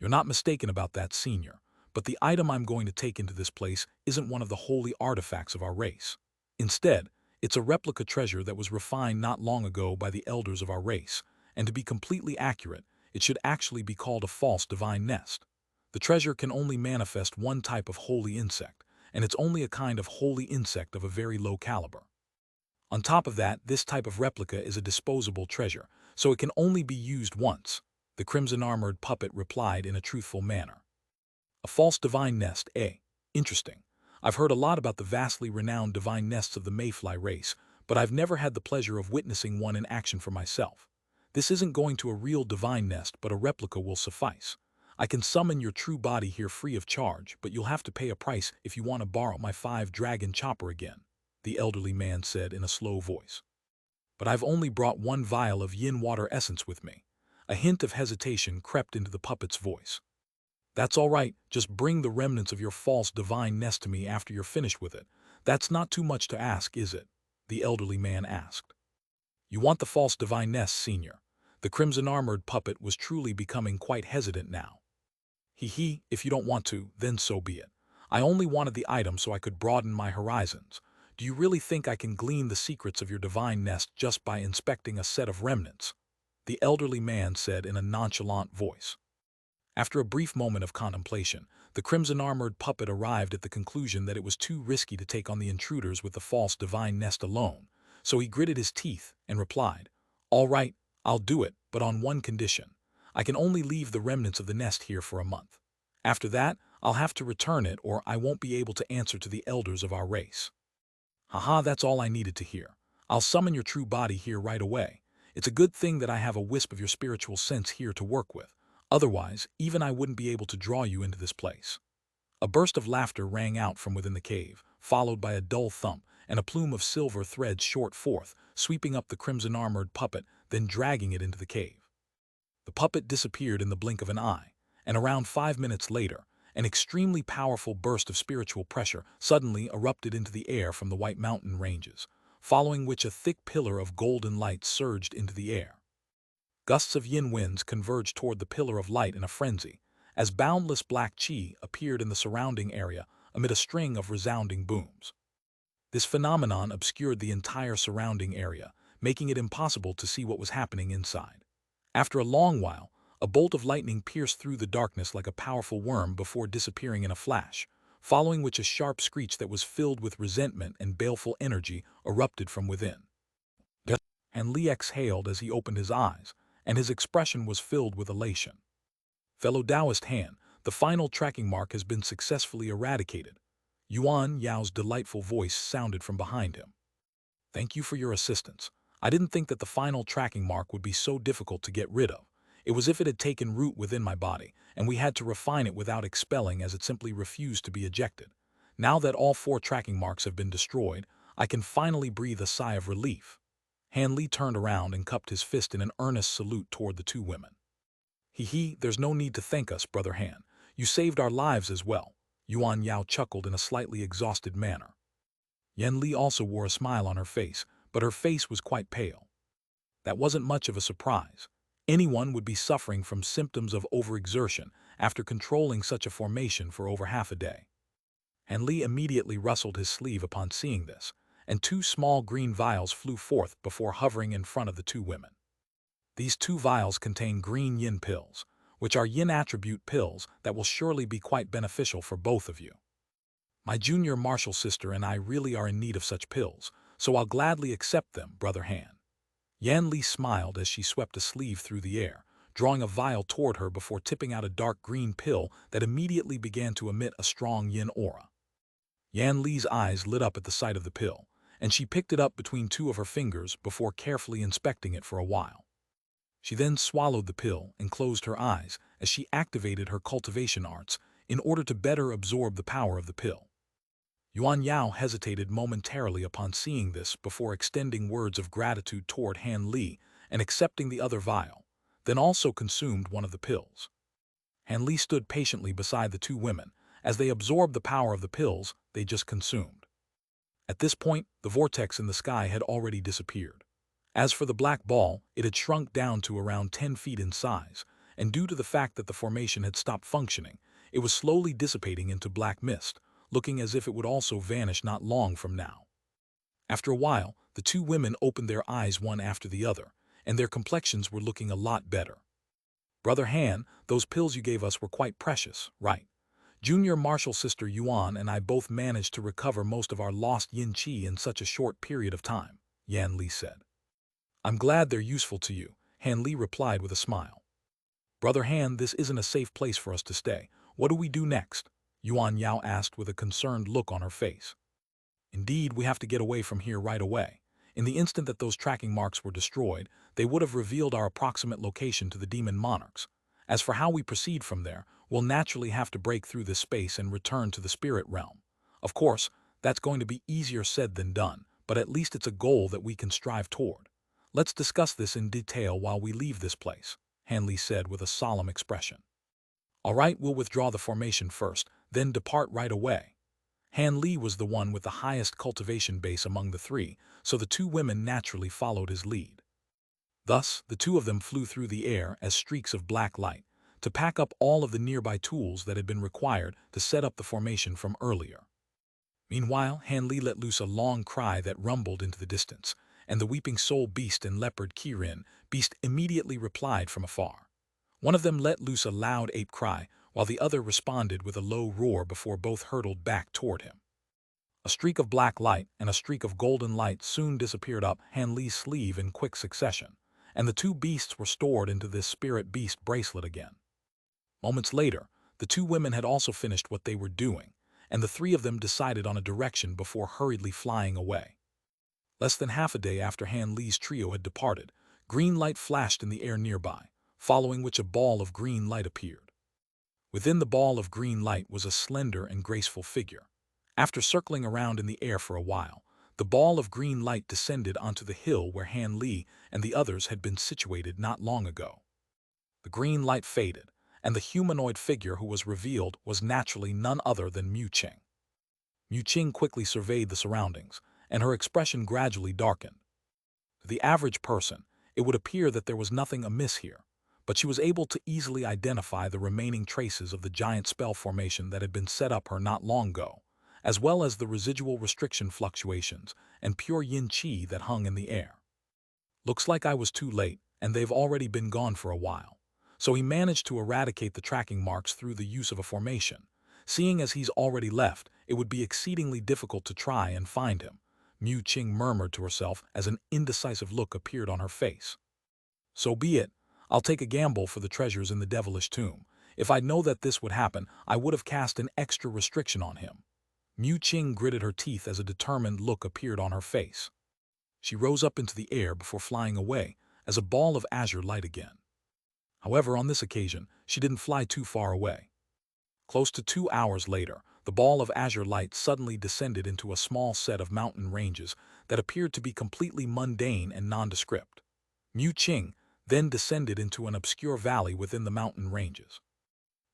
You're not mistaken about that, Senior, but the item I'm going to take into this place isn't one of the holy artifacts of our race. Instead, it's a replica treasure that was refined not long ago by the elders of our race, and to be completely accurate, it should actually be called a false divine nest. The treasure can only manifest one type of holy insect, and it's only a kind of holy insect of a very low caliber. On top of that, this type of replica is a disposable treasure, so it can only be used once, the crimson-armored puppet replied in a truthful manner. A false divine nest, eh? Interesting. I've heard a lot about the vastly renowned divine nests of the mayfly race, but I've never had the pleasure of witnessing one in action for myself. This isn't going to a real divine nest, but a replica will suffice. I can summon your true body here free of charge, but you'll have to pay a price if you want to borrow my 5-dragon chopper again, the elderly man said in a slow voice. But I've only brought one vial of yin water essence with me. A hint of hesitation crept into the puppet's voice. That's all right, just bring the remnants of your false divine nest to me after you're finished with it. That's not too much to ask, is it? The elderly man asked. You want the false divine nest, Senior? The crimson-armored puppet was truly becoming quite hesitant now. If you don't want to, then so be it. I only wanted the item so I could broaden my horizons. Do you really think I can glean the secrets of your divine nest just by inspecting a set of remnants? The elderly man said in a nonchalant voice. After a brief moment of contemplation, the crimson-armored puppet arrived at the conclusion that it was too risky to take on the intruders with the false divine nest alone, so he gritted his teeth and replied, All right, I'll do it, but on one condition. I can only leave the remnants of the nest here for a month. After that, I'll have to return it or I won't be able to answer to the elders of our race. Haha, that's all I needed to hear. I'll summon your true body here right away. It's a good thing that I have a wisp of your spiritual sense here to work with. Otherwise, even I wouldn't be able to draw you into this place. A burst of laughter rang out from within the cave, followed by a dull thump, and a plume of silver threads shot forth, sweeping up the crimson-armored puppet, then dragging it into the cave. The puppet disappeared in the blink of an eye, and around 5 minutes later, an extremely powerful burst of spiritual pressure suddenly erupted into the air from the White Mountain ranges, following which a thick pillar of golden light surged into the air. Gusts of yin winds converged toward the pillar of light in a frenzy, as boundless black chi appeared in the surrounding area amid a string of resounding booms. This phenomenon obscured the entire surrounding area, making it impossible to see what was happening inside. After a long while, a bolt of lightning pierced through the darkness like a powerful worm before disappearing in a flash, following which a sharp screech that was filled with resentment and baleful energy erupted from within. And Lee exhaled as he opened his eyes, and his expression was filled with elation. Fellow Taoist Han, the final tracking mark has been successfully eradicated. Yuan Yao's delightful voice sounded from behind him. Thank you for your assistance. I didn't think that the final tracking mark would be so difficult to get rid of. It was as if it had taken root within my body, and we had to refine it without expelling as it simply refused to be ejected. Now that all 4 tracking marks have been destroyed, I can finally breathe a sigh of relief. Han Li turned around and cupped his fist in an earnest salute toward the 2 women. There's no need to thank us, Brother Han. You saved our lives as well. Yuan Yao chuckled in a slightly exhausted manner. Yan Li also wore a smile on her face, but her face was quite pale. That wasn't much of a surprise. Anyone would be suffering from symptoms of overexertion after controlling such a formation for over half a day. Han Li immediately rustled his sleeve upon seeing this, and 2 small green vials flew forth before hovering in front of the 2 women. These 2 vials contain green yin pills, which are yin attribute pills that will surely be quite beneficial for both of you. My junior martial sister and I really are in need of such pills, so I'll gladly accept them, Brother Han. Yan Li smiled as she swept a sleeve through the air, drawing a vial toward her before tipping out a dark green pill that immediately began to emit a strong yin aura. Yan Li's eyes lit up at the sight of the pill, and she picked it up between 2 of her fingers before carefully inspecting it for a while. She then swallowed the pill and closed her eyes as she activated her cultivation arts in order to better absorb the power of the pill. Yuan Yao hesitated momentarily upon seeing this before extending words of gratitude toward Han Li and accepting the other vial, then also consumed one of the pills. Han Li stood patiently beside the 2 women as they absorbed the power of the pills they just consumed. At this point, the vortex in the sky had already disappeared. As for the black ball, it had shrunk down to around 10 feet in size, and due to the fact that the formation had stopped functioning, it was slowly dissipating into black mist, looking as if it would also vanish not long from now. After a while, the two women opened their eyes one after the other, and their complexions were looking a lot better. "Brother Han, those pills you gave us were quite precious, right? Junior Marshal Sister Yuan and I both managed to recover most of our lost yin qi in such a short period of time," Yan Li said. "I'm glad they're useful to you," Han Li replied with a smile. "Brother Han, this isn't a safe place for us to stay. What do we do next?" Yuan Yao asked with a concerned look on her face. "Indeed, we have to get away from here right away. In the instant that those tracking marks were destroyed, they would have revealed our approximate location to the demon monarchs. As for how we proceed from there, we'll naturally have to break through this space and return to the spirit realm. Of course, that's going to be easier said than done, but at least it's a goal that we can strive toward. Let's discuss this in detail while we leave this place," Hanley said with a solemn expression. "All right, we'll withdraw the formation first, then depart right away." Han Li was the one with the highest cultivation base among the three, so the two women naturally followed his lead. Thus, the two of them flew through the air as streaks of black light, to pack up all of the nearby tools that had been required to set up the formation from earlier. Meanwhile, Han Li let loose a long cry that rumbled into the distance, and the weeping soul beast and leopard Kirin beast immediately replied from afar. One of them let loose a loud ape cry, while the other responded with a low roar before both hurtled back toward him. A streak of black light and a streak of golden light soon disappeared up Han Li's sleeve in quick succession, and the two beasts were stored into this spirit beast bracelet again. Moments later, the two women had also finished what they were doing, and the three of them decided on a direction before hurriedly flying away. Less than half a day after Han Li's trio had departed, green light flashed in the air nearby, following which a ball of green light appeared. Within the ball of green light was a slender and graceful figure. After circling around in the air for a while, the ball of green light descended onto the hill where Han Li and the others had been situated not long ago. The green light faded, and the humanoid figure who was revealed was naturally none other than Mu Qing. Mu Qing quickly surveyed the surroundings, and her expression gradually darkened. To the average person, it would appear that there was nothing amiss here, but she was able to easily identify the remaining traces of the giant spell formation that had been set up her not long ago, as well as the residual restriction fluctuations and pure yin qi that hung in the air. "Looks like I was too late, and they've already been gone for a while." So he managed to eradicate the tracking marks through the use of a formation. "Seeing as he's already left, it would be exceedingly difficult to try and find him," Mu Qing murmured to herself as an indecisive look appeared on her face. "So be it. I'll take a gamble for the treasures in the devilish tomb. If I'd known that this would happen, I would have cast an extra restriction on him." Mu Qing gritted her teeth as a determined look appeared on her face. She rose up into the air before flying away as a ball of azure light again. However, on this occasion, she didn't fly too far away. Close to 2 hours later, the ball of azure light suddenly descended into a small set of mountain ranges that appeared to be completely mundane and nondescript. Mu Qing then descended into an obscure valley within the mountain ranges.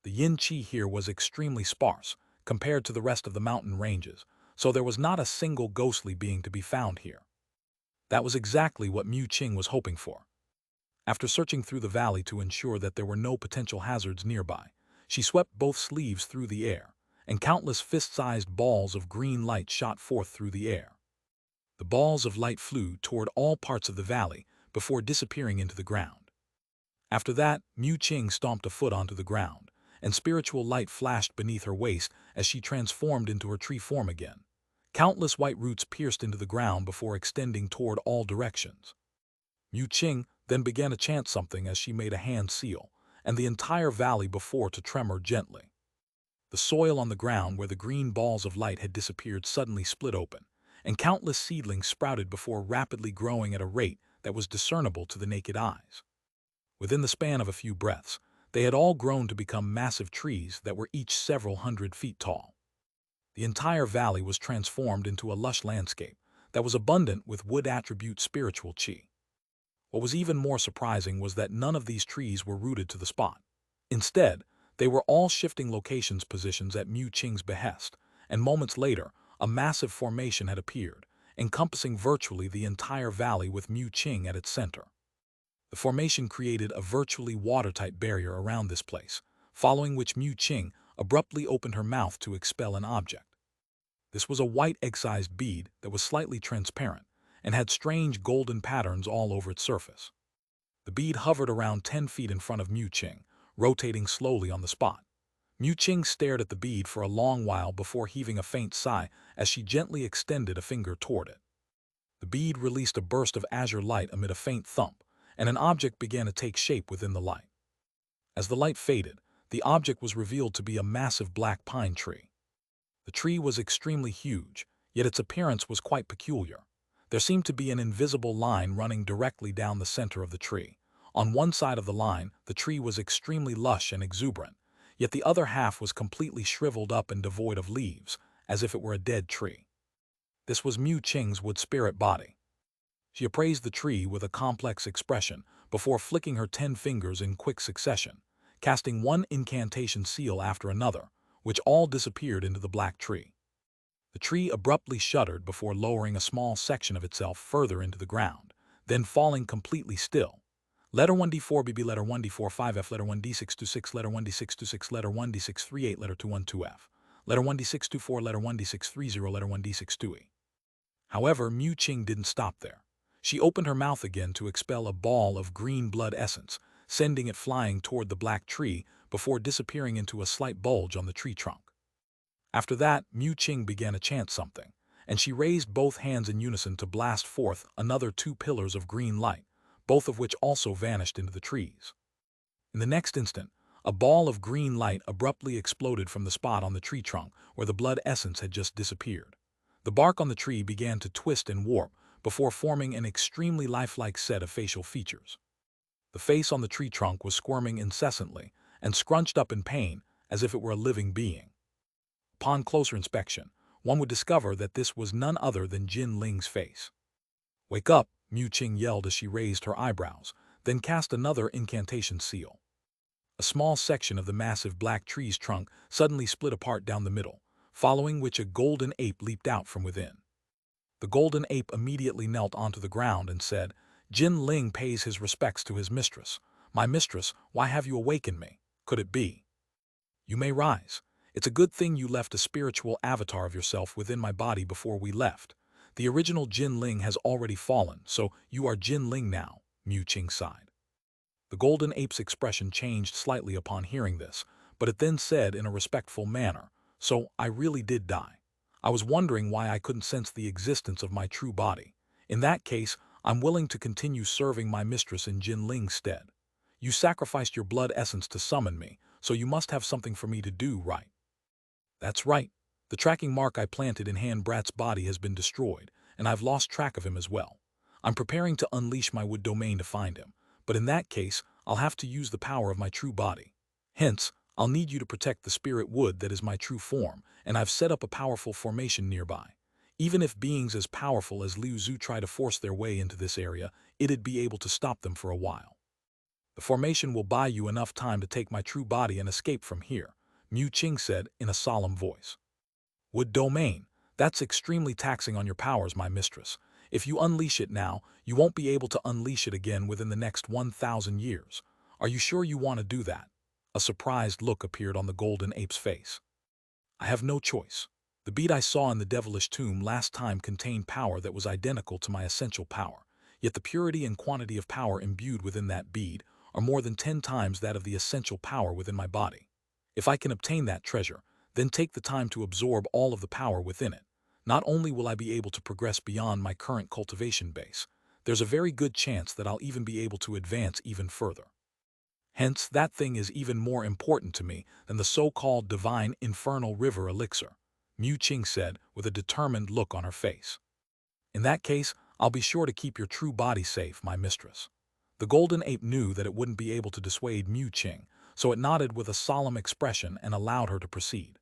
The yin qi here was extremely sparse compared to the rest of the mountain ranges, so there was not a single ghostly being to be found here. That was exactly what Mu Qing was hoping for. After searching through the valley to ensure that there were no potential hazards nearby, she swept both sleeves through the air, and countless fist-sized balls of green light shot forth through the air. The balls of light flew toward all parts of the valley before disappearing into the ground. After that, Mu Qing stomped a foot onto the ground, and spiritual light flashed beneath her waist as she transformed into her tree form again. Countless white roots pierced into the ground before extending toward all directions. Mu Qing then began to chant something as she made a hand seal, and the entire valley before to tremor gently. The soil on the ground where the green balls of light had disappeared suddenly split open, and countless seedlings sprouted before rapidly growing at a rate that was discernible to the naked eyes. Within the span of a few breaths, they had all grown to become massive trees that were each several hundred feet tall. The entire valley was transformed into a lush landscape that was abundant with wood attribute spiritual qi. What was even more surprising was that none of these trees were rooted to the spot. Instead, they were all shifting locations positions at Mu Qing's behest, and moments later, a massive formation had appeared, encompassing virtually the entire valley with Mu Qing at its center. The formation created a virtually watertight barrier around this place, following which Mu Qing abruptly opened her mouth to expel an object. This was a white egg-sized bead that was slightly transparent and had strange golden patterns all over its surface. The bead hovered around 10 feet in front of Mu Qing, rotating slowly on the spot. Mu Qing stared at the bead for a long while before heaving a faint sigh as she gently extended a finger toward it. The bead released a burst of azure light amid a faint thump, and an object began to take shape within the light. As the light faded, the object was revealed to be a massive black pine tree. The tree was extremely huge, yet its appearance was quite peculiar. There seemed to be an invisible line running directly down the center of the tree. On one side of the line, the tree was extremely lush and exuberant, yet the other half was completely shriveled up and devoid of leaves, as if it were a dead tree. This was Mu Qing's wood spirit body. She appraised the tree with a complex expression before flicking her 10 fingers in quick succession, casting one incantation seal after another, which all disappeared into the black tree. The tree abruptly shuddered before lowering a small section of itself further into the ground, then falling completely still. Letter 1D4 BB, letter 1D4 5F, letter 1D626, letter 1D626, letter 1D638, letter 212F, letter 1D624, letter 1D630, letter 1D62E. However, Mu Qing didn't stop there. She opened her mouth again to expel a ball of green blood essence, sending it flying toward the black tree before disappearing into a slight bulge on the tree trunk. After that, Mu Qing began to chant something, and she raised both hands in unison to blast forth another 2 pillars of green light, both of which also vanished into the trees. In the next instant, a ball of green light abruptly exploded from the spot on the tree trunk where the blood essence had just disappeared. The bark on the tree began to twist and warp before forming an extremely lifelike set of facial features. The face on the tree trunk was squirming incessantly and scrunched up in pain as if it were a living being. Upon closer inspection, one would discover that this was none other than Jin Ling's face. "Wake up," Mu Qing yelled as she raised her eyebrows, then cast another incantation seal. A small section of the massive black tree's trunk suddenly split apart down the middle, following which a golden ape leaped out from within. The golden ape immediately knelt onto the ground and said, "Jin Ling pays his respects to his mistress. My mistress, why have you awakened me? Could it be? You may rise. It's a good thing you left a spiritual avatar of yourself within my body before we left. The original Jin Ling has already fallen, so you are Jin Ling now," Mu Qing sighed. The golden ape's expression changed slightly upon hearing this, but it then said in a respectful manner, "So I really did die. I was wondering why I couldn't sense the existence of my true body. In that case, I'm willing to continue serving my mistress in Jin Ling's stead. You sacrificed your blood essence to summon me, so you must have something for me to do, right?" "That's right. The tracking mark I planted in Han Brat's body has been destroyed, and I've lost track of him as well. I'm preparing to unleash my wood domain to find him, but in that case, I'll have to use the power of my true body. Hence, I'll need you to protect the spirit wood that is my true form, and I've set up a powerful formation nearby. Even if beings as powerful as Liu Zhu try to force their way into this area, it'd be able to stop them for a while. The formation will buy you enough time to take my true body and escape from here," Mu Qing said in a solemn voice. "Wood domain, that's extremely taxing on your powers, my mistress. If you unleash it now, you won't be able to unleash it again within the next 1,000 years. Are you sure you want to do that?" A surprised look appeared on the golden ape's face. "I have no choice. The bead I saw in the devilish tomb last time contained power that was identical to my essential power, yet the purity and quantity of power imbued within that bead are more than 10 times that of the essential power within my body. If I can obtain that treasure, then take the time to absorb all of the power within it. Not only will I be able to progress beyond my current cultivation base, there's a very good chance that I'll even be able to advance even further. Hence, that thing is even more important to me than the so-called divine infernal river elixir," Mu Qing said with a determined look on her face. "In that case, I'll be sure to keep your true body safe, my mistress." The golden ape knew that it wouldn't be able to dissuade Mu Qing, so it nodded with a solemn expression and allowed her to proceed.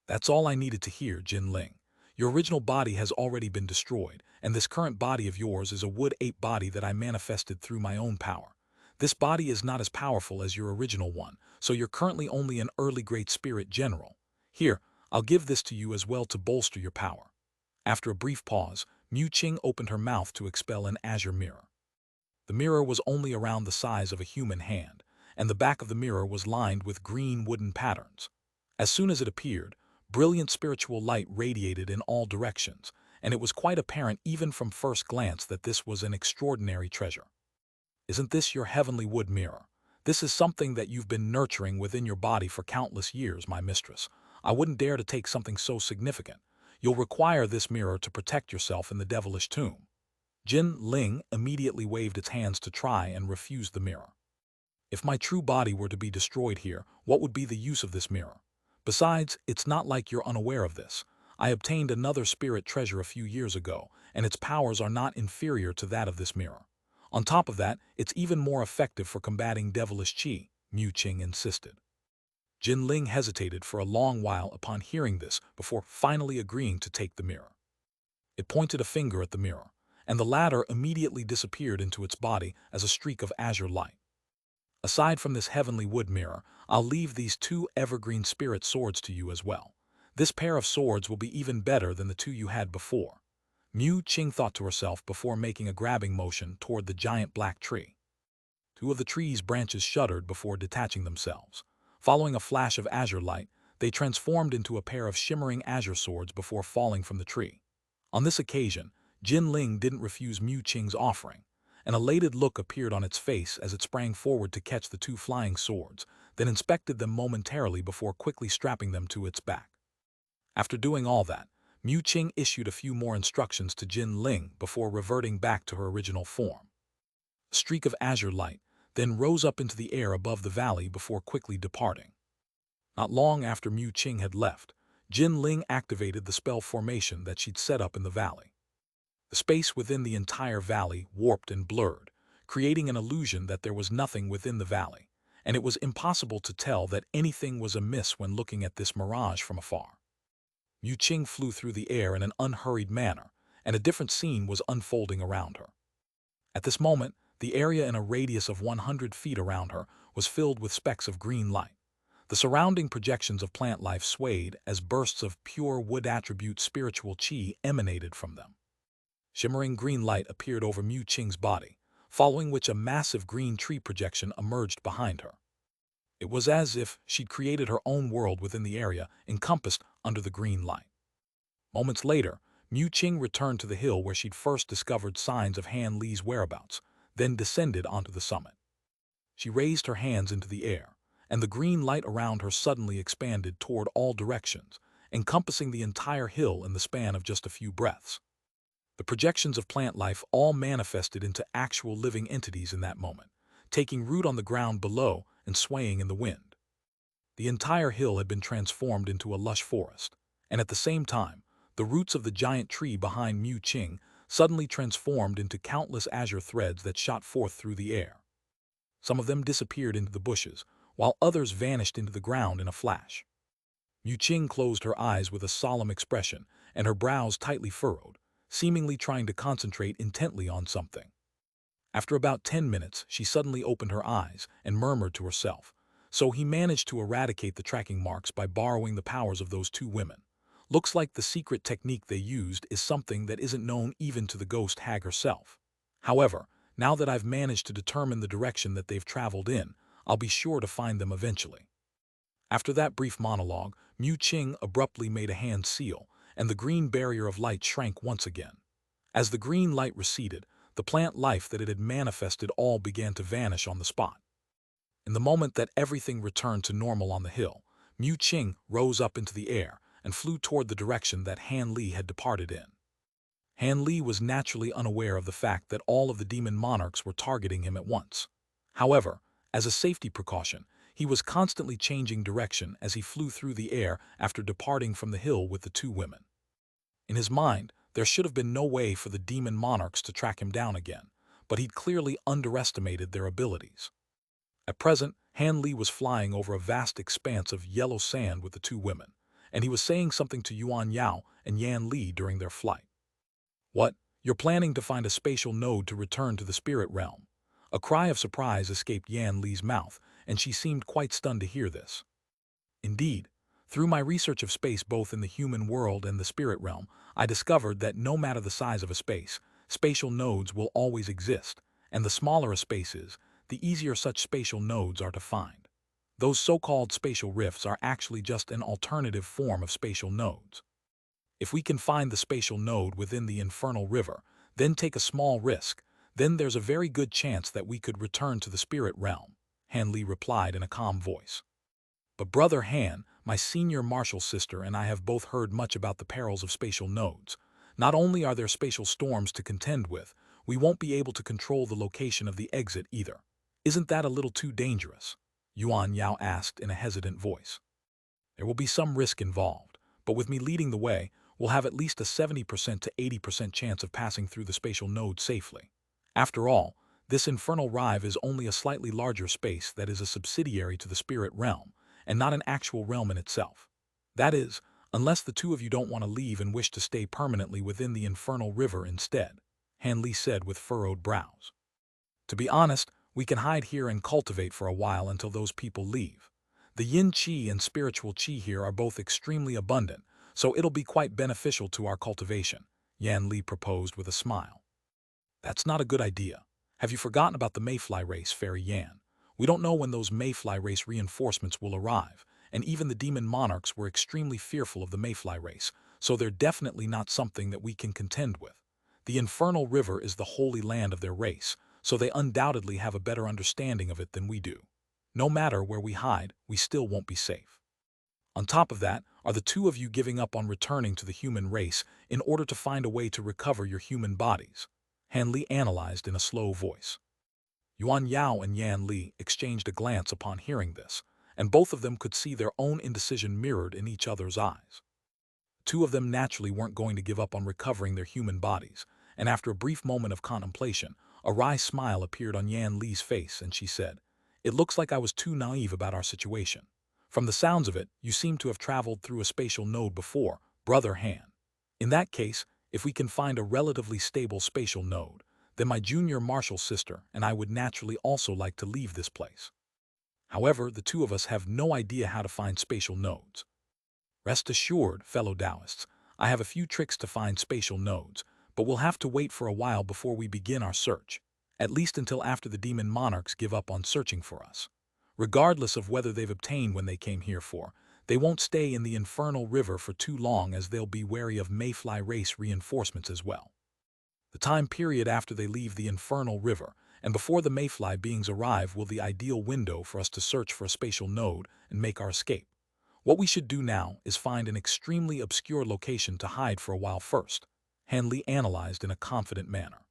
"That's all I needed to hear, Jin Ling. Your original body has already been destroyed, and this current body of yours is a wood ape body that I manifested through my own power. This body is not as powerful as your original one, so you're currently only an early great spirit general. Here, I'll give this to you as well to bolster your power." After a brief pause, Mu Qing opened her mouth to expel an azure mirror. The mirror was only around the size of a human hand, and the back of the mirror was lined with green wooden patterns. As soon as it appeared, brilliant spiritual light radiated in all directions, and it was quite apparent even from first glance that this was an extraordinary treasure. Isn't this your heavenly wood mirror? This is something that you've been nurturing within your body for countless years, my mistress. I wouldn't dare to take something so significant. You'll require this mirror to protect yourself in the devilish tomb. Jin Ling immediately waved its hands to try and refuse the mirror. If my true body were to be destroyed here, what would be the use of this mirror? Besides, it's not like you're unaware of this. I obtained another spirit treasure a few years ago, and its powers are not inferior to that of this mirror. On top of that, it's even more effective for combating devilish qi, Mu Qing insisted. Jin Ling hesitated for a long while upon hearing this before finally agreeing to take the mirror. It pointed a finger at the mirror, and the latter immediately disappeared into its body as a streak of azure light. Aside from this heavenly wood mirror, I'll leave these two evergreen spirit swords to you as well. This pair of swords will be even better than the two you had before. Mu Qing thought to herself before making a grabbing motion toward the giant black tree. Two of the tree's branches shuddered before detaching themselves. Following a flash of azure light, they transformed into a pair of shimmering azure swords before falling from the tree. On this occasion, Jin Ling didn't refuse Mu Qing's offering. An elated look appeared on its face as it sprang forward to catch the two flying swords, then inspected them momentarily before quickly strapping them to its back. After doing all that, Mu Qing issued a few more instructions to Jin Ling before reverting back to her original form. A streak of azure light then rose up into the air above the valley before quickly departing. Not long after Mu Qing had left, Jin Ling activated the spell formation that she'd set up in the valley. The space within the entire valley warped and blurred, creating an illusion that there was nothing within the valley, and it was impossible to tell that anything was amiss when looking at this mirage from afar. Mu Qing flew through the air in an unhurried manner, and a different scene was unfolding around her. At this moment, the area in a radius of 100 feet around her was filled with specks of green light. The surrounding projections of plant life swayed as bursts of pure wood attribute spiritual qi emanated from them. Shimmering green light appeared over Mu Qing's body, following which a massive green tree projection emerged behind her. It was as if she'd created her own world within the area encompassed under the green light. Moments later, Mu Qing returned to the hill where she'd first discovered signs of Han Li's whereabouts, then descended onto the summit. She raised her hands into the air, and the green light around her suddenly expanded toward all directions, encompassing the entire hill in the span of just a few breaths. The projections of plant life all manifested into actual living entities in that moment, taking root on the ground below and swaying in the wind. The entire hill had been transformed into a lush forest, and at the same time, the roots of the giant tree behind Mu Qing suddenly transformed into countless azure threads that shot forth through the air. Some of them disappeared into the bushes, while others vanished into the ground in a flash. Mu Qing closed her eyes with a solemn expression, and her brows tightly furrowed, seemingly trying to concentrate intently on something. After about 10 minutes, she suddenly opened her eyes and murmured to herself, "So he managed to eradicate the tracking marks by borrowing the powers of those two women. Looks like the secret technique they used is something that isn't known even to the ghost hag herself. However, now that I've managed to determine the direction that they've traveled in, I'll be sure to find them eventually." After that brief monologue, Mu Qing abruptly made a hand seal, and the green barrier of light shrank once again. As the green light receded, the plant life that it had manifested all began to vanish on the spot. In the moment that everything returned to normal on the hill, Mu Qing rose up into the air and flew toward the direction that Han Li had departed in. Han Li was naturally unaware of the fact that all of the demon monarchs were targeting him at once. However, as a safety precaution, he was constantly changing direction as he flew through the air after departing from the hill with the two women. In his mind, there should have been no way for the demon monarchs to track him down again, but he'd clearly underestimated their abilities. At present, Han Li was flying over a vast expanse of yellow sand with the two women, and he was saying something to Yuan Yao and Yan Li during their flight. "What? You're planning to find a spatial node to return to the spirit realm?" A cry of surprise escaped Yan Li's mouth, and she seemed quite stunned to hear this. "Indeed, through my research of space both in the human world and the spirit realm, I discovered that no matter the size of a space, spatial nodes will always exist, and the smaller a space is, the easier such spatial nodes are to find. Those so-called spatial rifts are actually just an alternative form of spatial nodes. If we can find the spatial node within the infernal river, then take a small risk, then there's a very good chance that we could return to the spirit realm, Han Li replied in a calm voice. But Brother Han, my senior martial sister, and I have both heard much about the perils of spatial nodes. Not only are there spatial storms to contend with, we won't be able to control the location of the exit either. Isn't that a little too dangerous? Yuan Yao asked in a hesitant voice. There will be some risk involved, but with me leading the way, we'll have at least a 70% to 80% chance of passing through the spatial node safely. After all, this infernal rive is only a slightly larger space that is a subsidiary to the spirit realm, and not an actual realm in itself. That is, unless the two of you don't want to leave and wish to stay permanently within the infernal river instead, Han Li said with furrowed brows. To be honest, we can hide here and cultivate for a while until those people leave. The yin qi and spiritual qi here are both extremely abundant, so it'll be quite beneficial to our cultivation, Yan Li proposed with a smile. That's not a good idea. Have you forgotten about the mayfly race, Fairy Yan? We don't know when those mayfly race reinforcements will arrive, and even the demon monarchs were extremely fearful of the mayfly race, so they're definitely not something that we can contend with. The infernal river is the holy land of their race, so they undoubtedly have a better understanding of it than we do. No matter where we hide, we still won't be safe. On top of that, are the two of you giving up on returning to the human race in order to find a way to recover your human bodies? Han Li analyzed in a slow voice. Yuan Yao and Yan Li exchanged a glance upon hearing this, and both of them could see their own indecision mirrored in each other's eyes. Two of them naturally weren't going to give up on recovering their human bodies, and after a brief moment of contemplation, a wry smile appeared on Yan Li's face, and she said, "It looks like I was too naive about our situation. From the sounds of it, you seem to have traveled through a spatial node before, Brother Han. In that case, if we can find a relatively stable spatial node, then my junior martial sister and I would naturally also like to leave this place. However, the two of us have no idea how to find spatial nodes. Rest assured, fellow Taoists, I have a few tricks to find spatial nodes, but we'll have to wait for a while before we begin our search, at least until after the demon monarchs give up on searching for us. Regardless of whether they've obtained when they came here for, they won't stay in the infernal river for too long, as they'll be wary of mayfly race reinforcements as well. The time period after they leave the infernal river and before the mayfly beings arrive will be the ideal window for us to search for a spatial node and make our escape. What we should do now is find an extremely obscure location to hide for a while first," Han Li analyzed in a confident manner.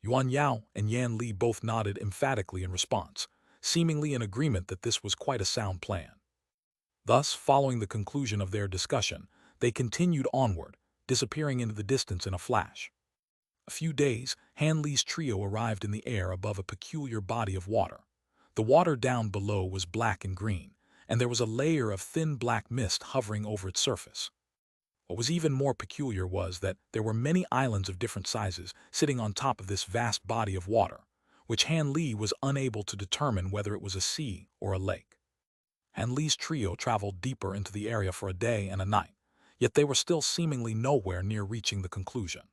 Yuan Yao and Yan Li both nodded emphatically in response, seemingly in agreement that this was quite a sound plan. Thus, following the conclusion of their discussion, they continued onward, disappearing into the distance in a flash. A few days, Han Li's trio arrived in the air above a peculiar body of water. The water down below was black and green, and there was a layer of thin black mist hovering over its surface. What was even more peculiar was that there were many islands of different sizes sitting on top of this vast body of water, which Han Li was unable to determine whether it was a sea or a lake. Han Li's trio traveled deeper into the area for a day and a night, yet they were still seemingly nowhere near reaching the conclusion.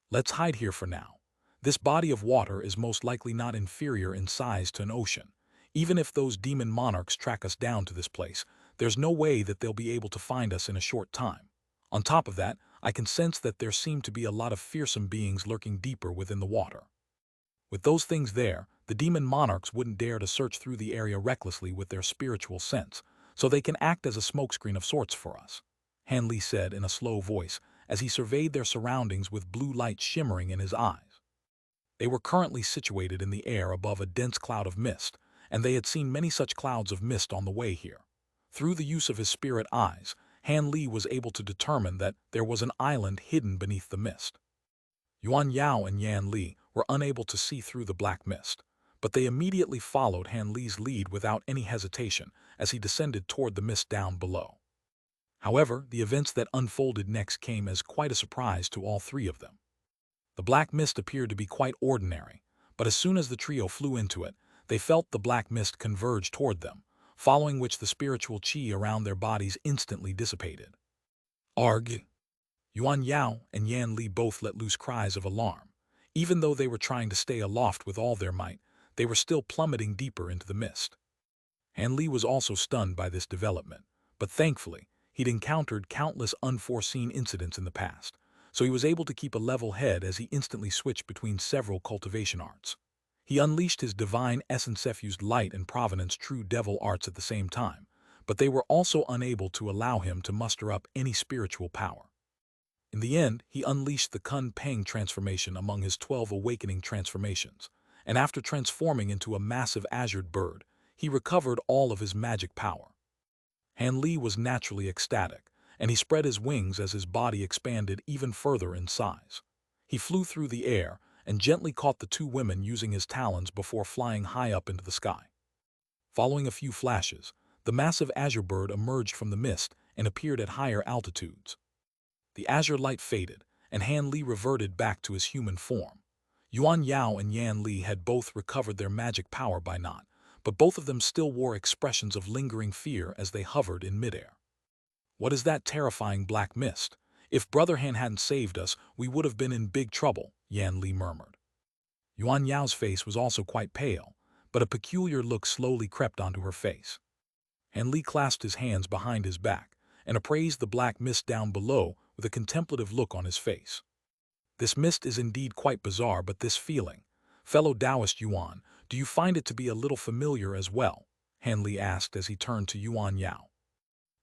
"Let's hide here for now. This body of water is most likely not inferior in size to an ocean. Even if those demon monarchs track us down to this place, there's no way that they'll be able to find us in a short time. On top of that, I can sense that there seem to be a lot of fearsome beings lurking deeper within the water. With those things there, the demon monarchs wouldn't dare to search through the area recklessly with their spiritual sense, so they can act as a smokescreen of sorts for us," Han Li said in a slow voice as he surveyed their surroundings with blue light shimmering in his eyes. They were currently situated in the air above a dense cloud of mist, and they had seen many such clouds of mist on the way here. Through the use of his spirit eyes, Han Li was able to determine that there was an island hidden beneath the mist. Yuan Yao and Yan Li were unable to see through the black mist, but they immediately followed Han Li's lead without any hesitation as he descended toward the mist down below. However, the events that unfolded next came as quite a surprise to all three of them. The black mist appeared to be quite ordinary, but as soon as the trio flew into it, they felt the black mist converge toward them, following which the spiritual qi around their bodies instantly dissipated. "Arg!" Yuan Yao and Yan Li both let loose cries of alarm. Even though they were trying to stay aloft with all their might, they were still plummeting deeper into the mist. Han Li was also stunned by this development, but thankfully, he'd encountered countless unforeseen incidents in the past, so he was able to keep a level head as he instantly switched between several cultivation arts. He unleashed his divine essence-effused light and provenance true devil arts at the same time, but they were also unable to allow him to muster up any spiritual power. In the end, he unleashed the Kun-Peng transformation among his 12 awakening transformations, and after transforming into a massive azured bird, he recovered all of his magic power. Han Li was naturally ecstatic, and he spread his wings as his body expanded even further in size. He flew through the air and gently caught the two women using his talons before flying high up into the sky. Following a few flashes, the massive azure bird emerged from the mist and appeared at higher altitudes. The azure light faded, and Han Li reverted back to his human form. Yuan Yao and Yan Li had both recovered their magic power by now, but both of them still wore expressions of lingering fear as they hovered in midair. "What is that terrifying black mist? If Brother Han hadn't saved us, we would have been in big trouble," Yan Li murmured. Yuan Yao's face was also quite pale, but a peculiar look slowly crept onto her face. Han Li clasped his hands behind his back and appraised the black mist down below with a contemplative look on his face. "This mist is indeed quite bizarre, but this feeling, fellow Taoist Yuan, do you find it to be a little familiar as well?" Han Li asked as he turned to Yuan Yao.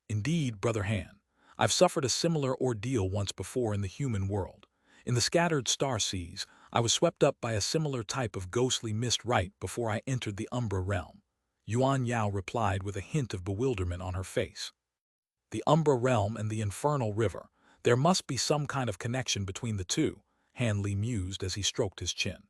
"Indeed, Brother Han, I've suffered a similar ordeal once before in the human world. In the scattered star seas, I was swept up by a similar type of ghostly mist right before I entered the Umbra realm," Yuan Yao replied with a hint of bewilderment on her face. "The Umbra realm and the Infernal River, there must be some kind of connection between the two," Han Li mused as he stroked his chin.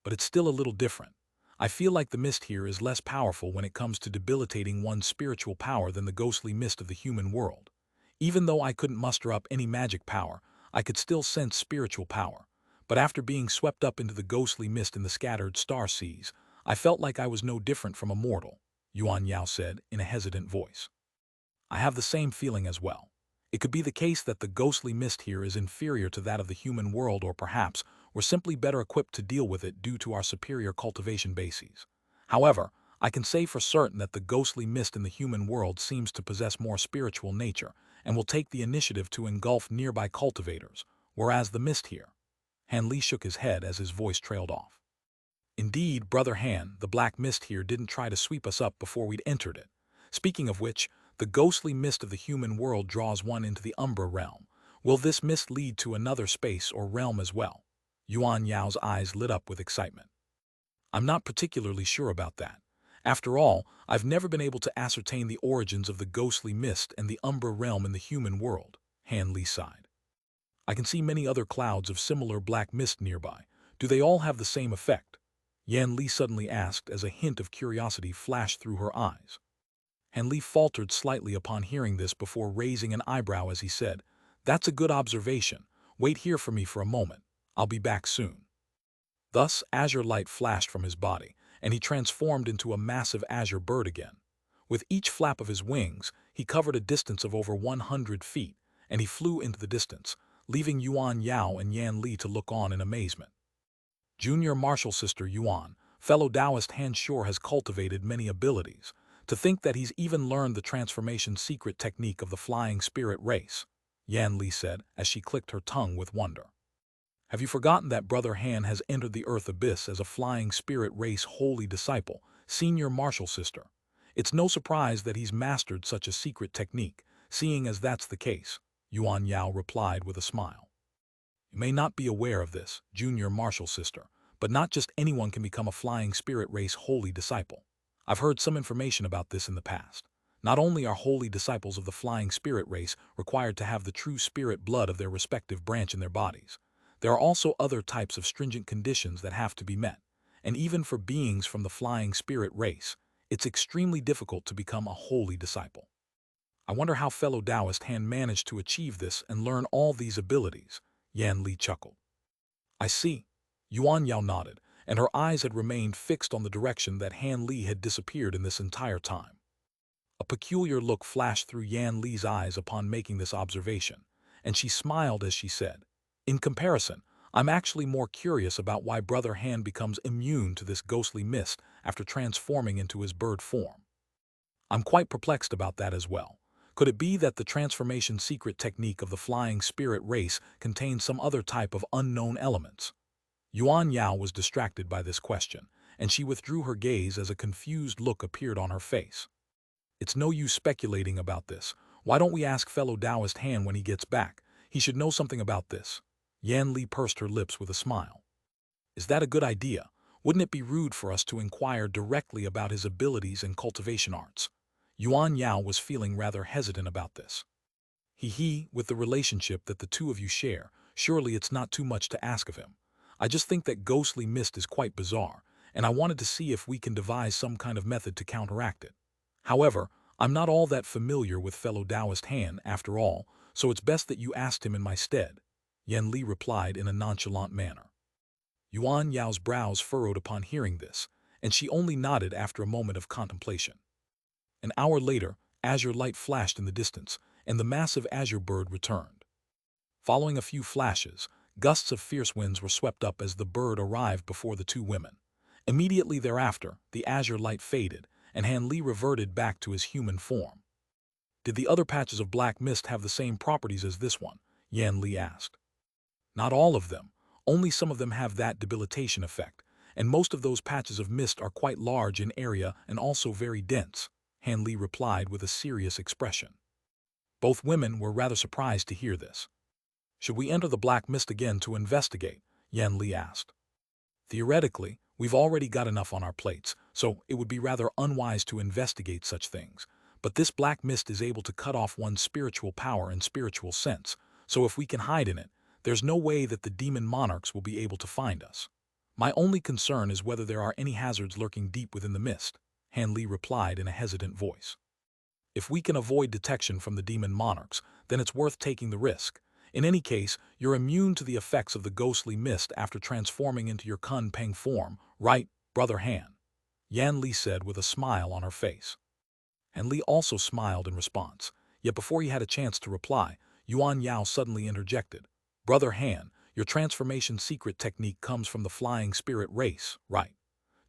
"But it's still a little different. I feel like the mist here is less powerful when it comes to debilitating one's spiritual power than the ghostly mist of the human world. Even though I couldn't muster up any magic power, I could still sense spiritual power. But after being swept up into the ghostly mist in the scattered star seas, I felt like I was no different from a mortal," Yuan Yao said in a hesitant voice. "I have the same feeling as well. It could be the case that the ghostly mist here is inferior to that of the human world, or perhaps we're simply better equipped to deal with it due to our superior cultivation bases. However, I can say for certain that the ghostly mist in the human world seems to possess more spiritual nature and will take the initiative to engulf nearby cultivators, whereas the mist here—" Han Li shook his head as his voice trailed off. "Indeed, Brother Han, the black mist here didn't try to sweep us up before we'd entered it. Speaking of which, the ghostly mist of the human world draws one into the Umbra realm. Will this mist lead to another space or realm as well?" Yuan Yao's eyes lit up with excitement. "I'm not particularly sure about that. After all, I've never been able to ascertain the origins of the ghostly mist and the Umbra realm in the human world," Han Li sighed. "I can see many other clouds of similar black mist nearby. Do they all have the same effect?" Yan Li suddenly asked as a hint of curiosity flashed through her eyes. Han Li faltered slightly upon hearing this before raising an eyebrow as he said, "That's a good observation. Wait here for me for a moment. I'll be back soon." Thus, azure light flashed from his body, and he transformed into a massive azure bird again. With each flap of his wings, he covered a distance of over 100 feet, and he flew into the distance, leaving Yuan Yao and Yan Li to look on in amazement. "Junior martial sister Yuan, fellow Taoist Han sure has cultivated many abilities. To think that he's even learned the transformation secret technique of the flying spirit race," Yan Li said as she clicked her tongue with wonder. "Have you forgotten that Brother Han has entered the earth abyss as a flying spirit race holy disciple, senior martial sister? It's no surprise that he's mastered such a secret technique, seeing as that's the case," Yuan Yao replied with a smile. "You may not be aware of this, junior martial sister, but not just anyone can become a flying spirit race holy disciple. I've heard some information about this in the past. Not only are holy disciples of the flying spirit race required to have the true spirit blood of their respective branch in their bodies, there are also other types of stringent conditions that have to be met, and even for beings from the flying spirit race, it's extremely difficult to become a holy disciple. I wonder how fellow Taoist Han managed to achieve this and learn all these abilities," Yan Li chuckled. "I see." Yuan Yao nodded, and her eyes had remained fixed on the direction that Han Li had disappeared in this entire time. A peculiar look flashed through Yan Li's eyes upon making this observation, and she smiled as she said, "In comparison, I'm actually more curious about why Brother Han becomes immune to this ghostly mist after transforming into his bird form. I'm quite perplexed about that as well. Could it be that the transformation secret technique of the flying spirit race contains some other type of unknown elements? Yuan Yao was distracted by this question, and she withdrew her gaze as a confused look appeared on her face. It's no use speculating about this. Why don't we ask fellow Taoist Han when he gets back? He should know something about this. Yan Li pursed her lips with a smile. Is that a good idea? Wouldn't it be rude for us to inquire directly about his abilities and cultivation arts? Yuan Yao was feeling rather hesitant about this. With the relationship that the two of you share, surely it's not too much to ask of him. I just think that ghostly mist is quite bizarre, and I wanted to see if we can devise some kind of method to counteract it. However, I'm not all that familiar with fellow Taoist Han, after all, so it's best that you asked him in my stead, Yan Li replied in a nonchalant manner. Yuan Yao's brows furrowed upon hearing this, and she only nodded after a moment of contemplation. An hour later, azure light flashed in the distance, and the massive azure bird returned. Following a few flashes, gusts of fierce winds were swept up as the bird arrived before the two women. Immediately thereafter, the azure light faded, and Han Li reverted back to his human form. Did the other patches of black mist have the same properties as this one? Yan Li asked. Not all of them. Only some of them have that debilitation effect, and most of those patches of mist are quite large in area and also very dense, Han Li replied with a serious expression. Both women were rather surprised to hear this. Should we enter the black mist again to investigate? Yan Li asked. Theoretically, we've already got enough on our plates, so it would be rather unwise to investigate such things. But this black mist is able to cut off one's spiritual power and spiritual sense, so if we can hide in it, there's no way that the demon monarchs will be able to find us. My only concern is whether there are any hazards lurking deep within the mist, Han Li replied in a hesitant voice. If we can avoid detection from the demon monarchs, then it's worth taking the risk. In any case, you're immune to the effects of the ghostly mist after transforming into your cunning form, right, Brother Han? Yan Li said with a smile on her face. Han Li also smiled in response, yet before he had a chance to reply, Yuan Yao suddenly interjected. Brother Han, your transformation secret technique comes from the flying spirit race, right?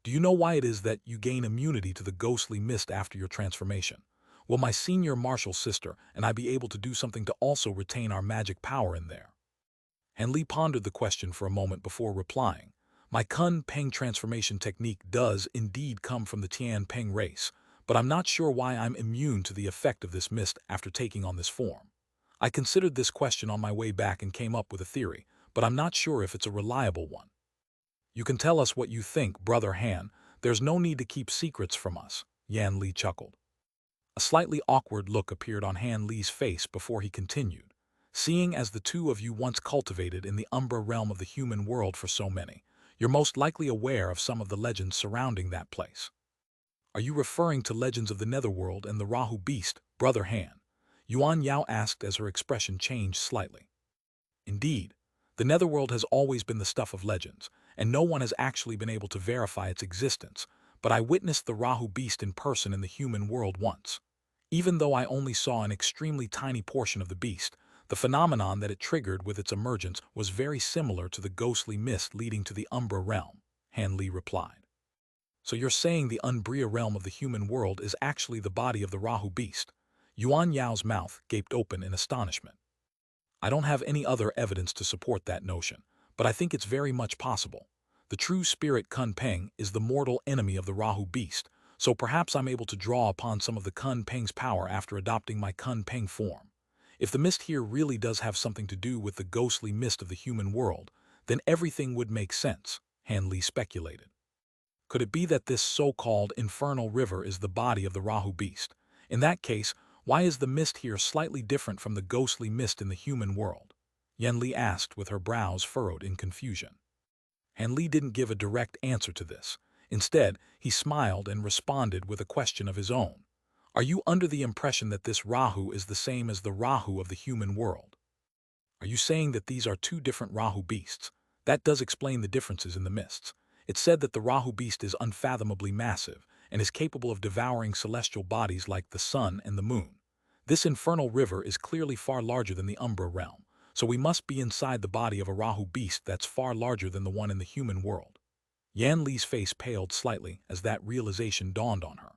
Do you know why it is that you gain immunity to the ghostly mist after your transformation? Will my senior martial sister and I be able to do something to also retain our magic power in there? Han Li pondered the question for a moment before replying. My Kun Peng transformation technique does indeed come from the Tian Peng race, but I'm not sure why I'm immune to the effect of this mist after taking on this form. I considered this question on my way back and came up with a theory, but I'm not sure if it's a reliable one. You can tell us what you think, Brother Han. There's no need to keep secrets from us, Yan Li chuckled. A slightly awkward look appeared on Han Li's face before he continued. Seeing as the two of you once cultivated in the Umbra realm of the human world for so many, you're most likely aware of some of the legends surrounding that place. Are you referring to legends of the Netherworld and the Rahu beast, Brother Han? Yuan Yao asked as her expression changed slightly. Indeed, the Netherworld has always been the stuff of legends, and no one has actually been able to verify its existence, but I witnessed the Rahu beast in person in the human world once. Even though I only saw an extremely tiny portion of the beast, the phenomenon that it triggered with its emergence was very similar to the ghostly mist leading to the Umbra realm, Han Li replied. So you're saying the Umbria realm of the human world is actually the body of the Rahu beast? Yuan Yao's mouth gaped open in astonishment. I don't have any other evidence to support that notion, but I think it's very much possible. The true spirit Kun Peng is the mortal enemy of the Rahu beast, so perhaps I'm able to draw upon some of the Kun Peng's power after adopting my Kun Peng form. If the mist here really does have something to do with the ghostly mist of the human world, then everything would make sense, Han Li speculated. Could it be that this so-called infernal river is the body of the Rahu beast? In that case, why is the mist here slightly different from the ghostly mist in the human world? Yan Li asked with her brows furrowed in confusion. Han Li didn't give a direct answer to this. Instead, he smiled and responded with a question of his own. Are you under the impression that this Rahu is the same as the Rahu of the human world? Are you saying that these are two different Rahu beasts? That does explain the differences in the mists. It's said that the Rahu beast is unfathomably massive and is capable of devouring celestial bodies like the sun and the moon. This infernal river is clearly far larger than the Umbra realm, so we must be inside the body of a Rahu beast that's far larger than the one in the human world. Yan Li's face paled slightly as that realization dawned on her.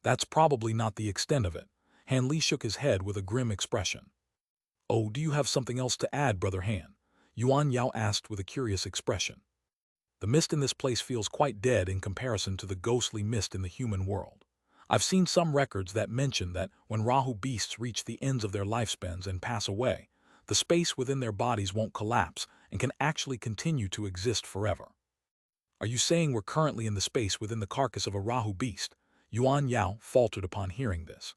That's probably not the extent of it. Han Li shook his head with a grim expression. Oh, do you have something else to add, Brother Han? Yuan Yao asked with a curious expression. The mist in this place feels quite dead in comparison to the ghostly mist in the human world. I've seen some records that mention that when Rahu beasts reach the ends of their lifespans and pass away, the space within their bodies won't collapse and can actually continue to exist forever. Are you saying we're currently in the space within the carcass of a Rahu beast? Yuan Yao faltered upon hearing this.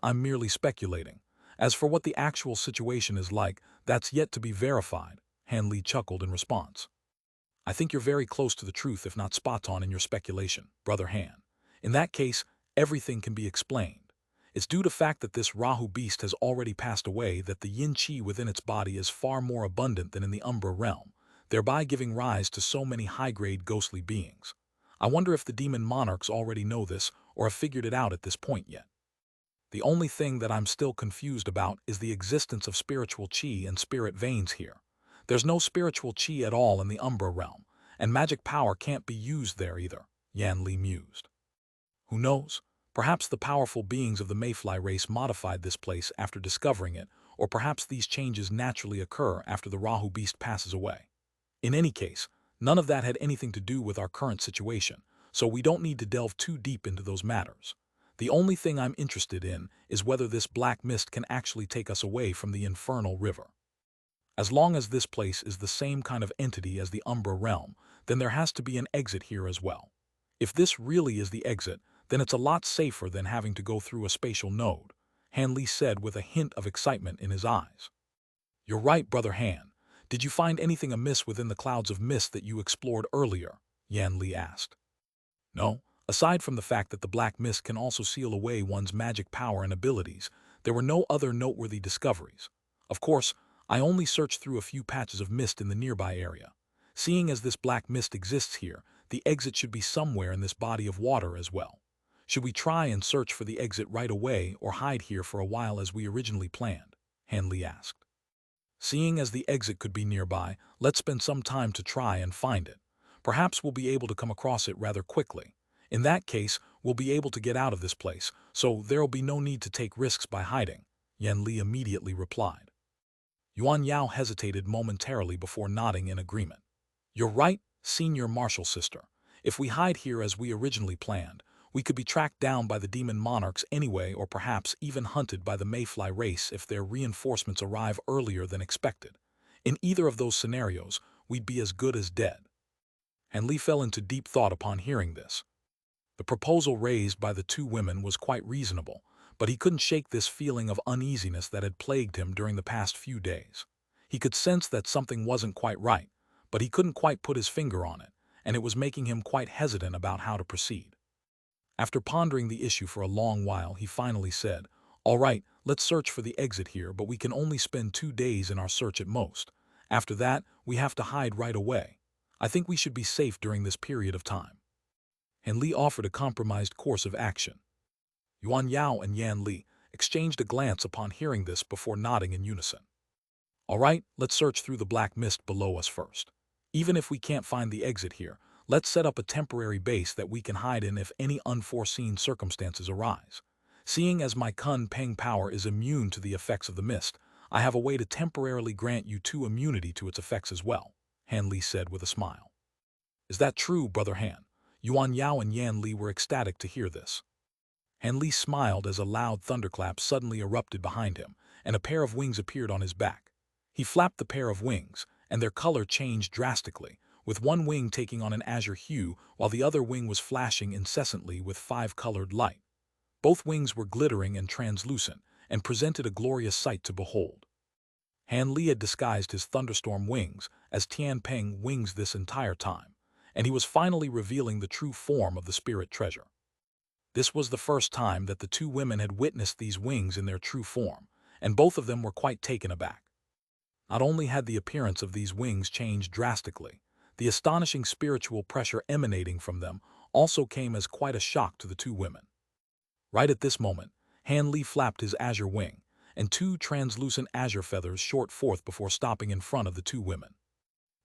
I'm merely speculating. As for what the actual situation is like, that's yet to be verified, Han Li chuckled in response. I think you're very close to the truth if not spot on in your speculation, Brother Han. In that case, everything can be explained. It's due to the fact that this Rahu beast has already passed away that the yin qi within its body is far more abundant than in the Umbra realm, thereby giving rise to so many high-grade ghostly beings. I wonder if the demon monarchs already know this or have figured it out at this point yet. The only thing that I'm still confused about is the existence of spiritual qi and spirit veins here. There's no spiritual qi at all in the Umbra realm, and magic power can't be used there either, Yan Li mused. Who knows? Perhaps the powerful beings of the Mayfly race modified this place after discovering it, or perhaps these changes naturally occur after the Rahu beast passes away. In any case, none of that had anything to do with our current situation, so we don't need to delve too deep into those matters. The only thing I'm interested in is whether this black mist can actually take us away from the infernal river. As long as this place is the same kind of entity as the Umbra realm, then there has to be an exit here as well. If this really is the exit, then it's a lot safer than having to go through a spatial node, Han Li said with a hint of excitement in his eyes. You're right, Brother Han. Did you find anything amiss within the clouds of mist that you explored earlier? Yan Li asked. No, aside from the fact that the black mist can also seal away one's magic power and abilities, there were no other noteworthy discoveries. Of course, I only searched through a few patches of mist in the nearby area. Seeing as this black mist exists here, the exit should be somewhere in this body of water as well. Should we try and search for the exit right away or hide here for a while as we originally planned? Han Li asked. Seeing as the exit could be nearby, let's spend some time to try and find it. Perhaps we'll be able to come across it rather quickly. In that case, we'll be able to get out of this place, so there'll be no need to take risks by hiding, Yan Li immediately replied. Yuan Yao hesitated momentarily before nodding in agreement. You're right, Senior Marshal Sister. If we hide here as we originally planned, we could be tracked down by the demon monarchs anyway, or perhaps even hunted by the Mayfly race if their reinforcements arrive earlier than expected. In either of those scenarios, we'd be as good as dead. And Li fell into deep thought upon hearing this. The proposal raised by the two women was quite reasonable, but he couldn't shake this feeling of uneasiness that had plagued him during the past few days. He could sense that something wasn't quite right, but he couldn't quite put his finger on it, and it was making him quite hesitant about how to proceed. After pondering the issue for a long while, he finally said, All right, let's search for the exit here, but we can only spend 2 days in our search at most. After that, we have to hide right away. I think we should be safe during this period of time. And Li offered a compromised course of action. Yuan Yao and Yan Li exchanged a glance upon hearing this before nodding in unison. All right, let's search through the black mist below us first. Even if we can't find the exit here, let's set up a temporary base that we can hide in if any unforeseen circumstances arise. Seeing as my Kun Peng power is immune to the effects of the mist, I have a way to temporarily grant you 2 immunity to its effects as well, Han Li said with a smile. Is that true, Brother Han? Yuan Yao and Yan Li were ecstatic to hear this. Han Li smiled as a loud thunderclap suddenly erupted behind him, and a pair of wings appeared on his back. He flapped the pair of wings, and their color changed drastically, with one wing taking on an azure hue while the other wing was flashing incessantly with 5-colored light. Both wings were glittering and translucent, and presented a glorious sight to behold. Han Li had disguised his thunderstorm wings as Tian Peng wings this entire time, and he was finally revealing the true form of the spirit treasure. This was the first time that the two women had witnessed these wings in their true form, and both of them were quite taken aback. Not only had the appearance of these wings changed drastically, the astonishing spiritual pressure emanating from them also came as quite a shock to the two women. Right at this moment, Han Li flapped his azure wing, and two translucent azure feathers shot forth before stopping in front of the two women.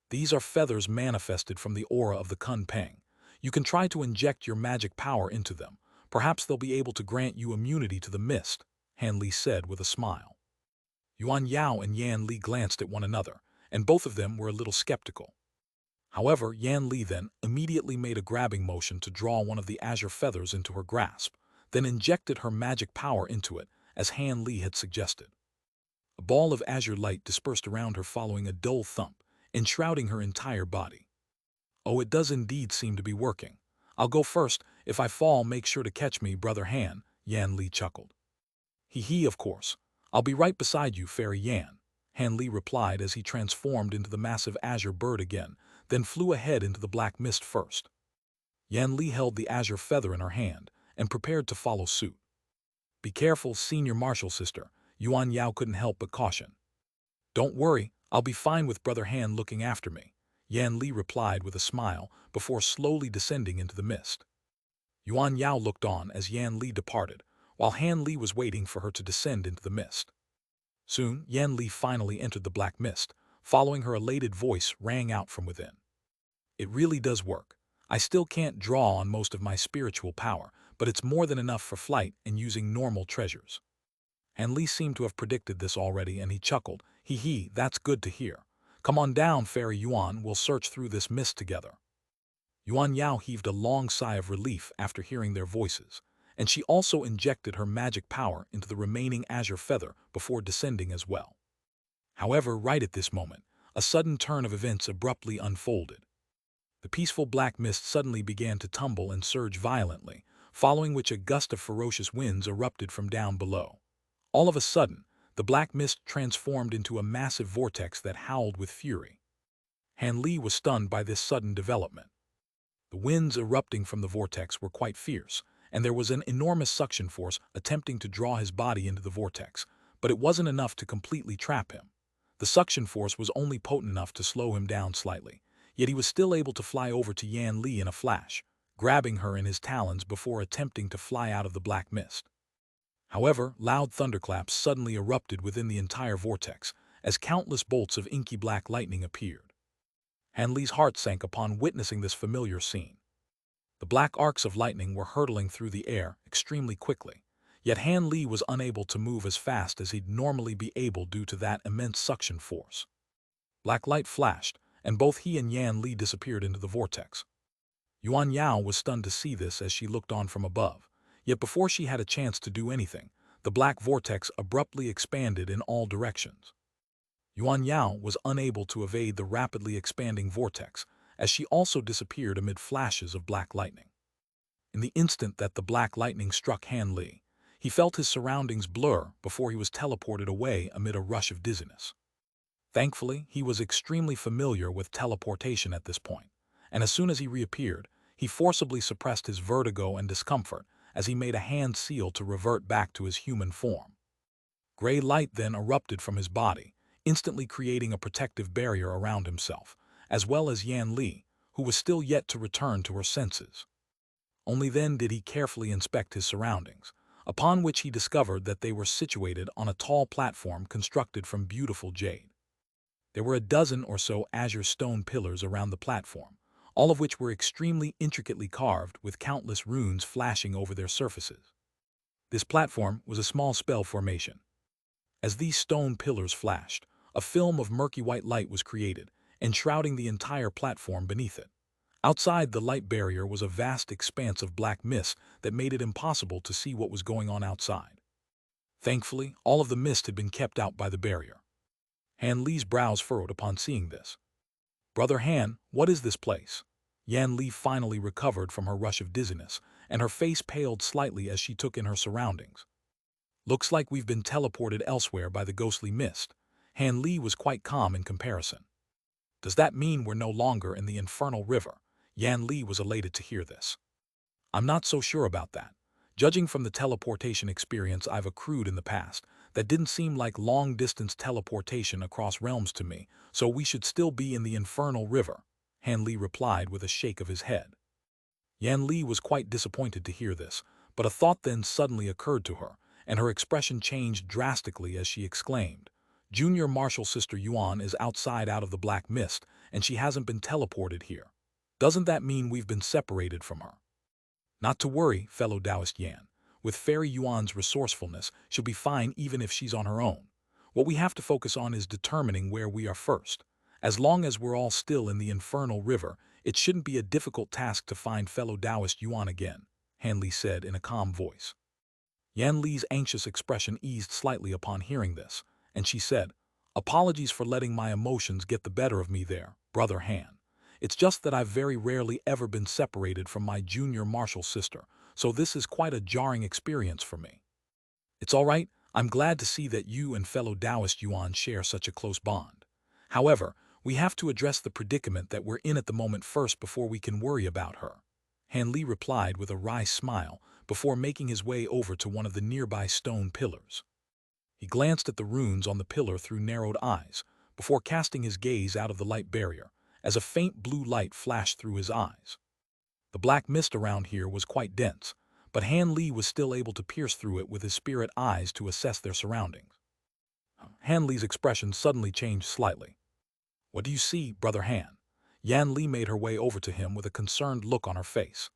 These are feathers manifested from the aura of the cunning. You can try to inject your magic power into them. Perhaps they'll be able to grant you immunity to the mist, Han Li said with a smile. Yuan Yao and Yan Li glanced at one another, and both of them were a little skeptical. However, Yan Li then immediately made a grabbing motion to draw one of the azure feathers into her grasp, then injected her magic power into it, as Han Li had suggested. A ball of azure light dispersed around her following a dull thump, enshrouding her entire body. Oh, it does indeed seem to be working. I'll go first. If I fall, make sure to catch me, Brother Han, Yan Li chuckled. He, of course. I'll be right beside you, Fairy Yan, Han Li replied as he transformed into the massive azure bird again, then flew ahead into the black mist first. Yan Li held the azure feather in her hand and prepared to follow suit. Be careful, senior martial sister, Yuan Yao couldn't help but caution. Don't worry, I'll be fine with Brother Han looking after me, Yan Li replied with a smile before slowly descending into the mist. Yuan Yao looked on as Yan Li departed, while Han Li was waiting for her to descend into the mist. Soon, Yan Li finally entered the black mist, following her elated voice rang out from within. It really does work. I still can't draw on most of my spiritual power, but it's more than enough for flight and using normal treasures. Han Li seemed to have predicted this already, and he chuckled. That's good to hear. Come on down, Fairy Yuan, we'll search through this mist together. Yuan Yao heaved a long sigh of relief after hearing their voices, and she also injected her magic power into the remaining azure feather before descending as well. However, right at this moment, a sudden turn of events abruptly unfolded. The peaceful black mist suddenly began to tumble and surge violently, following which a gust of ferocious winds erupted from down below. All of a sudden, the black mist transformed into a massive vortex that howled with fury. Han Li was stunned by this sudden development. The winds erupting from the vortex were quite fierce, and there was an enormous suction force attempting to draw his body into the vortex, but it wasn't enough to completely trap him. The suction force was only potent enough to slow him down slightly, yet he was still able to fly over to Yan Li in a flash, grabbing her in his talons before attempting to fly out of the black mist. However, loud thunderclaps suddenly erupted within the entire vortex, as countless bolts of inky black lightning appeared. Han Li's heart sank upon witnessing this familiar scene. The black arcs of lightning were hurtling through the air extremely quickly, yet Han Li was unable to move as fast as he'd normally be able due to that immense suction force. Black light flashed, and both he and Yan Li disappeared into the vortex. Yuan Yao was stunned to see this as she looked on from above, yet before she had a chance to do anything, the black vortex abruptly expanded in all directions. Yuan Yao was unable to evade the rapidly expanding vortex, as she also disappeared amid flashes of black lightning. In the instant that the black lightning struck Han Li, he felt his surroundings blur before he was teleported away amid a rush of dizziness. Thankfully, he was extremely familiar with teleportation at this point, and as soon as he reappeared, he forcibly suppressed his vertigo and discomfort as he made a hand seal to revert back to his human form. Gray light then erupted from his body, instantly creating a protective barrier around himself, as well as Yan Li, who was still yet to return to her senses. Only then did he carefully inspect his surroundings, upon which he discovered that they were situated on a tall platform constructed from beautiful jade. There were a dozen or so azure stone pillars around the platform, all of which were extremely intricately carved with countless runes flashing over their surfaces. This platform was a small spell formation. As these stone pillars flashed, a film of murky white light was created, enshrouding the entire platform beneath it. Outside the light barrier was a vast expanse of black mist that made it impossible to see what was going on outside. Thankfully, all of the mist had been kept out by the barrier. Han Li's brows furrowed upon seeing this. Brother Han, what is this place? Yan Li finally recovered from her rush of dizziness, and her face paled slightly as she took in her surroundings. Looks like we've been teleported elsewhere by the ghostly mist. Han Li was quite calm in comparison. Does that mean we're no longer in the infernal river? Yan Li was elated to hear this. I'm not so sure about that. Judging from the teleportation experience I've accrued in the past, that didn't seem like long-distance teleportation across realms to me, so we should still be in the infernal river, Han Li replied with a shake of his head. Yan Li was quite disappointed to hear this, but a thought then suddenly occurred to her, and her expression changed drastically as she exclaimed, "Junior Martial Sister Yuan is outside out of the black mist, and she hasn't been teleported here. Doesn't that mean we've been separated from her?" "Not to worry, fellow Taoist Yan. With Fairy Yuan's resourcefulness, she'll be fine even if she's on her own. What we have to focus on is determining where we are first. As long as we're all still in the infernal river, it shouldn't be a difficult task to find fellow Taoist Yuan again," Han Li said in a calm voice. Yan Li's anxious expression eased slightly upon hearing this, and she said, "Apologies for letting my emotions get the better of me there, Brother Han. It's just that I've very rarely ever been separated from my junior martial sister, so this is quite a jarring experience for me." "It's all right. I'm glad to see that you and fellow Taoist Yuan share such a close bond. However, we have to address the predicament that we're in at the moment first before we can worry about her," Han Li replied with a wry smile before making his way over to one of the nearby stone pillars. He glanced at the runes on the pillar through narrowed eyes before casting his gaze out of the light barrier as a faint blue light flashed through his eyes. The black mist around here was quite dense, but Han Li was still able to pierce through it with his spirit eyes to assess their surroundings. Han Li's expression suddenly changed slightly. "What do you see, Brother Han?" Yan Li made her way over to him with a concerned look on her face.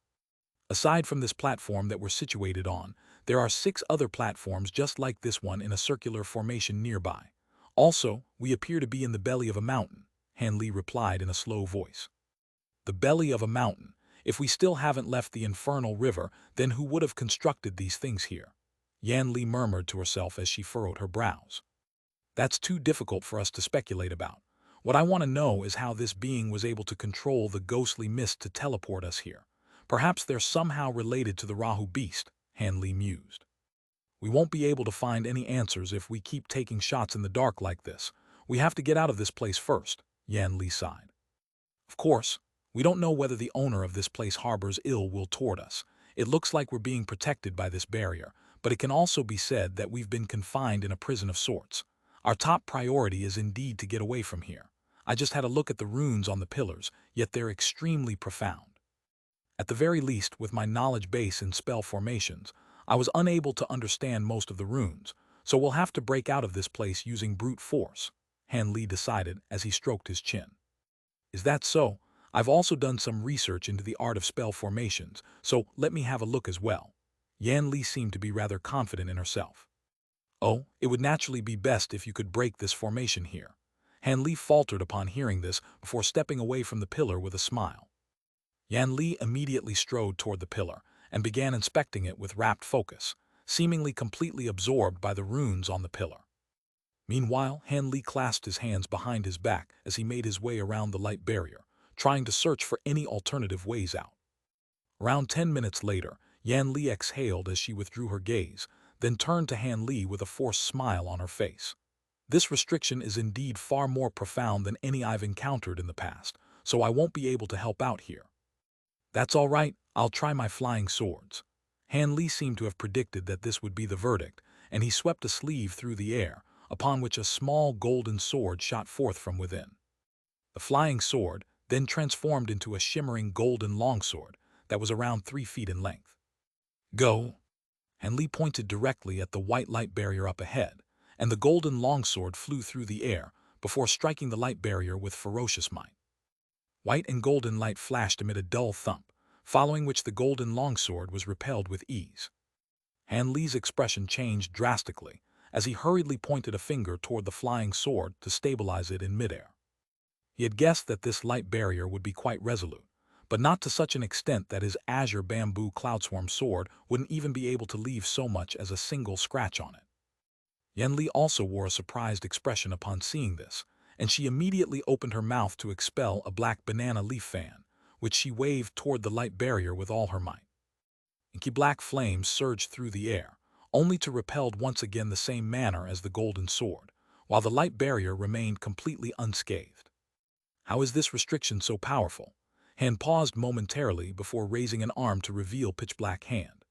"Aside from this platform that we're situated on, there are 6 other platforms just like this one in a circular formation nearby. Also, we appear to be in the belly of a mountain," Han Li replied in a slow voice. "The belly of a mountain. If we still haven't left the infernal river, then who would have constructed these things here?" Yan Li murmured to herself as she furrowed her brows. "That's too difficult for us to speculate about. What I want to know is how this being was able to control the ghostly mist to teleport us here. Perhaps they're somehow related to the Rahu beast," Han Li mused. "We won't be able to find any answers if we keep taking shots in the dark like this. We have to get out of this place first," Yan Li sighed. "Of course, we don't know whether the owner of this place harbors ill will toward us. It looks like we're being protected by this barrier, but it can also be said that we've been confined in a prison of sorts. Our top priority is indeed to get away from here. I just had a look at the runes on the pillars, yet they're extremely profound. At the very least, with my knowledge base in spell formations, I was unable to understand most of the runes, so we'll have to break out of this place using brute force," Han Li decided as he stroked his chin. "Is that so? I've also done some research into the art of spell formations, so let me have a look as well." Yan Li seemed to be rather confident in herself. "Oh, it would naturally be best if you could break this formation here." Han Li faltered upon hearing this before stepping away from the pillar with a smile. Yan Li immediately strode toward the pillar and began inspecting it with rapt focus, seemingly completely absorbed by the runes on the pillar. Meanwhile, Han Li clasped his hands behind his back as he made his way around the light barrier, trying to search for any alternative ways out. Around 10 minutes later, Yan Li exhaled as she withdrew her gaze, then turned to Han Li with a forced smile on her face. "This restriction is indeed far more profound than any I've encountered in the past, so I won't be able to help out here." "That's all right, I'll try my flying swords." Han Li seemed to have predicted that this would be the verdict, and he swept a sleeve through the air, upon which a small golden sword shot forth from within. The flying sword then transformed into a shimmering golden longsword that was around 3 feet in length. "Go!" Han Li pointed directly at the white light barrier up ahead, and the golden longsword flew through the air before striking the light barrier with ferocious might. White and golden light flashed amid a dull thump, following which the golden longsword was repelled with ease. Han Li's expression changed drastically as he hurriedly pointed a finger toward the flying sword to stabilize it in midair. He had guessed that this light barrier would be quite resolute, but not to such an extent that his azure bamboo cloudswarm sword wouldn't even be able to leave so much as a single scratch on it. Yan Li also wore a surprised expression upon seeing this, and she immediately opened her mouth to expel a black banana leaf fan, which she waved toward the light barrier with all her might. Inky black flames surged through the air, only to repel once again the same manner as the golden sword, while the light barrier remained completely unscathed. "How is this restriction so powerful?" Han paused momentarily before raising an arm to reveal pitch-black hand.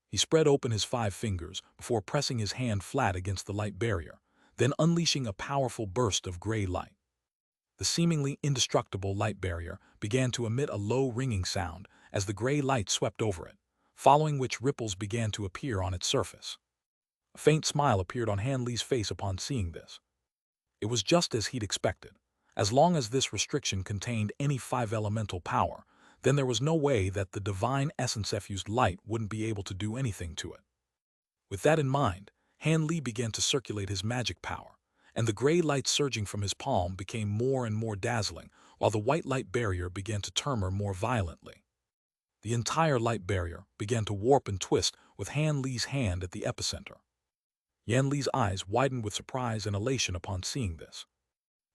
He spread open his 5 fingers before pressing his hand flat against the light barrier, then unleashing a powerful burst of gray light. The seemingly indestructible light barrier began to emit a low ringing sound as the gray light swept over it, following which ripples began to appear on its surface. A faint smile appeared on Han Li's face upon seeing this. It was just as he'd expected. As long as this restriction contained any 5-elemental power, then there was no way that the divine essence-effused light wouldn't be able to do anything to it. With that in mind, Han Li began to circulate his magic power, and the gray light surging from his palm became more and more dazzling, while the white light barrier began to tremor more violently. The entire light barrier began to warp and twist with Han Li's hand at the epicenter. Yan Li's eyes widened with surprise and elation upon seeing this.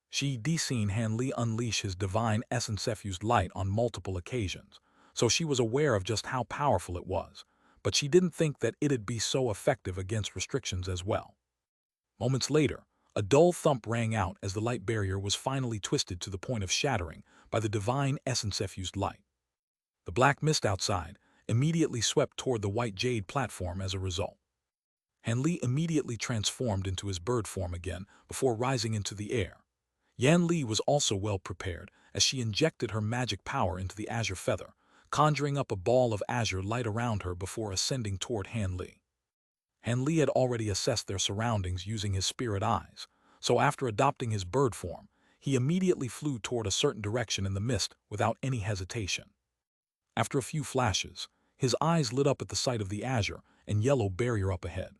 She'd seen Han Li unleash his divine essence-effused light on multiple occasions, so she was aware of just how powerful it was, but she didn't think that it'd be so effective against restrictions as well. Moments later, a dull thump rang out as the light barrier was finally twisted to the point of shattering by the divine essence-effused light. The black mist outside immediately swept toward the white jade platform as a result. Han Li immediately transformed into his bird form again before rising into the air. Yan Li was also well prepared as she injected her magic power into the azure feather, conjuring up a ball of azure light around her before ascending toward Han Li. Han Li had already assessed their surroundings using his spirit eyes, so after adopting his bird form, he immediately flew toward a certain direction in the mist without any hesitation. After a few flashes, his eyes lit up at the sight of the azure and yellow barrier up ahead.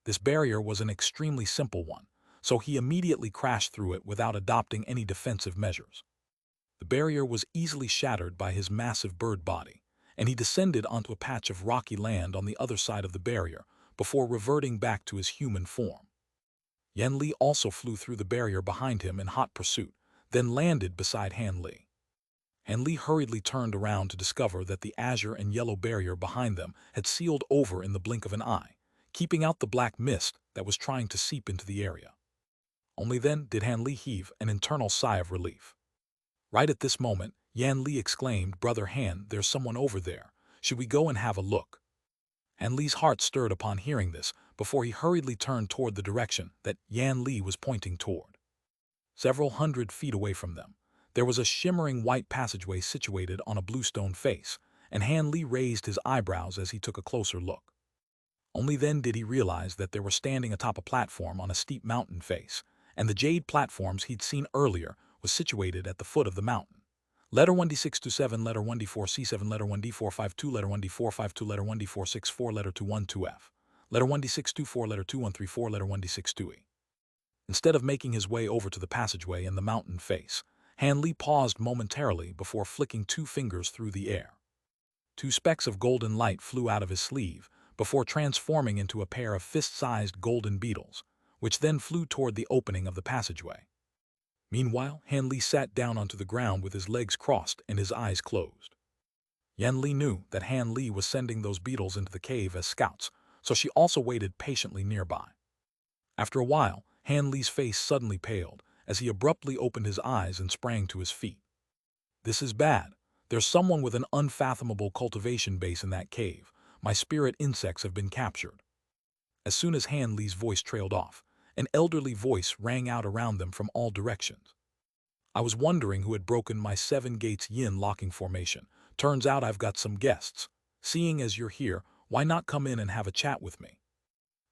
This barrier was an extremely simple one, so he immediately crashed through it without adopting any defensive measures. The barrier was easily shattered by his massive bird body, and he descended onto a patch of rocky land on the other side of the barrier before reverting back to his human form. Yan Li also flew through the barrier behind him in hot pursuit, then landed beside Han Li. Han Li hurriedly turned around to discover that the azure and yellow barrier behind them had sealed over in the blink of an eye, keeping out the black mist that was trying to seep into the area. Only then did Han Li heave an internal sigh of relief. Right at this moment, Yan Li exclaimed, "Brother Han, there's someone over there. Should we go and have a look?" Han Li's heart stirred upon hearing this before he hurriedly turned toward the direction that Yan Li was pointing toward. Several hundred feet away from them, there was a shimmering white passageway situated on a bluestone face, and Han Li raised his eyebrows as he took a closer look. Only then did he realize that they were standing atop a platform on a steep mountain face, and the jade platforms he'd seen earlier was situated at the foot of the mountain. Letter 1D627, letter 1D4C7, letter 1D452, letter 1D452, letter 1D464, letter 212F, letter 1D624, letter 2134, letter 1D62E. Instead of making his way over to the passageway in the mountain face, Han Li paused momentarily before flicking 2 fingers through the air. 2 specks of golden light flew out of his sleeve before transforming into a pair of fist-sized golden beetles, which then flew toward the opening of the passageway. Meanwhile, Han Li sat down onto the ground with his legs crossed and his eyes closed. Yan Li knew that Han Li was sending those beetles into the cave as scouts, so she also waited patiently nearby. After a while, Han Li's face suddenly paled as he abruptly opened his eyes and sprang to his feet. "This is bad. There's someone with an unfathomable cultivation base in that cave. My spirit insects have been captured." As soon as Han Li's voice trailed off, an elderly voice rang out around them from all directions. "I was wondering who had broken my 7 gates yin locking formation. Turns out I've got some guests. Seeing as you're here, why not come in and have a chat with me?"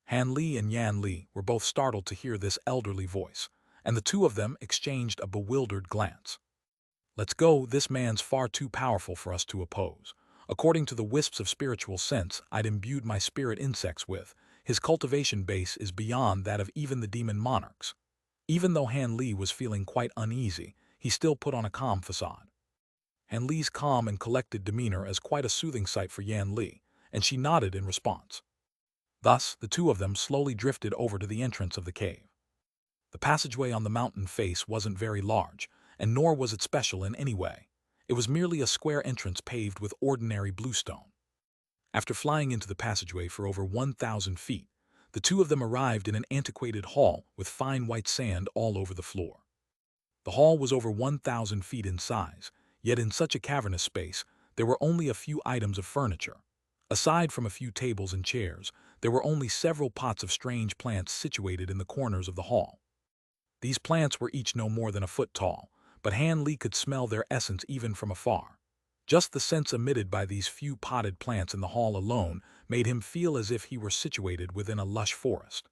Han Li and Yan Li were both startled to hear this elderly voice, and the two of them exchanged a bewildered glance. "Let's go, this man's far too powerful for us to oppose. According to the wisps of spiritual sense I'd imbued my spirit insects with, his cultivation base is beyond that of even the demon monarchs." Even though Han Li was feeling quite uneasy, he still put on a calm facade. Han Li's calm and collected demeanor as quite a soothing sight for Yan Li, and she nodded in response. Thus, the two of them slowly drifted over to the entrance of the cave. The passageway on the mountain face wasn't very large, and nor was it special in any way. It was merely a square entrance paved with ordinary bluestone. After flying into the passageway for over 1,000 feet, the two of them arrived in an antiquated hall with fine white sand all over the floor. The hall was over 1,000 feet in size, yet in such a cavernous space, there were only a few items of furniture. Aside from a few tables and chairs, there were only several pots of strange plants situated in the corners of the hall. These plants were each no more than a foot tall, but Han Li could smell their essence even from afar. Just the sense emitted by these few potted plants in the hall alone made him feel as if he were situated within a lush forest.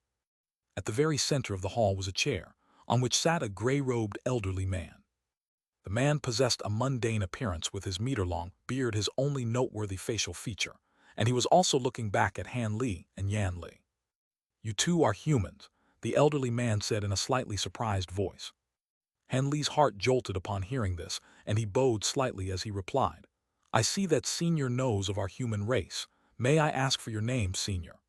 At the very center of the hall was a chair, on which sat a gray-robed elderly man. The man possessed a mundane appearance with his meter-long beard his only noteworthy facial feature, and he was also looking back at Han Li and Yan Li. "You two are humans," the elderly man said in a slightly surprised voice. Han Li's heart jolted upon hearing this, and he bowed slightly as he replied, "I see that Senior knows of our human race. May I ask for your name, Senior?"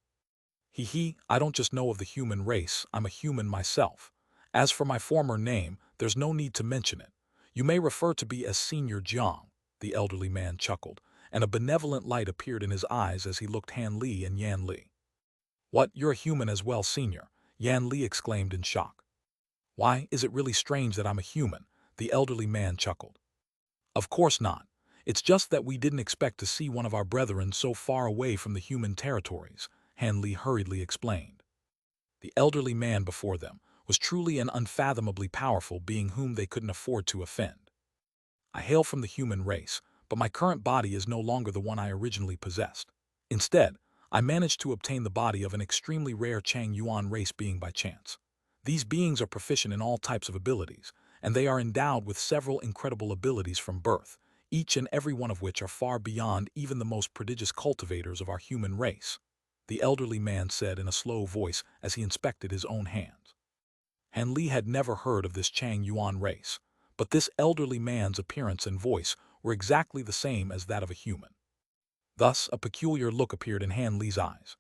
I don't just know of the human race, I'm a human myself. As for my former name, there's no need to mention it. You may refer to me as Senior Jiang," the elderly man chuckled, and a benevolent light appeared in his eyes as he looked Han Li and Yan Li. "What, you're a human as well, Senior?" Yan Li exclaimed in shock. "Why, is it really strange that I'm a human?" the elderly man chuckled. "Of course not. It's just that we didn't expect to see one of our brethren so far away from the human territories," Han Li hurriedly explained. The elderly man before them was truly an unfathomably powerful being whom they couldn't afford to offend. "I hail from the human race, but my current body is no longer the one I originally possessed. Instead, I managed to obtain the body of an extremely rare Chang Yuan race being by chance. These beings are proficient in all types of abilities, and they are endowed with several incredible abilities from birth, each and every one of which are far beyond even the most prodigious cultivators of our human race," the elderly man said in a slow voice as he inspected his own hands. Han Li had never heard of this Chang Yuan race, but this elderly man's appearance and voice were exactly the same as that of a human. Thus, a peculiar look appeared in Han Li's eyes.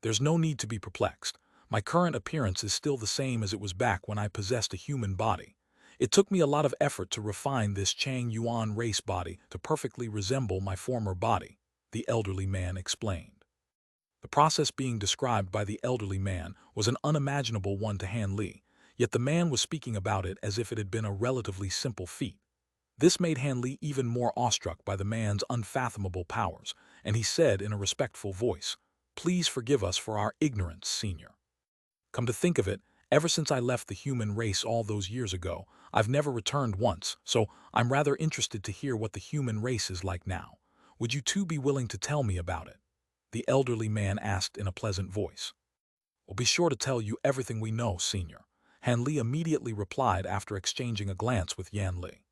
"There's no need to be perplexed. My current appearance is still the same as it was back when I possessed a human body. It took me a lot of effort to refine this Chang Yuan race body to perfectly resemble my former body," the elderly man explained. The process being described by the elderly man was an unimaginable one to Han Li, yet the man was speaking about it as if it had been a relatively simple feat. This made Han Li even more awestruck by the man's unfathomable powers, and he said in a respectful voice, "Please forgive us for our ignorance, Senior. Come to think of it, ever since I left the human race all those years ago, I've never returned once, so I'm rather interested to hear what the human race is like now. Would you two be willing to tell me about it?" the elderly man asked in a pleasant voice. "We'll be sure to tell you everything we know, Senior," Han Li immediately replied after exchanging a glance with Yan Li.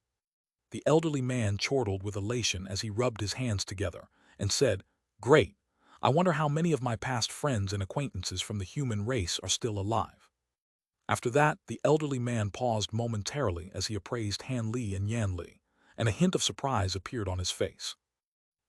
The elderly man chortled with elation as he rubbed his hands together and said, "Great! I wonder how many of my past friends and acquaintances from the human race are still alive." After that, the elderly man paused momentarily as he appraised Han Li and Yan Li, and a hint of surprise appeared on his face.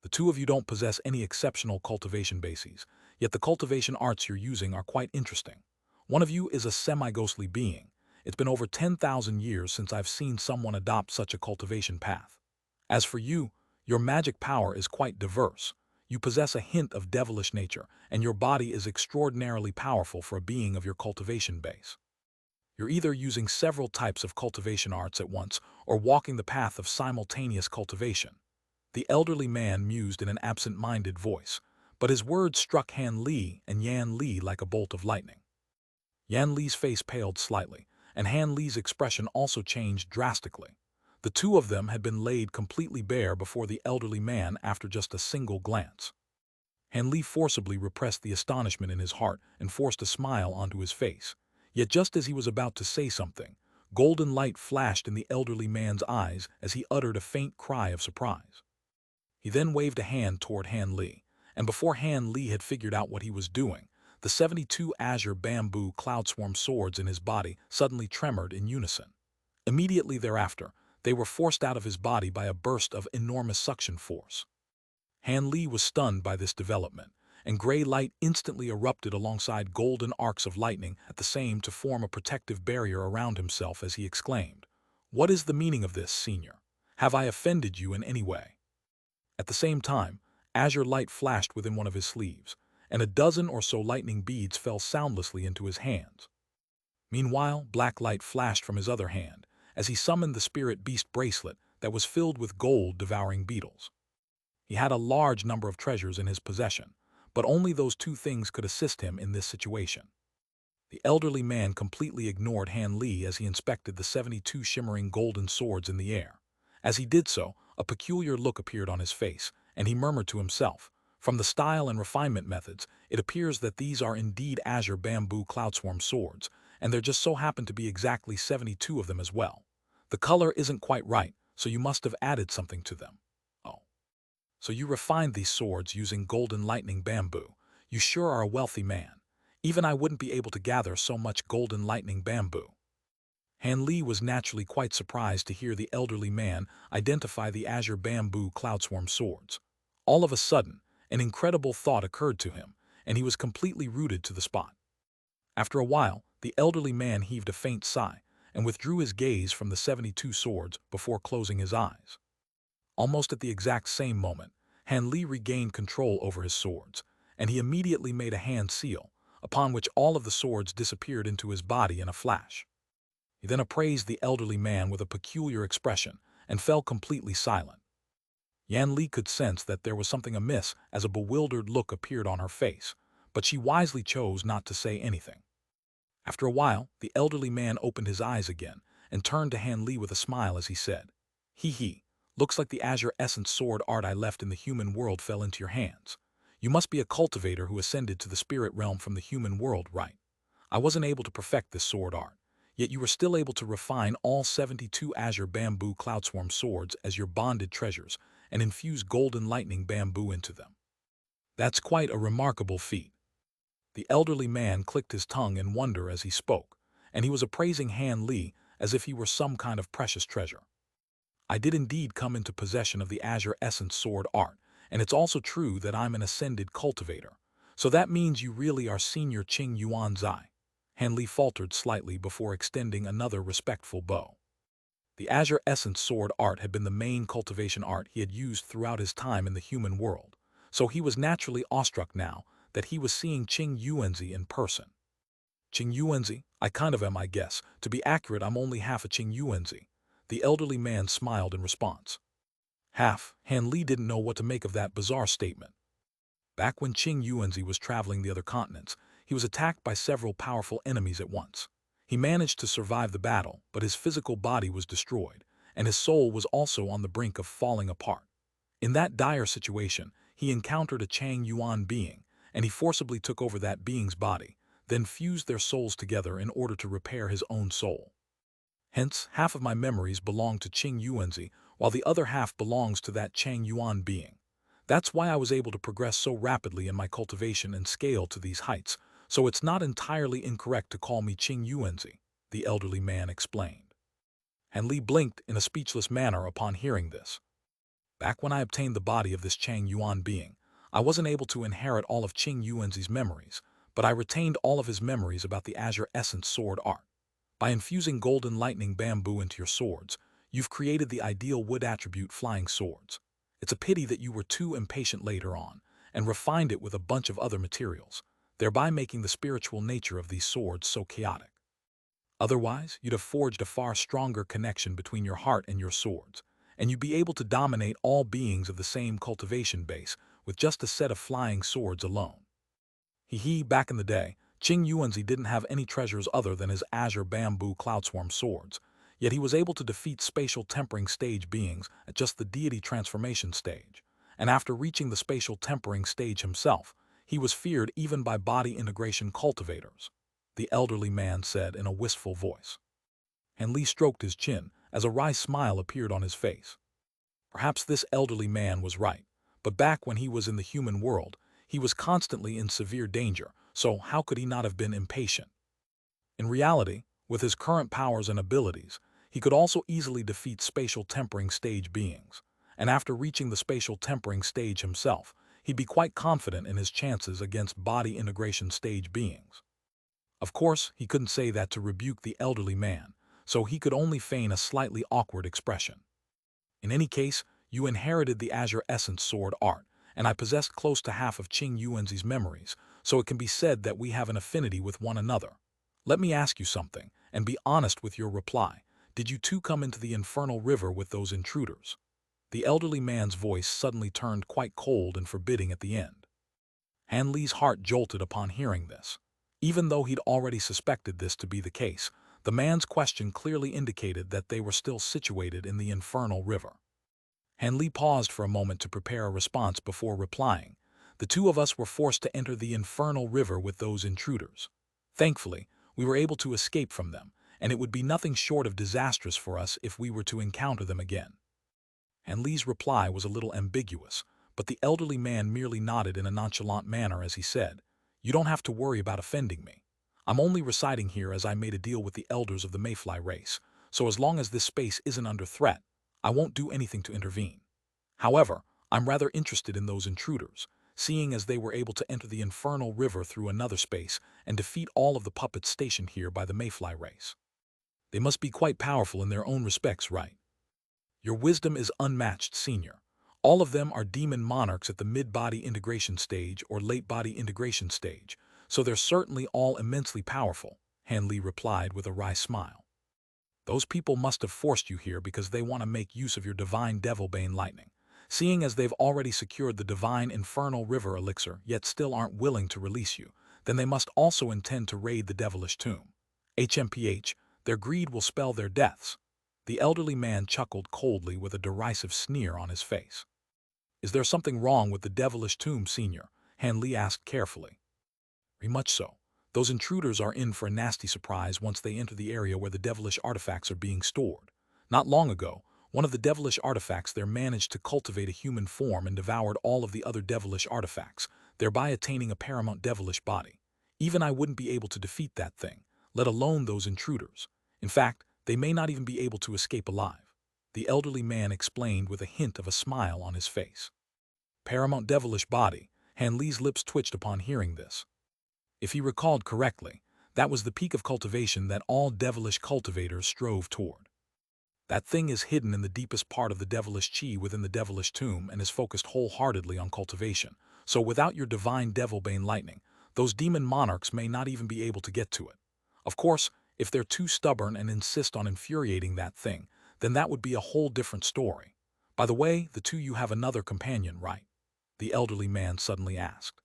"The two of you don't possess any exceptional cultivation bases, yet the cultivation arts you're using are quite interesting. One of you is a semi-ghostly being. It's been over 10,000 years since I've seen someone adopt such a cultivation path. As for you, your magic power is quite diverse. You possess a hint of devilish nature, and your body is extraordinarily powerful for a being of your cultivation base. You're either using several types of cultivation arts at once or walking the path of simultaneous cultivation." The elderly man mused in an absent-minded voice, but his words struck Han Li and Yan Li like a bolt of lightning. Yan Li's face paled slightly, and Han Li's expression also changed drastically. The two of them had been laid completely bare before the elderly man after just a single glance. Han Li forcibly repressed the astonishment in his heart and forced a smile onto his face. Yet just as he was about to say something, golden light flashed in the elderly man's eyes as he uttered a faint cry of surprise. He then waved a hand toward Han Li, and before Han Li had figured out what he was doing, the 72 azure bamboo cloudswarm swords in his body suddenly tremored in unison. Immediately thereafter, they were forced out of his body by a burst of enormous suction force. Han Li was stunned by this development, and gray light instantly erupted alongside golden arcs of lightning at the same to form a protective barrier around himself as he exclaimed, "What is the meaning of this, Senior? Have I offended you in any way?" At the same time, azure light flashed within one of his sleeves, and a dozen or so lightning beads fell soundlessly into his hands. Meanwhile, black light flashed from his other hand as he summoned the spirit beast bracelet that was filled with gold-devouring beetles. He had a large number of treasures in his possession, but only those two things could assist him in this situation. The elderly man completely ignored Han Li as he inspected the 72 shimmering golden swords in the air. As he did so, a peculiar look appeared on his face, and he murmured to himself, "From the style and refinement methods, it appears that these are indeed azure bamboo cloudswarm swords, and there just so happen to be exactly 72 of them as well. The color isn't quite right, so you must have added something to them. Oh. So you refined these swords using golden lightning bamboo. You sure are a wealthy man. Even I wouldn't be able to gather so much golden lightning bamboo." Han Li was naturally quite surprised to hear the elderly man identify the azure bamboo cloudswarm swords. All of a sudden, an incredible thought occurred to him, and he was completely rooted to the spot. After a while, the elderly man heaved a faint sigh and withdrew his gaze from the 72 swords before closing his eyes. Almost at the exact same moment, Han Li regained control over his swords, and he immediately made a hand seal, upon which all of the swords disappeared into his body in a flash. He then appraised the elderly man with a peculiar expression and fell completely silent. Yan Li could sense that there was something amiss as a bewildered look appeared on her face, but she wisely chose not to say anything. After a while, the elderly man opened his eyes again and turned to Han Li with a smile as he said, "Hee, looks like the azure essence sword art I left in the human world fell into your hands. You must be a cultivator who ascended to the spirit realm from the human world, right? I wasn't able to perfect this sword art, yet you were still able to refine all 72 azure bamboo cloudswarm swords as your bonded treasures and infuse golden lightning bamboo into them. That's quite a remarkable feat." The elderly man clicked his tongue in wonder as he spoke, and he was appraising Han Li as if he were some kind of precious treasure. "I did indeed come into possession of the azure essence sword art, and it's also true that I'm an ascended cultivator. So that means you really are Senior Qing Yuan Zai." Han Li faltered slightly before extending another respectful bow. The azure essence sword art had been the main cultivation art he had used throughout his time in the human world, so he was naturally awestruck now that he was seeing Qing Yuanzi in person. "Qing Yuanzi? I kind of am, I guess. To be accurate, I'm only half a Qing Yuanzi." The elderly man smiled in response. Half? Han Li didn't know what to make of that bizarre statement. Back when Qing Yuanzi was traveling the other continents, he was attacked by several powerful enemies at once. He managed to survive the battle, but his physical body was destroyed, and his soul was also on the brink of falling apart. In that dire situation, he encountered a Chang Yuan being, and he forcibly took over that being's body, then fused their souls together in order to repair his own soul. Hence, half of my memories belong to Qing Yuanzi, while the other half belongs to that Chang Yuan being. That's why I was able to progress so rapidly in my cultivation and scale to these heights, so it's not entirely incorrect to call me Qing Yuanzi, the elderly man explained. Han Li blinked in a speechless manner upon hearing this. Back when I obtained the body of this Chang Yuan being, I wasn't able to inherit all of Qing Yuanzi's memories, but I retained all of his memories about the azure essence sword art. By infusing golden lightning bamboo into your swords, you've created the ideal wood attribute flying swords. It's a pity that you were too impatient later on, and refined it with a bunch of other materials, thereby making the spiritual nature of these swords so chaotic. Otherwise, you'd have forged a far stronger connection between your heart and your swords, and you'd be able to dominate all beings of the same cultivation base with just a set of flying swords alone. Back in the day, Qing Yuanzi didn't have any treasures other than his azure bamboo cloudswarm swords, yet he was able to defeat spatial tempering stage beings at just the deity transformation stage, and after reaching the spatial tempering stage himself, he was feared even by body integration cultivators, the elderly man said in a wistful voice. And Li stroked his chin as a wry smile appeared on his face. Perhaps this elderly man was right, but back when he was in the human world, he was constantly in severe danger, so how could he not have been impatient? In reality, with his current powers and abilities, he could also easily defeat spatial tempering stage beings, and after reaching the spatial tempering stage himself, he'd be quite confident in his chances against body integration stage beings. Of course, he couldn't say that to rebuke the elderly man, so he could only feign a slightly awkward expression. In any case, you inherited the azure essence sword art, and I possessed close to half of Qing Yuanzi's memories, so it can be said that we have an affinity with one another. Let me ask you something, and be honest with your reply. Did you too come into the infernal river with those intruders? The elderly man's voice suddenly turned quite cold and forbidding at the end. Han Li's heart jolted upon hearing this. Even though he'd already suspected this to be the case, The man's question clearly indicated that they were still situated in the infernal river. Han Li paused for a moment to prepare a response before replying. The two of us were forced to enter the infernal river with those intruders. Thankfully, we were able to escape from them, and it would be nothing short of disastrous for us if we were to encounter them again. Han Li's reply was a little ambiguous, but the elderly man merely nodded in a nonchalant manner as he said, "You don't have to worry about offending me. I'm only residing here as I made a deal with the elders of the Mayfly race, so as long as this space isn't under threat, I won't do anything to intervene. However, I'm rather interested in those intruders, seeing as they were able to enter the infernal river through another space and defeat all of the puppets stationed here by the Mayfly race. They must be quite powerful in their own respects, right? Your wisdom is unmatched, Senior. All of them are demon monarchs at the mid-body integration stage or late-body integration stage, so they're certainly all immensely powerful," Han Li replied with a wry smile. "Those people must have forced you here because they want to make use of your divine Devilbane lightning. Seeing as they've already secured the divine infernal river elixir yet still aren't willing to release you, then they must also intend to raid the devilish tomb. HMPH, their greed will spell their deaths." The elderly man chuckled coldly with a derisive sneer on his face. "Is there something wrong with the devilish tomb, Senior?" Han Li asked carefully. "Very much so. Those intruders are in for a nasty surprise once they enter the area where the devilish artifacts are being stored. Not long ago, one of the devilish artifacts there managed to cultivate a human form and devoured all of the other devilish artifacts, thereby attaining a paramount devilish body. Even I wouldn't be able to defeat that thing, let alone those intruders. In fact, they may not even be able to escape alive," the elderly man explained with a hint of a smile on his face. Paramount devilish body. Han Li's lips twitched upon hearing this. If he recalled correctly, that was the peak of cultivation that all devilish cultivators strove toward. That thing is hidden in the deepest part of the devilish chi within the devilish tomb and is focused wholeheartedly on cultivation, so without your divine Devilbane lightning, those demon monarchs may not even be able to get to it. Of course, if they're too stubborn and insist on infuriating that thing, then that would be a whole different story. By the way, the two you have another companion, right? The elderly man suddenly asked.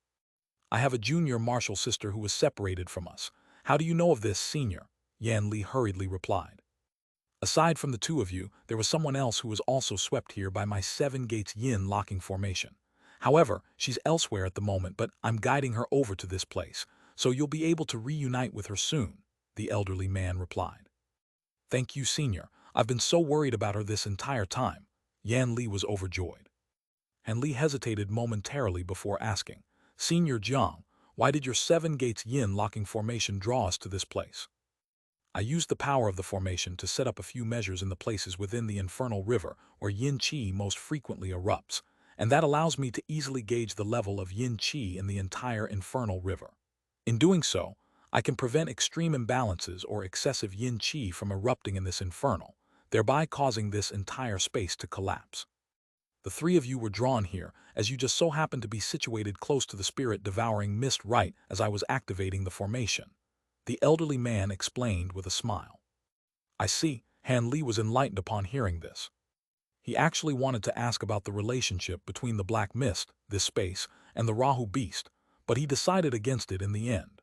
"I have a junior martial sister who was separated from us. How do you know of this, Senior?" Yan Li hurriedly replied. "Aside from the two of you, there was someone else who was also swept here by my Seven Gates Yin locking formation. However, she's elsewhere at the moment, but I'm guiding her over to this place, so you'll be able to reunite with her soon," the elderly man replied. "Thank you, Senior. I've been so worried about her this entire time." Yan Li was overjoyed. Han Li hesitated momentarily before asking, "Senior Jiang, why did your Seven Gates Yin locking formation draw us to this place?" "I used the power of the formation to set up a few measures in the places within the infernal river where yin qi most frequently erupts, and that allows me to easily gauge the level of yin qi in the entire infernal river. In doing so, I can prevent extreme imbalances or excessive yin qi from erupting in this infernal, thereby causing this entire space to collapse. The three of you were drawn here, as you just so happened to be situated close to the spirit-devouring mist right as I was activating the formation," the elderly man explained with a smile. "I see." Han Li was enlightened upon hearing this. He actually wanted to ask about the relationship between the black mist, this space, and the Rahu beast, but he decided against it in the end.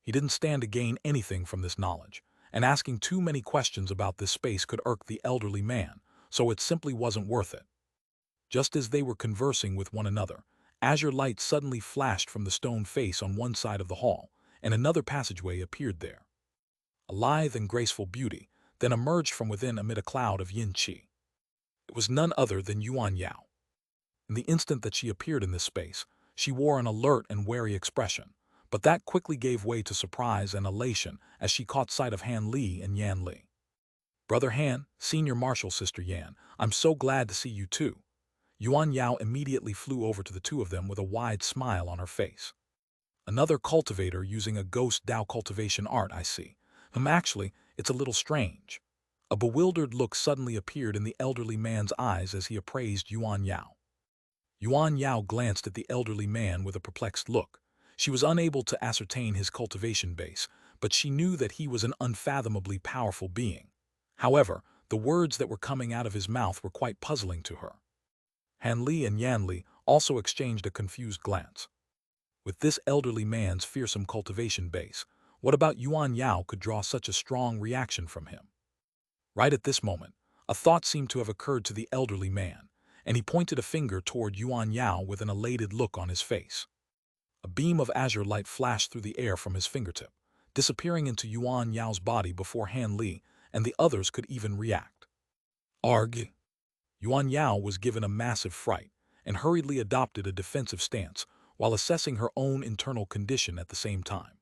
He didn't stand to gain anything from this knowledge, and asking too many questions about this space could irk the elderly man, so it simply wasn't worth it. Just as they were conversing with one another, azure light suddenly flashed from the stone face on one side of the hall, and another passageway appeared there. A lithe and graceful beauty then emerged from within amid a cloud of yin qi. It was none other than Yuan Yao. In the instant that she appeared in this space, she wore an alert and wary expression, but that quickly gave way to surprise and elation as she caught sight of Han Li and Yan Li. "Brother Han, Senior Martial Sister Yan, I'm so glad to see you too." Yuan Yao immediately flew over to the two of them with a wide smile on her face. "Another cultivator using a ghost Dao cultivation art, I see. Actually, it's a little strange." A bewildered look suddenly appeared in the elderly man's eyes as he appraised Yuan Yao. Yuan Yao glanced at the elderly man with a perplexed look. She was unable to ascertain his cultivation base, but she knew that he was an unfathomably powerful being. However, the words that were coming out of his mouth were quite puzzling to her. Han Li and Yan Li also exchanged a confused glance. With this elderly man's fearsome cultivation base, What about Yuan Yao could draw such a strong reaction from him? Right at this moment, a thought seemed to have occurred to the elderly man, and he pointed a finger toward Yuan Yao with an elated look on his face. A beam of azure light flashed through the air from his fingertip, disappearing into Yuan Yao's body before Han Li and the others could even react. Arg! Yuan Yao was given a massive fright and hurriedly adopted a defensive stance while assessing her own internal condition at the same time.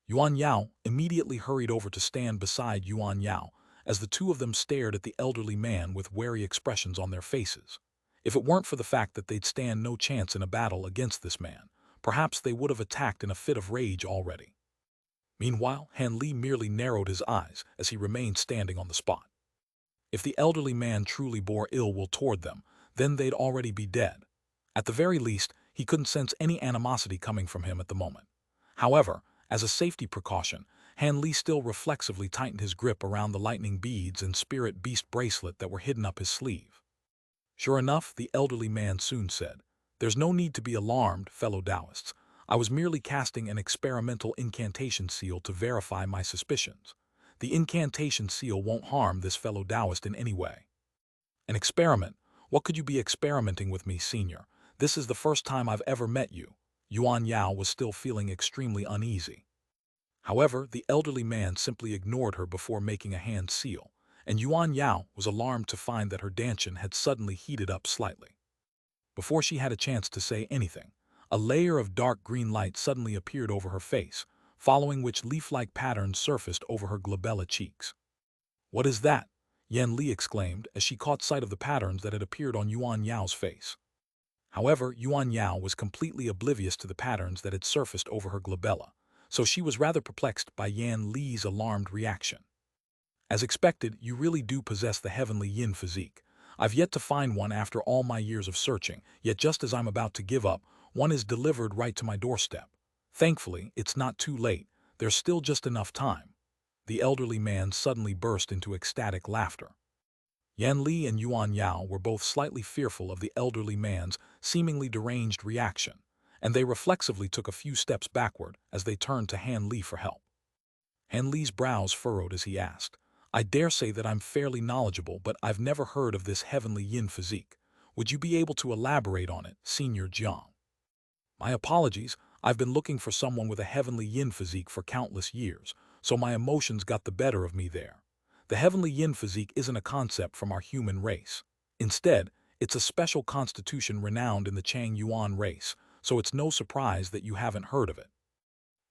Yuan Yao immediately hurried over to stand beside Yuan Yao as the two of them stared at the elderly man with wary expressions on their faces. If it weren't for the fact that they'd stand no chance in a battle against this man, perhaps they would have attacked in a fit of rage already. Meanwhile, Han Li merely narrowed his eyes as he remained standing on the spot. If the elderly man truly bore ill will toward them, then they'd already be dead. At the very least, he couldn't sense any animosity coming from him at the moment. However, as a safety precaution, Han Li still reflexively tightened his grip around the lightning beads and spirit beast bracelet that were hidden up his sleeve. Sure enough, the elderly man soon said, "There's no need to be alarmed, fellow Taoists. I was merely casting an experimental incantation seal to verify my suspicions. The incantation seal won't harm this fellow Taoist in any way." "An experiment? What could you be experimenting with me, senior? This is the first time I've ever met you." Yuan Yao was still feeling extremely uneasy. However, the elderly man simply ignored her before making a hand seal, and Yuan Yao was alarmed to find that her dantian had suddenly heated up slightly. Before she had a chance to say anything, a layer of dark green light suddenly appeared over her face, following which leaf-like patterns surfaced over her glabella cheeks. "What is that?" Yan Li exclaimed as she caught sight of the patterns that had appeared on Yuan Yao's face. However, Yuan Yao was completely oblivious to the patterns that had surfaced over her glabella, so she was rather perplexed by Yan Li's alarmed reaction. "As expected, you really do possess the heavenly yin physique. I've yet to find one after all my years of searching, yet just as I'm about to give up, one is delivered right to my doorstep. Thankfully, it's not too late. There's still just enough time." The elderly man suddenly burst into ecstatic laughter. Yan Li and Yuan Yao were both slightly fearful of the elderly man's seemingly deranged reaction, and they reflexively took a few steps backward as they turned to Han Li for help. Han Li's brows furrowed as he asked, "I dare say that I'm fairly knowledgeable, but I've never heard of this heavenly yin physique. Would you be able to elaborate on it, Senior Jiang?" "My apologies, I've been looking for someone with a heavenly yin physique for countless years, so my emotions got the better of me there. The heavenly yin physique isn't a concept from our human race. Instead, it's a special constitution renowned in the Chang Yuan race, so it's no surprise that you haven't heard of it.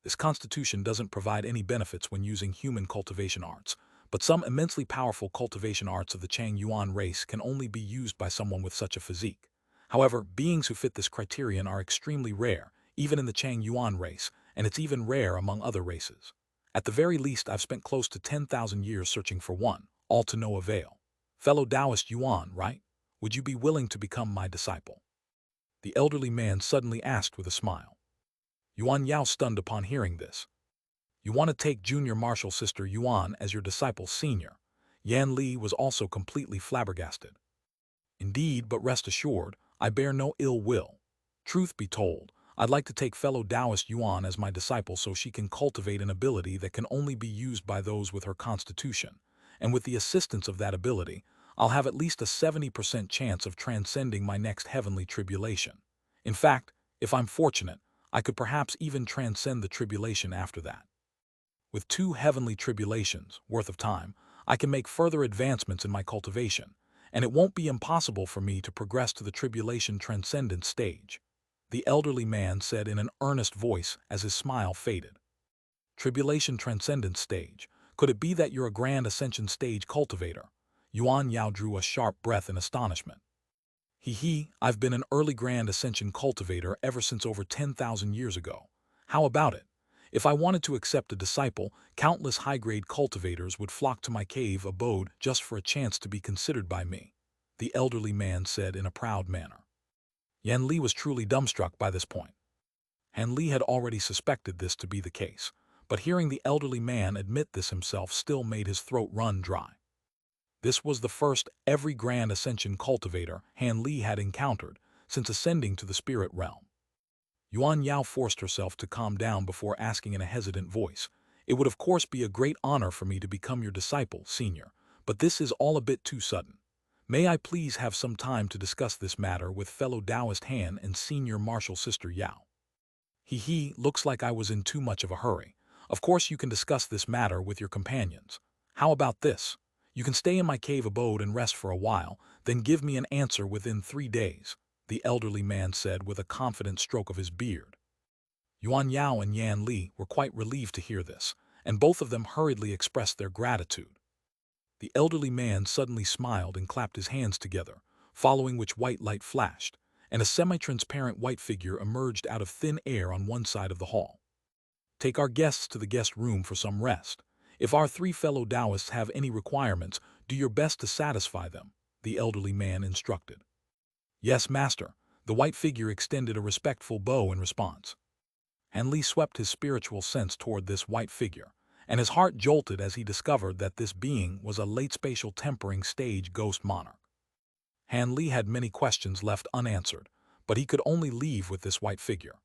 This constitution doesn't provide any benefits when using human cultivation arts, but some immensely powerful cultivation arts of the Chang Yuan race can only be used by someone with such a physique. However, beings who fit this criterion are extremely rare, even in the Chang Yuan race, and it's even rare among other races. At the very least, I've spent close to 10,000 years searching for one, all to no avail. Fellow Taoist Yuan, right? Would you be willing to become my disciple?" The elderly man suddenly asked with a smile. Yuan Yao stunned upon hearing this. "You want to take junior martial sister Yuan as your disciple, senior?" Yan Li was also completely flabbergasted. "Indeed, but rest assured, I bear no ill will. Truth be told, I'd like to take fellow Taoist Yuan as my disciple so she can cultivate an ability that can only be used by those with her constitution, and with the assistance of that ability, I'll have at least a 70% chance of transcending my next heavenly tribulation. In fact, if I'm fortunate, I could perhaps even transcend the tribulation after that. With 2 heavenly tribulations worth of time, I can make further advancements in my cultivation, and it won't be impossible for me to progress to the tribulation transcendence stage," the elderly man said in an earnest voice as his smile faded. "Tribulation transcendence stage? Could it be that you're a grand ascension stage cultivator?" Yuan Yao drew a sharp breath in astonishment. "He, I've been an early grand ascension cultivator ever since over 10,000 years ago. How about it? If I wanted to accept a disciple, countless high-grade cultivators would flock to my cave abode just for a chance to be considered by me," the elderly man said in a proud manner. Yan Li was truly dumbstruck by this point. Han Li had already suspected this to be the case, but hearing the elderly man admit this himself still made his throat run dry. This was the first every grand ascension cultivator Han Li had encountered since ascending to the spirit realm. Yuan Yao forced herself to calm down before asking in a hesitant voice, It would of course be a great honor for me to become your disciple, senior, but this is all a bit too sudden. May I please have some time to discuss this matter with fellow Taoist Han and senior martial sister Yao? Looks like I was in too much of a hurry. Of course you can discuss this matter with your companions. How about this? You can stay in my cave abode and rest for a while, then give me an answer within 3 days, the elderly man said with a confident stroke of his beard. Yuan Yao and Yan Li were quite relieved to hear this, and both of them hurriedly expressed their gratitude. The elderly man suddenly smiled and clapped his hands together, following which white light flashed, and a semi-transparent white figure emerged out of thin air on one side of the hall. Take our guests to the guest room for some rest. If our 3 fellow Taoists have any requirements, do your best to satisfy them, the elderly man instructed. Yes, master. The white figure extended a respectful bow in response. Han Li swept his spiritual sense toward this white figure, and his heart jolted as he discovered that this being was a late spatial tempering stage ghost monarch. Han Li had many questions left unanswered, but he could only leave with this white figure.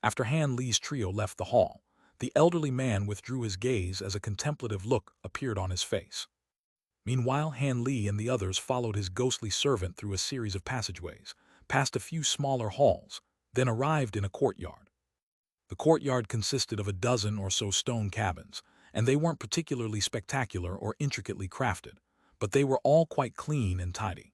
After Han Li's trio left the hall, the elderly man withdrew his gaze as a contemplative look appeared on his face. Meanwhile, Han Li and the others followed his ghostly servant through a series of passageways, past a few smaller halls, then arrived in a courtyard. The courtyard consisted of a dozen or so stone cabins, and they weren't particularly spectacular or intricately crafted, but they were all quite clean and tidy.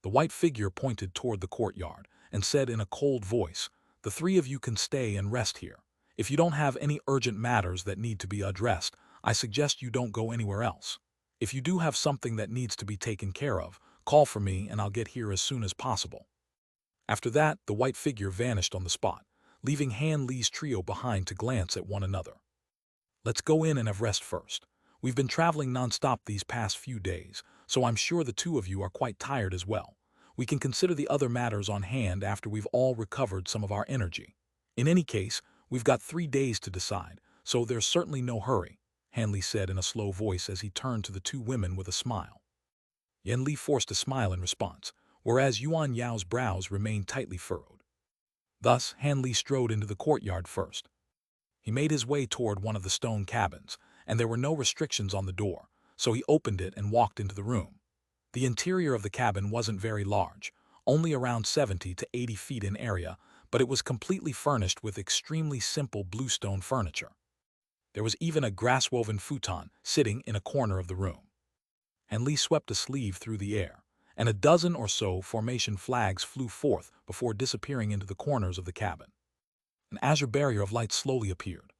The white figure pointed toward the courtyard and said in a cold voice, "The 3 of you can stay and rest here. If you don't have any urgent matters that need to be addressed, I suggest you don't go anywhere else. If you do have something that needs to be taken care of, call for me and I'll get here as soon as possible." After that, the white figure vanished on the spot, leaving Han Li's trio behind to glance at one another. Let's go in and have rest first. We've been traveling non-stop these past few days, so I'm sure the 2 of you are quite tired as well. We can consider the other matters on hand after we've all recovered some of our energy. In any case, we've got 3 days to decide, so there's certainly no hurry, Han Li said in a slow voice as he turned to the 2 women with a smile. Yan Li forced a smile in response, whereas Yuan Yao's brows remained tightly furrowed. Thus, Han Li strode into the courtyard first. He made his way toward one of the stone cabins, and there were no restrictions on the door, so he opened it and walked into the room. The interior of the cabin wasn't very large, only around 70 to 80 feet in area, but it was completely furnished with extremely simple bluestone furniture. There was even a grass-woven futon sitting in a corner of the room. Han Li swept a sleeve through the air, and a dozen or so formation flags flew forth before disappearing into the corners of the cabin. An azure barrier of light slowly appeared.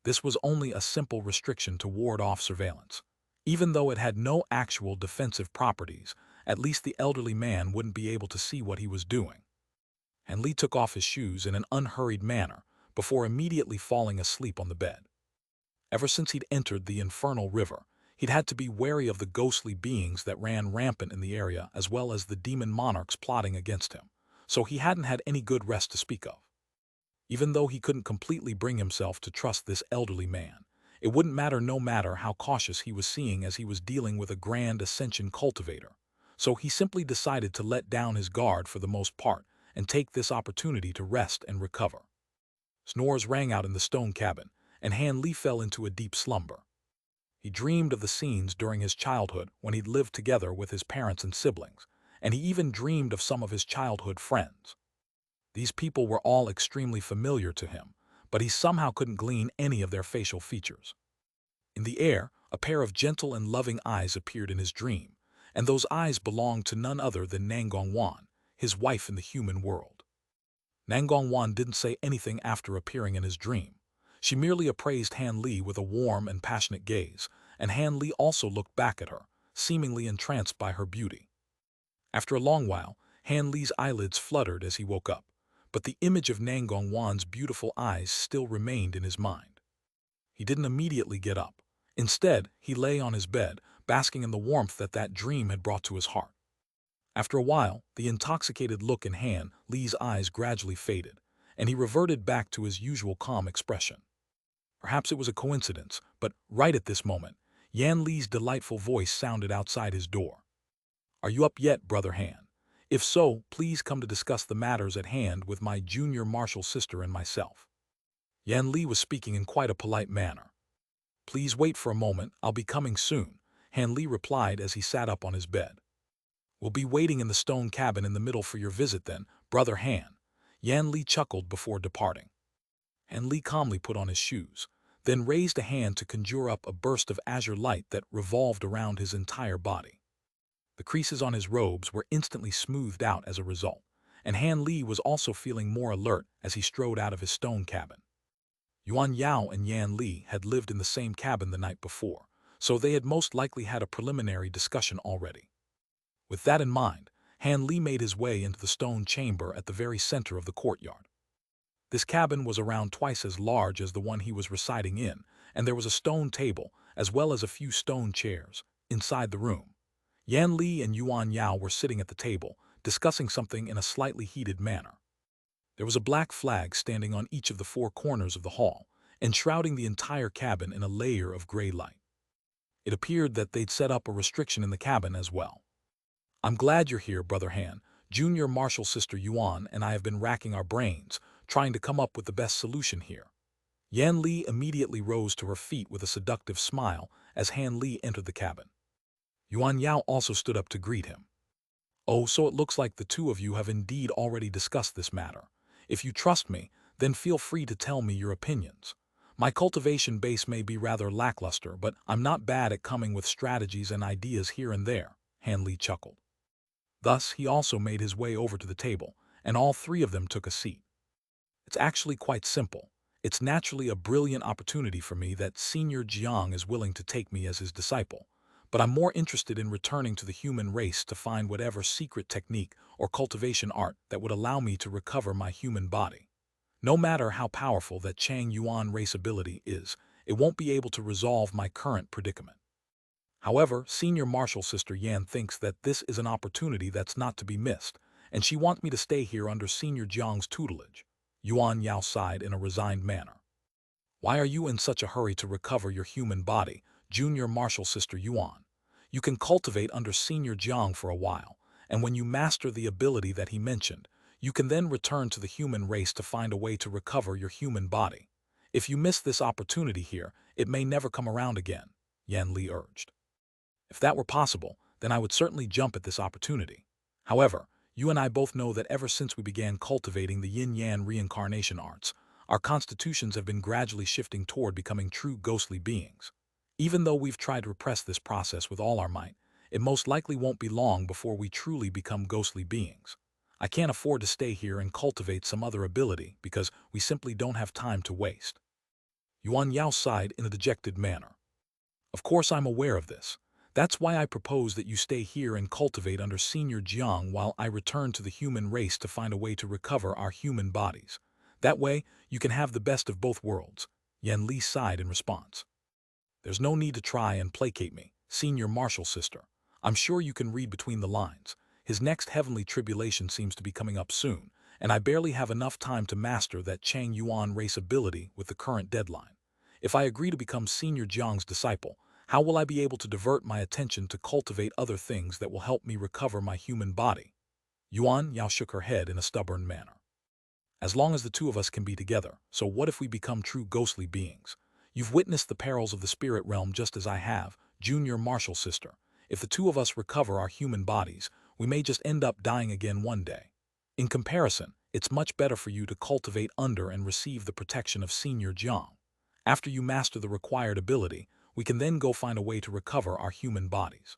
This was only a simple restriction to ward off surveillance. Even though it had no actual defensive properties, at least the elderly man wouldn't be able to see what he was doing. Han Li took off his shoes in an unhurried manner before immediately falling asleep on the bed. Ever since he'd entered the infernal river, he'd had to be wary of the ghostly beings that ran rampant in the area as well as the demon monarchs plotting against him, so he hadn't had any good rest to speak of. Even though he couldn't completely bring himself to trust this elderly man, it wouldn't matter no matter how cautious he was seeing as he was dealing with a grand ascension cultivator, so he simply decided to let down his guard for the most part and take this opportunity to rest and recover. Snores rang out in the stone cabin, and Han Li fell into a deep slumber. He dreamed of the scenes during his childhood when he'd lived together with his parents and siblings, and he even dreamed of some of his childhood friends. These people were all extremely familiar to him, but he somehow couldn't glean any of their facial features. In the air, a pair of gentle and loving eyes appeared in his dream, and those eyes belonged to none other than Nangongwan, his wife in the human world. Nangongwan didn't say anything after appearing in his dream. She merely appraised Han Li with a warm and passionate gaze, and Han Li also looked back at her, seemingly entranced by her beauty. After a long while, Han Li's eyelids fluttered as he woke up, but the image of Nangongwan's beautiful eyes still remained in his mind. He didn't immediately get up. Instead, he lay on his bed, basking in the warmth that dream had brought to his heart. After a while, the intoxicated look in Han Li's eyes gradually faded, and he reverted back to his usual calm expression. Perhaps it was a coincidence, but right at this moment, Yan Li's delightful voice sounded outside his door. "Are you up yet, Brother Han? If so, please come to discuss the matters at hand with my junior martial sister and myself." Yan Li was speaking in quite a polite manner, Please wait for a moment, I'll be coming soon, Han Li replied as he sat up on his bed. We'll be waiting in the stone cabin in the middle for your visit then, brother Han. Yan Li chuckled before departing. Han Li calmly put on his shoes, then raised a hand to conjure up a burst of azure light that revolved around his entire body. The creases on his robes were instantly smoothed out as a result, and Han Li was also feeling more alert as he strode out of his stone cabin. Yuan Yao and Yan Li had lived in the same cabin the night before, so they had most likely had a preliminary discussion already. With that in mind, Han Li made his way into the stone chamber at the very center of the courtyard. This cabin was around twice as large as the one he was residing in, and there was a stone table, as well as a few stone chairs, inside the room. Yan Li and Yuan Yao were sitting at the table, discussing something in a slightly heated manner. There was a black flag standing on each of the four corners of the hall, enshrouding the entire cabin in a layer of gray light. It appeared that they'd set up a restriction in the cabin as well. I'm glad you're here, Brother Han. Junior Marshal Sister Yuan and I have been racking our brains, trying to come up with the best solution here. Yan Li immediately rose to her feet with a seductive smile as Han Li entered the cabin. Yuan Yao also stood up to greet him. Oh, so it looks like the two of you have indeed already discussed this matter. If you trust me, then feel free to tell me your opinions. My cultivation base may be rather lackluster, but I'm not bad at coming with strategies and ideas here and there, Han Li chuckled. Thus, he also made his way over to the table, and all three of them took a seat. It's actually quite simple. It's naturally a brilliant opportunity for me that Senior Jiang is willing to take me as his disciple, but I'm more interested in returning to the human race to find whatever secret technique or cultivation art that would allow me to recover my human body. No matter how powerful that Chang Yuan race ability is, it won't be able to resolve my current predicament. However, Senior Marshal Sister Yan thinks that this is an opportunity that's not to be missed, and she wants me to stay here under Senior Jiang's tutelage. Yuan Yao sighed in a resigned manner. Why are you in such a hurry to recover your human body, Junior Marshal Sister Yuan? You can cultivate under Senior Jiang for a while, and when you master the ability that he mentioned, you can then return to the human race to find a way to recover your human body. If you miss this opportunity here, it may never come around again, Yan Li urged. If that were possible, then I would certainly jump at this opportunity. However, you and I both know that ever since we began cultivating the yin-yang reincarnation arts, our constitutions have been gradually shifting toward becoming true ghostly beings. Even though we've tried to repress this process with all our might, it most likely won't be long before we truly become ghostly beings. I can't afford to stay here and cultivate some other ability because we simply don't have time to waste. Yuan Yao sighed in a dejected manner. Of course I'm aware of this. That's why I propose that you stay here and cultivate under Senior Jiang while I return to the human race to find a way to recover our human bodies. That way, you can have the best of both worlds, Yan Li sighed in response. There's no need to try and placate me, Senior Marshal Sister. I'm sure you can read between the lines. His next heavenly tribulation seems to be coming up soon, and I barely have enough time to master that Chang Yuan race ability with the current deadline. If I agree to become Senior Jiang's disciple, how will I be able to divert my attention to cultivate other things that will help me recover my human body? Yuan Yao shook her head in a stubborn manner. As long as the two of us can be together, so what if we become true ghostly beings? You've witnessed the perils of the spirit realm just as I have, Junior Marshal Sister. If the two of us recover our human bodies, we may just end up dying again one day. In comparison, it's much better for you to cultivate under and receive the protection of Senior Jiang. After you master the required ability, we can then go find a way to recover our human bodies.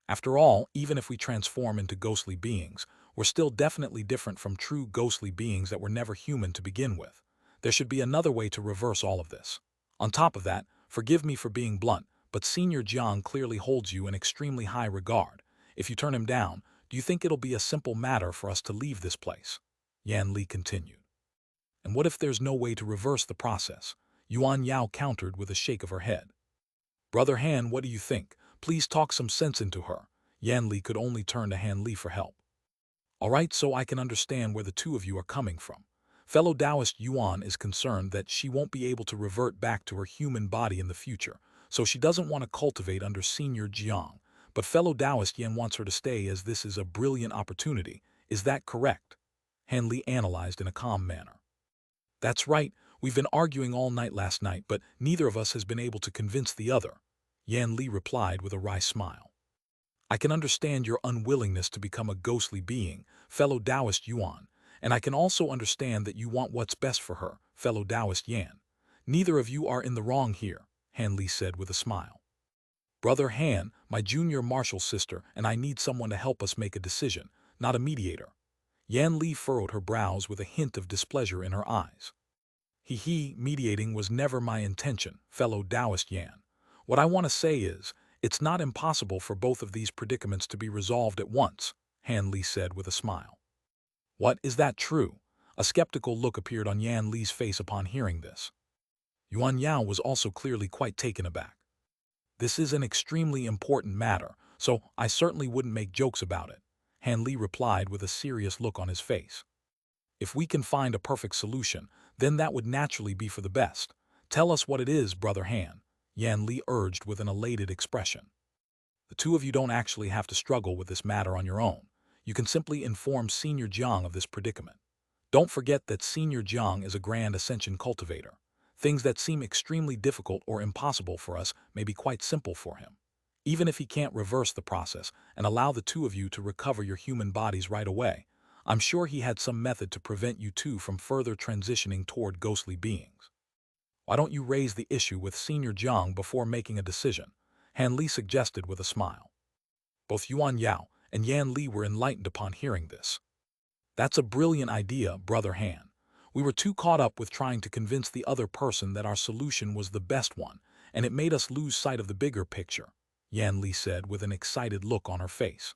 After all, even if we transform into ghostly beings, we're still definitely different from true ghostly beings that were never human to begin with. There should be another way to reverse all of this. On top of that, forgive me for being blunt, but Senior Jiang clearly holds you in extremely high regard. If you turn him down, do you think it'll be a simple matter for us to leave this place? Yan Li continued. And what if there's no way to reverse the process? Yuan Yao countered with a shake of her head. Brother Han, what do you think? Please talk some sense into her. Yan Li could only turn to Han Li for help. All right, so I can understand where the two of you are coming from. Fellow Taoist Yuan is concerned that she won't be able to revert back to her human body in the future, so she doesn't want to cultivate under Senior Jiang. But fellow Taoist Yan wants her to stay as this is a brilliant opportunity. Is that correct? Han Li analyzed in a calm manner. That's right. We've been arguing all night last night, but neither of us has been able to convince the other, Yan Li replied with a wry smile. I can understand your unwillingness to become a ghostly being, fellow Taoist Yuan, and I can also understand that you want what's best for her, fellow Taoist Yan. Neither of you are in the wrong here, Han Li said with a smile. Brother Han, my junior martial sister, and I need someone to help us make a decision, not a mediator. Yan Li furrowed her brows with a hint of displeasure in her eyes. Mediating was never my intention, fellow Taoist Yan. What I want to say is, it's not impossible for both of these predicaments to be resolved at once, Han Li said with a smile. What, is that true? A skeptical look appeared on Yan Li's face upon hearing this. Yuan Yao was also clearly quite taken aback. This is an extremely important matter, so I certainly wouldn't make jokes about it, Han Li replied with a serious look on his face. If we can find a perfect solution, then that would naturally be for the best. Tell us what it is, Brother Han, Yan Li urged with an elated expression. The two of you don't actually have to struggle with this matter on your own. You can simply inform Senior Jiang of this predicament. Don't forget that Senior Jiang is a grand ascension cultivator. Things that seem extremely difficult or impossible for us may be quite simple for him. Even if he can't reverse the process and allow the two of you to recover your human bodies right away, I'm sure he had some method to prevent you two from further transitioning toward ghostly beings. Why don't you raise the issue with Senior Jiang before making a decision? Han Li suggested with a smile. Both Yuan Yao and Yan Li were enlightened upon hearing this. That's a brilliant idea, Brother Han. We were too caught up with trying to convince the other person that our solution was the best one, and it made us lose sight of the bigger picture, Yan Li said with an excited look on her face.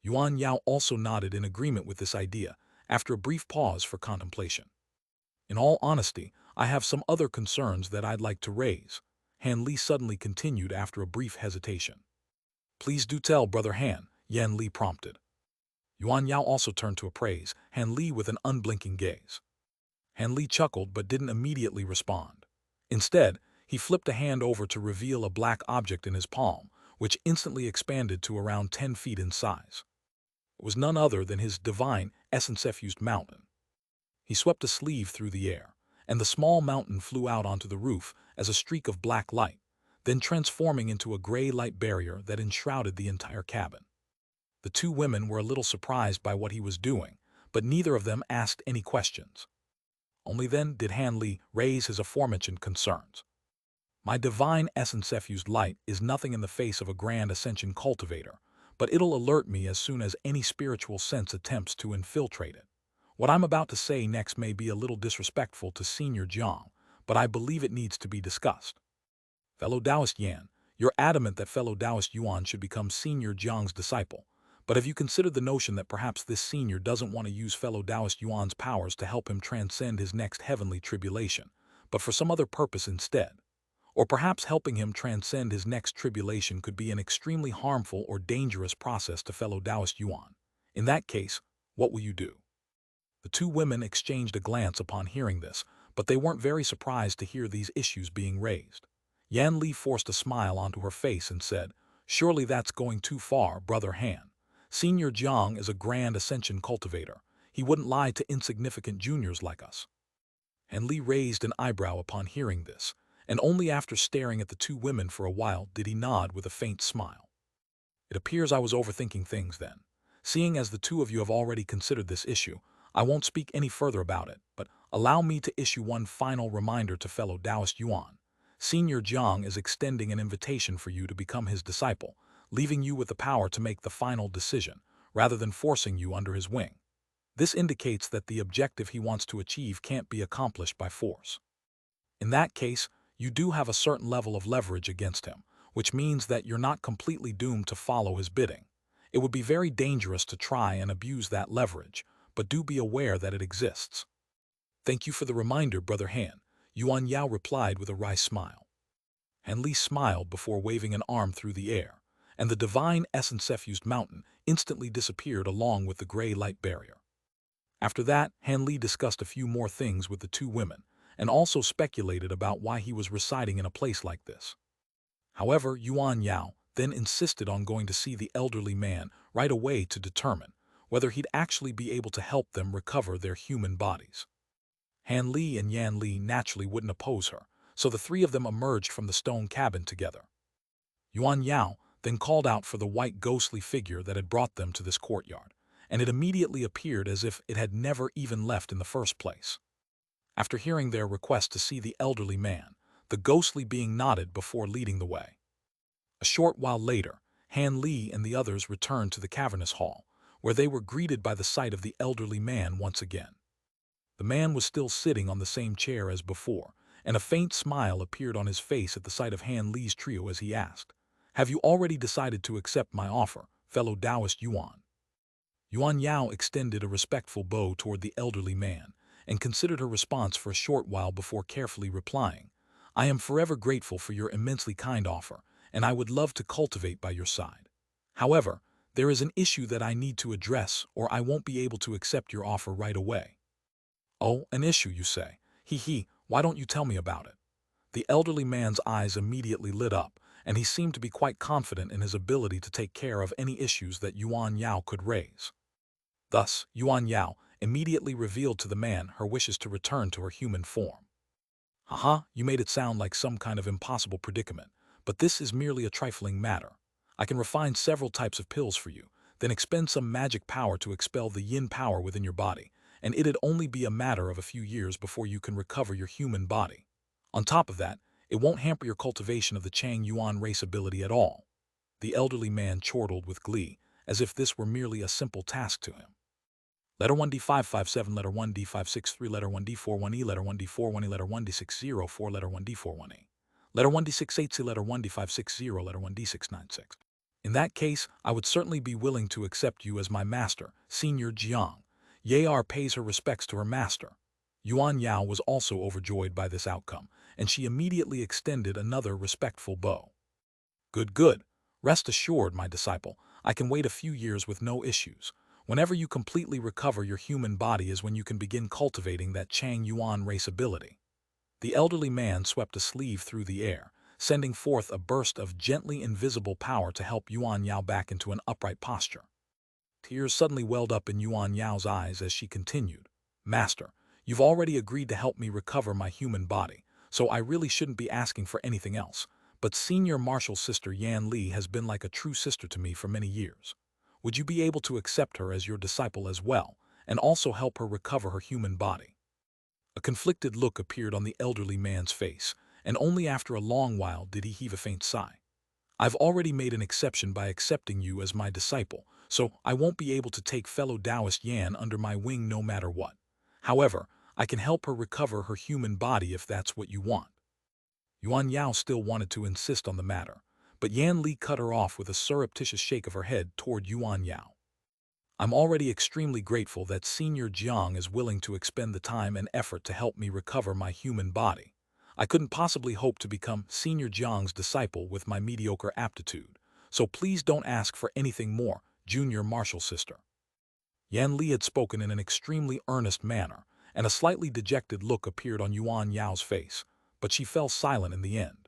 Yuan Yao also nodded in agreement with this idea, after a brief pause for contemplation. In all honesty, I have some other concerns that I'd like to raise, Han Li suddenly continued after a brief hesitation. Please do tell, Brother Han, Yan Li prompted. Yuan Yao also turned to appraise Han Li with an unblinking gaze. Han Li chuckled but didn't immediately respond. Instead, he flipped a hand over to reveal a black object in his palm, which instantly expanded to around 10 feet in size. It was none other than his divine, essence-effused mountain. He swept a sleeve through the air, and the small mountain flew out onto the roof as a streak of black light, then transforming into a gray light barrier that enshrouded the entire cabin. The two women were a little surprised by what he was doing, but neither of them asked any questions. Only then did Han Li raise his aforementioned concerns. My divine essence-effused light is nothing in the face of a grand ascension cultivator, but it'll alert me as soon as any spiritual sense attempts to infiltrate it. What I'm about to say next may be a little disrespectful to Senior Jiang, but I believe it needs to be discussed. Fellow Taoist Yan, you're adamant that fellow Taoist Yuan should become Senior Jiang's disciple, but have you considered the notion that perhaps this senior doesn't want to use fellow Taoist Yuan's powers to help him transcend his next heavenly tribulation, but for some other purpose instead? Or perhaps helping him transcend his next tribulation could be an extremely harmful or dangerous process to fellow Taoist Yuan. In that case, what will you do? The two women exchanged a glance upon hearing this, but they weren't very surprised to hear these issues being raised. Yan Li forced a smile onto her face and said, Surely that's going too far, Brother Han. Senior Jiang is a grand ascension cultivator. He wouldn't lie to insignificant juniors like us. Han Li raised an eyebrow upon hearing this, and only after staring at the two women for a while did he nod with a faint smile. It appears I was overthinking things then. Seeing as the two of you have already considered this issue, I won't speak any further about it, but allow me to issue one final reminder to fellow Taoist Yuan. Senior Jiang is extending an invitation for you to become his disciple, leaving you with the power to make the final decision, rather than forcing you under his wing. This indicates that the objective he wants to achieve can't be accomplished by force. In that case, you do have a certain level of leverage against him, which means that you're not completely doomed to follow his bidding. It would be very dangerous to try and abuse that leverage, but do be aware that it exists. Thank you for the reminder, Brother Han, Yuan Yao replied with a wry smile. Han Li smiled before waving an arm through the air, and the divine essence-effused mountain instantly disappeared along with the gray light barrier. After that, Han Li discussed a few more things with the two women, and also speculated about why he was residing in a place like this. However, Yuan Yao then insisted on going to see the elderly man right away to determine whether he'd actually be able to help them recover their human bodies. Han Li and Yan Li naturally wouldn't oppose her, so the three of them emerged from the stone cabin together. Yuan Yao then called out for the white ghostly figure that had brought them to this courtyard, and it immediately appeared as if it had never even left in the first place. After hearing their request to see the elderly man, the ghostly being nodded before leading the way. A short while later, Han Li and the others returned to the cavernous hall, where they were greeted by the sight of the elderly man once again. The man was still sitting on the same chair as before, and a faint smile appeared on his face at the sight of Han Li's trio as he asked, "Have you already decided to accept my offer, fellow Taoist Yuan?" Yuan Yao extended a respectful bow toward the elderly man and considered her response for a short while before carefully replying, "I am forever grateful for your immensely kind offer, and I would love to cultivate by your side. However, there is an issue that I need to address or I won't be able to accept your offer right away." "Oh, an issue, you say? Why don't you tell me about it?" The elderly man's eyes immediately lit up, and he seemed to be quite confident in his ability to take care of any issues that Yuan Yao could raise. Thus, Yuan Yao immediately revealed to the man her wishes to return to her human form. "Haha, you made it sound like some kind of impossible predicament, but this is merely a trifling matter. I can refine several types of pills for you, then expend some magic power to expel the yin power within your body, and it'd only be a matter of a few years before you can recover your human body. On top of that, it won't hamper your cultivation of the Chang Yuan race ability at all." The elderly man chortled with glee, as if this were merely a simple task to him. Letter 1D557, letter 1D563, letter 1D41E, letter 1D41E, letter 1D604, letter 1D41E. Letter 1D680, letter 1D560, letter 1D696. In that case, I would certainly be willing to accept you as my master, Senior Jiang. Yar pays her respects to her master. Yuan Yao was also overjoyed by this outcome, and she immediately extended another respectful bow. "Good, good. Rest assured, my disciple, I can wait a few years with no issues. Whenever you completely recover your human body is when you can begin cultivating that Chang Yuan race ability." The elderly man swept a sleeve through the air, sending forth a burst of gently invisible power to help Yuan Yao back into an upright posture. Tears suddenly welled up in Yuan Yao's eyes as she continued, "Master, you've already agreed to help me recover my human body, so I really shouldn't be asking for anything else. But Senior Marshal Sister Yan Li has been like a true sister to me for many years. Would you be able to accept her as your disciple as well, and also help her recover her human body?" A conflicted look appeared on the elderly man's face, and only after a long while did he heave a faint sigh. "I've already made an exception by accepting you as my disciple, so I won't be able to take fellow Taoist Yan under my wing no matter what. However, I can help her recover her human body if that's what you want." Yuan Yao still wanted to insist on the matter, but Yan Li cut her off with a surreptitious shake of her head toward Yuan Yao. "I'm already extremely grateful that Senior Jiang is willing to expend the time and effort to help me recover my human body. I couldn't possibly hope to become Senior Jiang's disciple with my mediocre aptitude, so please don't ask for anything more, Junior Marshal Sister." Yan Li had spoken in an extremely earnest manner, and a slightly dejected look appeared on Yuan Yao's face, but she fell silent in the end.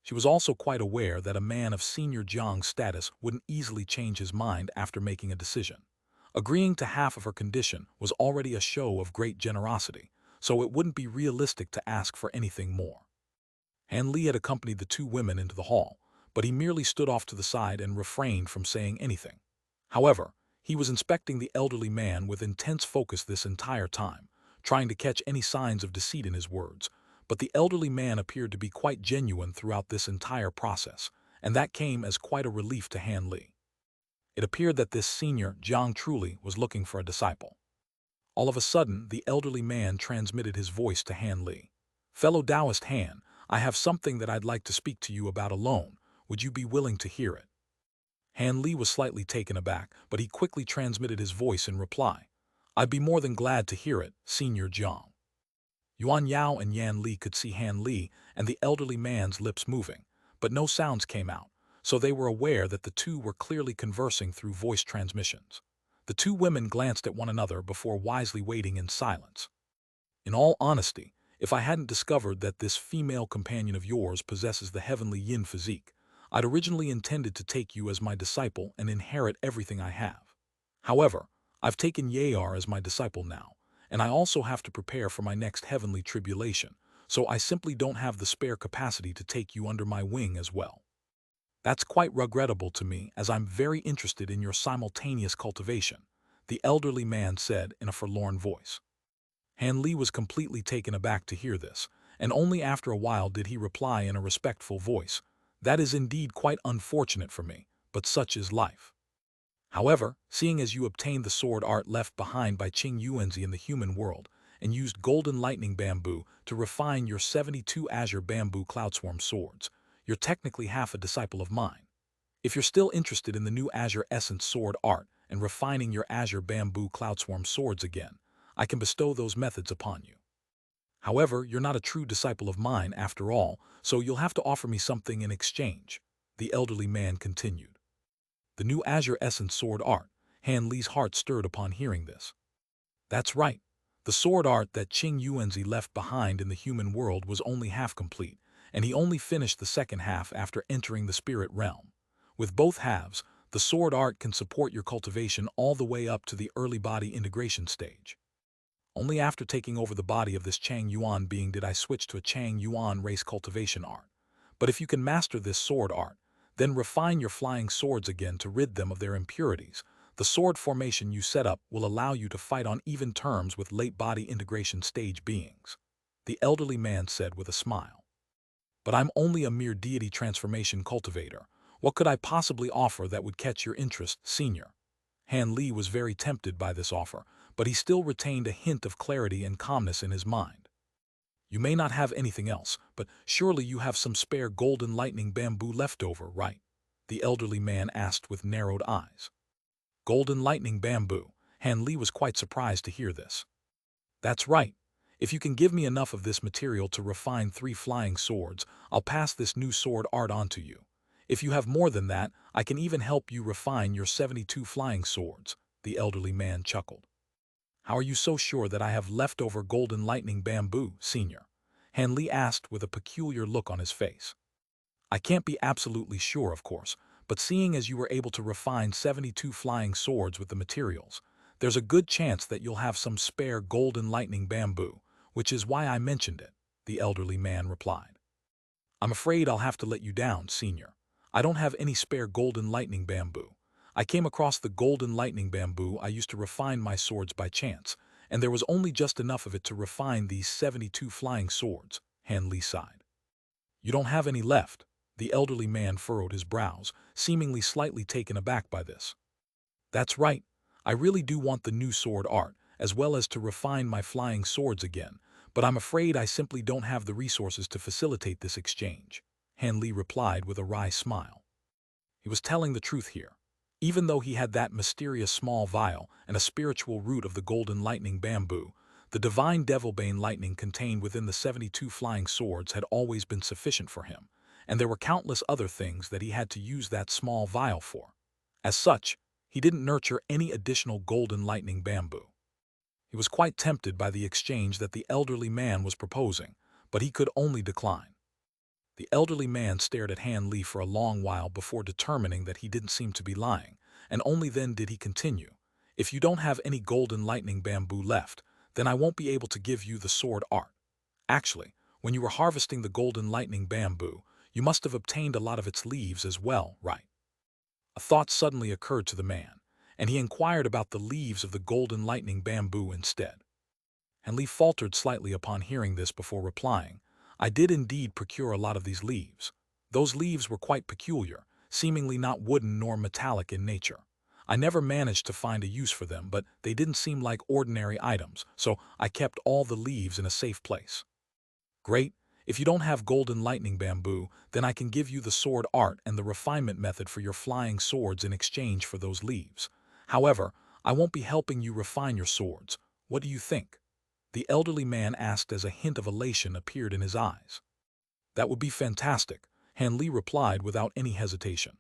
She was also quite aware that a man of Senior Jiang's status wouldn't easily change his mind after making a decision. Agreeing to half of her condition was already a show of great generosity, so it wouldn't be realistic to ask for anything more. Han Li had accompanied the two women into the hall, but he merely stood off to the side and refrained from saying anything. However, he was inspecting the elderly man with intense focus this entire time, trying to catch any signs of deceit in his words, but the elderly man appeared to be quite genuine throughout this entire process, and that came as quite a relief to Han Li. It appeared that this Senior Jiang truly was looking for a disciple. All of a sudden, the elderly man transmitted his voice to Han Li. "Fellow Taoist Han, I have something that I'd like to speak to you about alone. Would you be willing to hear it?" Han Li was slightly taken aback, but he quickly transmitted his voice in reply. "I'd be more than glad to hear it, Senior Jiang." Yuan Yao and Yan Li could see Han Li and the elderly man's lips moving, but no sounds came out, so they were aware that the two were clearly conversing through voice transmissions. The two women glanced at one another before wisely waiting in silence. "In all honesty, if I hadn't discovered that this female companion of yours possesses the heavenly yin physique, I'd originally intended to take you as my disciple and inherit everything I have. However, I've taken Yar as my disciple now, and I also have to prepare for my next heavenly tribulation, so I simply don't have the spare capacity to take you under my wing as well. That's quite regrettable to me, as I'm very interested in your simultaneous cultivation, the elderly man said in a forlorn voice. Han Li was completely taken aback to hear this, and only after a while did he reply in a respectful voice, "That is indeed quite unfortunate for me, but such is life. However, seeing as you obtained the sword art left behind by Qing Yuanzi in the human world, and used golden lightning bamboo to refine your 72 azure bamboo cloudswarm swords, you're technically half a disciple of mine. If you're still interested in the new azure essence sword art and refining your azure bamboo cloudswarm swords again, I can bestow those methods upon you. However, you're not a true disciple of mine after all, so you'll have to offer me something in exchange," the elderly man continued. The new azure essence sword art. Han Li's heart stirred upon hearing this. That's right. The sword art that Qing Yuanzi left behind in the human world was only half complete, and he only finished the second half after entering the spirit realm. With both halves, the sword art can support your cultivation all the way up to the early body integration stage. Only after taking over the body of this Chang Yuan being did I switch to a Chang Yuan race cultivation art. But if you can master this sword art, then refine your flying swords again to rid them of their impurities. The sword formation you set up will allow you to fight on even terms with late body integration stage beings," the elderly man said with a smile. "But I'm only a mere deity transformation cultivator. What could I possibly offer that would catch your interest, senior?" Han Li was very tempted by this offer, but he still retained a hint of clarity and calmness in his mind. "You may not have anything else, but surely you have some spare golden lightning bamboo left over, right?" the elderly man asked with narrowed eyes. Golden lightning bamboo. Han Li was quite surprised to hear this. "That's right. If you can give me enough of this material to refine 3 flying swords, I'll pass this new sword art on to you. If you have more than that, I can even help you refine your 72 flying swords," the elderly man chuckled. "How are you so sure that I have leftover golden lightning bamboo, senior?" Han Li asked with a peculiar look on his face. "I can't be absolutely sure, of course, but seeing as you were able to refine 72 flying swords with the materials, there's a good chance that you'll have some spare golden lightning bamboo, which is why I mentioned it," the elderly man replied. "I'm afraid I'll have to let you down, senior. I don't have any spare golden lightning bamboo. I came across the golden lightning bamboo I used to refine my swords by chance, and there was only just enough of it to refine these 72 flying swords," Han Li sighed. "You don't have any left?" The elderly man furrowed his brows, seemingly slightly taken aback by this. "That's right. I really do want the new sword art, as well as to refine my flying swords again, but I'm afraid I simply don't have the resources to facilitate this exchange," Han Li replied with a wry smile. He was telling the truth here. Even though he had that mysterious small vial and a spiritual root of the golden lightning bamboo, the divine devilbane lightning contained within the 72 flying swords had always been sufficient for him, and there were countless other things that he had to use that small vial for. As such, he didn't nurture any additional golden lightning bamboo. He was quite tempted by the exchange that the elderly man was proposing, but he could only decline. The elderly man stared at Han Li for a long while before determining that he didn't seem to be lying, and only then did he continue. "If you don't have any golden lightning bamboo left, then I won't be able to give you the sword art. Actually, when you were harvesting the golden lightning bamboo, you must have obtained a lot of its leaves as well, right?" A thought suddenly occurred to the man, and he inquired about the leaves of the golden lightning bamboo instead. Han Li faltered slightly upon hearing this before replying, "I did indeed procure a lot of these leaves. Those leaves were quite peculiar, seemingly not wooden nor metallic in nature. I never managed to find a use for them, but they didn't seem like ordinary items, so I kept all the leaves in a safe place." "Great. If you don't have golden lightning bamboo, then I can give you the sword art and the refinement method for your flying swords in exchange for those leaves. However, I won't be helping you refine your swords. What do you think?" the elderly man asked as a hint of elation appeared in his eyes. "That would be fantastic," Han Li replied without any hesitation.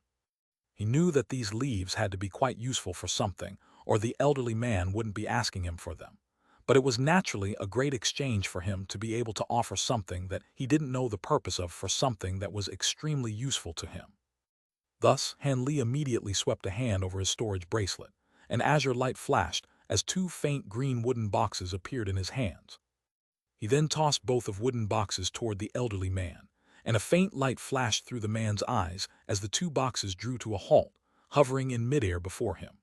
He knew that these leaves had to be quite useful for something, or the elderly man wouldn't be asking him for them. But it was naturally a great exchange for him to be able to offer something that he didn't know the purpose of for something that was extremely useful to him. Thus, Han Li immediately swept a hand over his storage bracelet. An azure light flashed as two faint green wooden boxes appeared in his hands. He then tossed both of wooden boxes toward the elderly man, and a faint light flashed through the man's eyes as the two boxes drew to a halt, hovering in midair before him.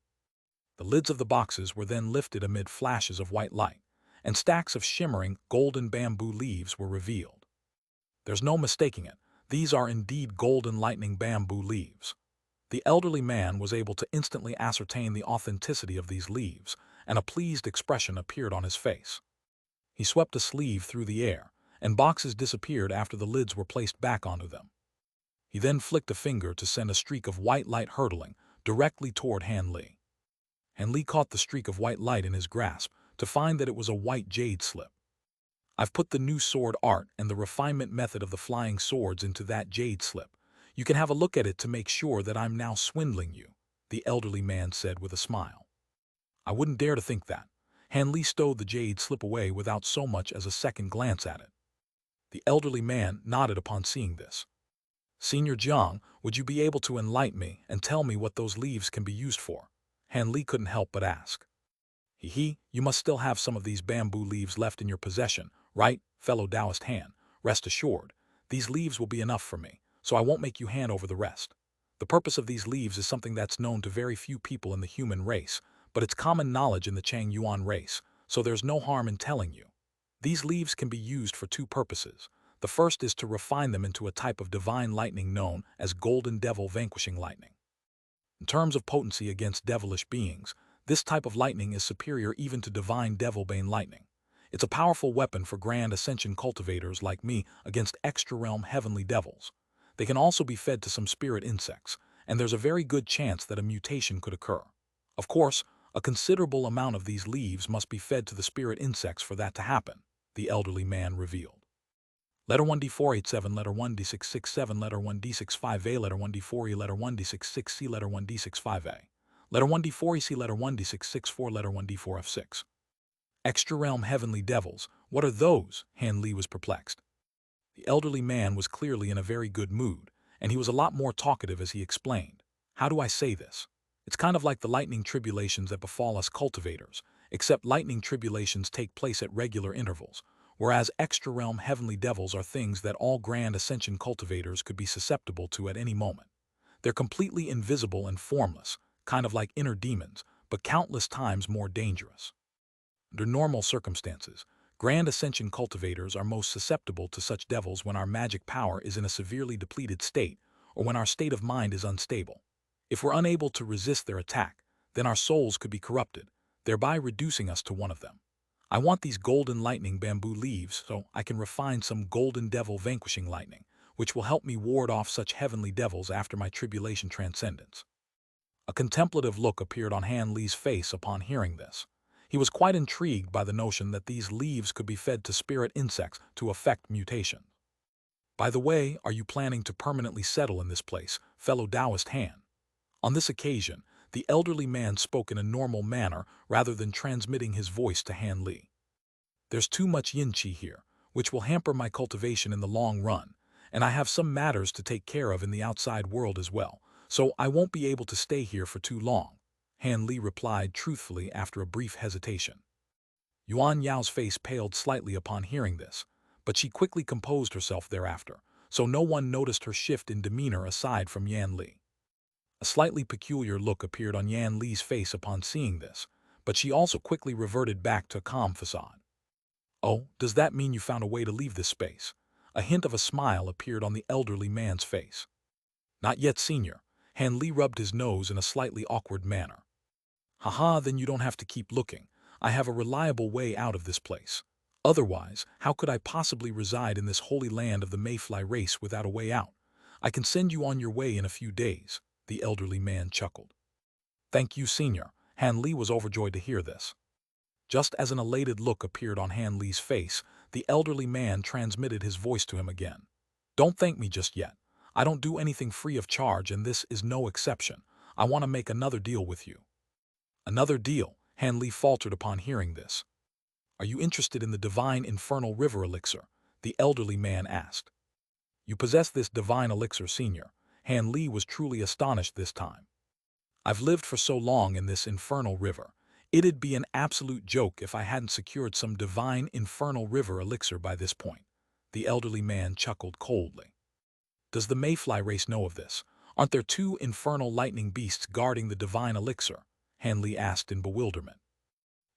The lids of the boxes were then lifted amid flashes of white light, and stacks of shimmering, golden bamboo leaves were revealed. There's no mistaking it, these are indeed golden lightning bamboo leaves. The elderly man was able to instantly ascertain the authenticity of these leaves, and a pleased expression appeared on his face. He swept a sleeve through the air, and boxes disappeared after the lids were placed back onto them. He then flicked a finger to send a streak of white light hurtling directly toward Han Li. Han Li caught the streak of white light in his grasp to find that it was a white jade slip. I've put the new sword art and the refinement method of the flying swords into that jade slip. You can have a look at it to make sure that I'm now swindling you, the elderly man said with a smile. I wouldn't dare to think that. Han Li stowed the jade slip away without so much as a second glance at it. The elderly man nodded upon seeing this. Senior Jiang, would you be able to enlighten me and tell me what those leaves can be used for? Han Li couldn't help but ask. You must still have some of these bamboo leaves left in your possession, right, fellow Taoist Han? Rest assured, these leaves will be enough for me, so I won't make you hand over the rest. The purpose of these leaves is something that's known to very few people in the human race, but it's common knowledge in the Chang Yuan race, so there's no harm in telling you. These leaves can be used for two purposes. The first is to refine them into a type of divine lightning known as golden devil vanquishing lightning. In terms of potency against devilish beings, this type of lightning is superior even to divine devil-bane lightning. It's a powerful weapon for grand ascension cultivators like me against extra-realm heavenly devils. They can also be fed to some spirit insects, and there's a very good chance that a mutation could occur. Of course, a considerable amount of these leaves must be fed to the spirit insects for that to happen, the elderly man revealed. Letter 1D487, letter 1D667, letter 1D65A, letter 1D4E, letter 1D66C, letter 1D65A, letter 1D4EC, letter 1D664, letter 1D4F6. Extra realm heavenly devils, what are those? Han Li was perplexed. The elderly man was clearly in a very good mood, and he was a lot more talkative as he explained. How do I say this? It's kind of like the lightning tribulations that befall us cultivators, except lightning tribulations take place at regular intervals, whereas extra-realm heavenly devils are things that all grand ascension cultivators could be susceptible to at any moment. They're completely invisible and formless, kind of like inner demons, but countless times more dangerous. Under normal circumstances, grand ascension cultivators are most susceptible to such devils when our magic power is in a severely depleted state or when our state of mind is unstable. If we're unable to resist their attack, then our souls could be corrupted, thereby reducing us to one of them. I want these golden lightning bamboo leaves so I can refine some golden devil vanquishing lightning, which will help me ward off such heavenly devils after my tribulation transcendence. A contemplative look appeared on Han Li's face upon hearing this. He was quite intrigued by the notion that these leaves could be fed to spirit insects to effect mutation. By the way, are you planning to permanently settle in this place, fellow Taoist Han? On this occasion, the elderly man spoke in a normal manner rather than transmitting his voice to Han Li. There's too much yin qi here, which will hamper my cultivation in the long run, and I have some matters to take care of in the outside world as well, so I won't be able to stay here for too long, Han Li replied truthfully after a brief hesitation. Yuan Yao's face paled slightly upon hearing this, but she quickly composed herself thereafter, so no one noticed her shift in demeanor aside from Yan Li. A slightly peculiar look appeared on Yan Li's face upon seeing this, but she also quickly reverted back to a calm facade. Oh, does that mean you found a way to leave this space? A hint of a smile appeared on the elderly man's face. Not yet, senior. Han Li rubbed his nose in a slightly awkward manner. Haha, then you don't have to keep looking. I have a reliable way out of this place. Otherwise, how could I possibly reside in this holy land of the Mayfly race without a way out? I can send you on your way in a few days, the elderly man chuckled. Thank you, senior. Han Li was overjoyed to hear this. Just as an elated look appeared on Han Li's face, the elderly man transmitted his voice to him again. Don't thank me just yet. I don't do anything free of charge, and this is no exception. I want to make another deal with you. Another deal? Han Li faltered upon hearing this. Are you interested in the divine infernal river elixir? The elderly man asked. You possess this divine elixir, senior. Han Li was truly astonished this time. I've lived for so long in this infernal river. It'd be an absolute joke if I hadn't secured some divine infernal river elixir by this point. The elderly man chuckled coldly. Does the Mayfly race know of this? Aren't there two infernal lightning beasts guarding the divine elixir? Hanley asked in bewilderment.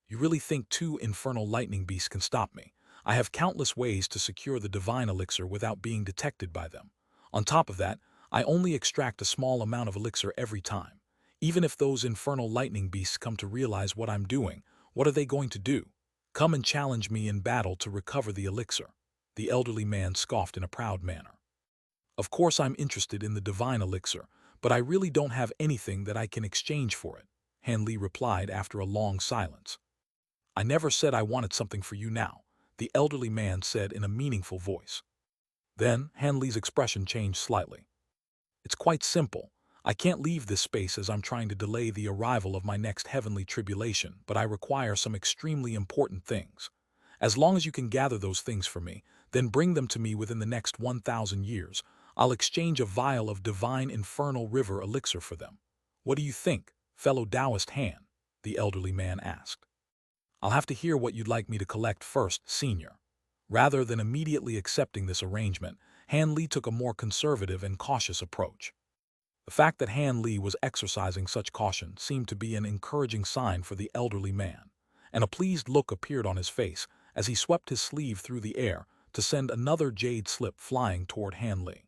You really think two infernal lightning beasts can stop me? I have countless ways to secure the divine elixir without being detected by them. On top of that, I only extract a small amount of elixir every time. Even if those infernal lightning beasts come to realize what I'm doing, what are they going to do? Come and challenge me in battle to recover the elixir. The elderly man scoffed in a proud manner. Of course I'm interested in the divine elixir, but I really don't have anything that I can exchange for it, Hanley replied after a long silence. I never said I wanted something for you now, the elderly man said in a meaningful voice. Then Hanley's expression changed slightly. It's quite simple. I can't leave this space as I'm trying to delay the arrival of my next heavenly tribulation, but I require some extremely important things. As long as you can gather those things for me, then bring them to me within the next 1,000 years, I'll exchange a vial of divine infernal river elixir for them. What do you think, fellow Taoist Han? The elderly man asked. I'll have to hear what you'd like me to collect first, senior. Rather than immediately accepting this arrangement, Han Li took a more conservative and cautious approach. The fact that Han Li was exercising such caution seemed to be an encouraging sign for the elderly man, and a pleased look appeared on his face as he swept his sleeve through the air to send another jade slip flying toward Han Li.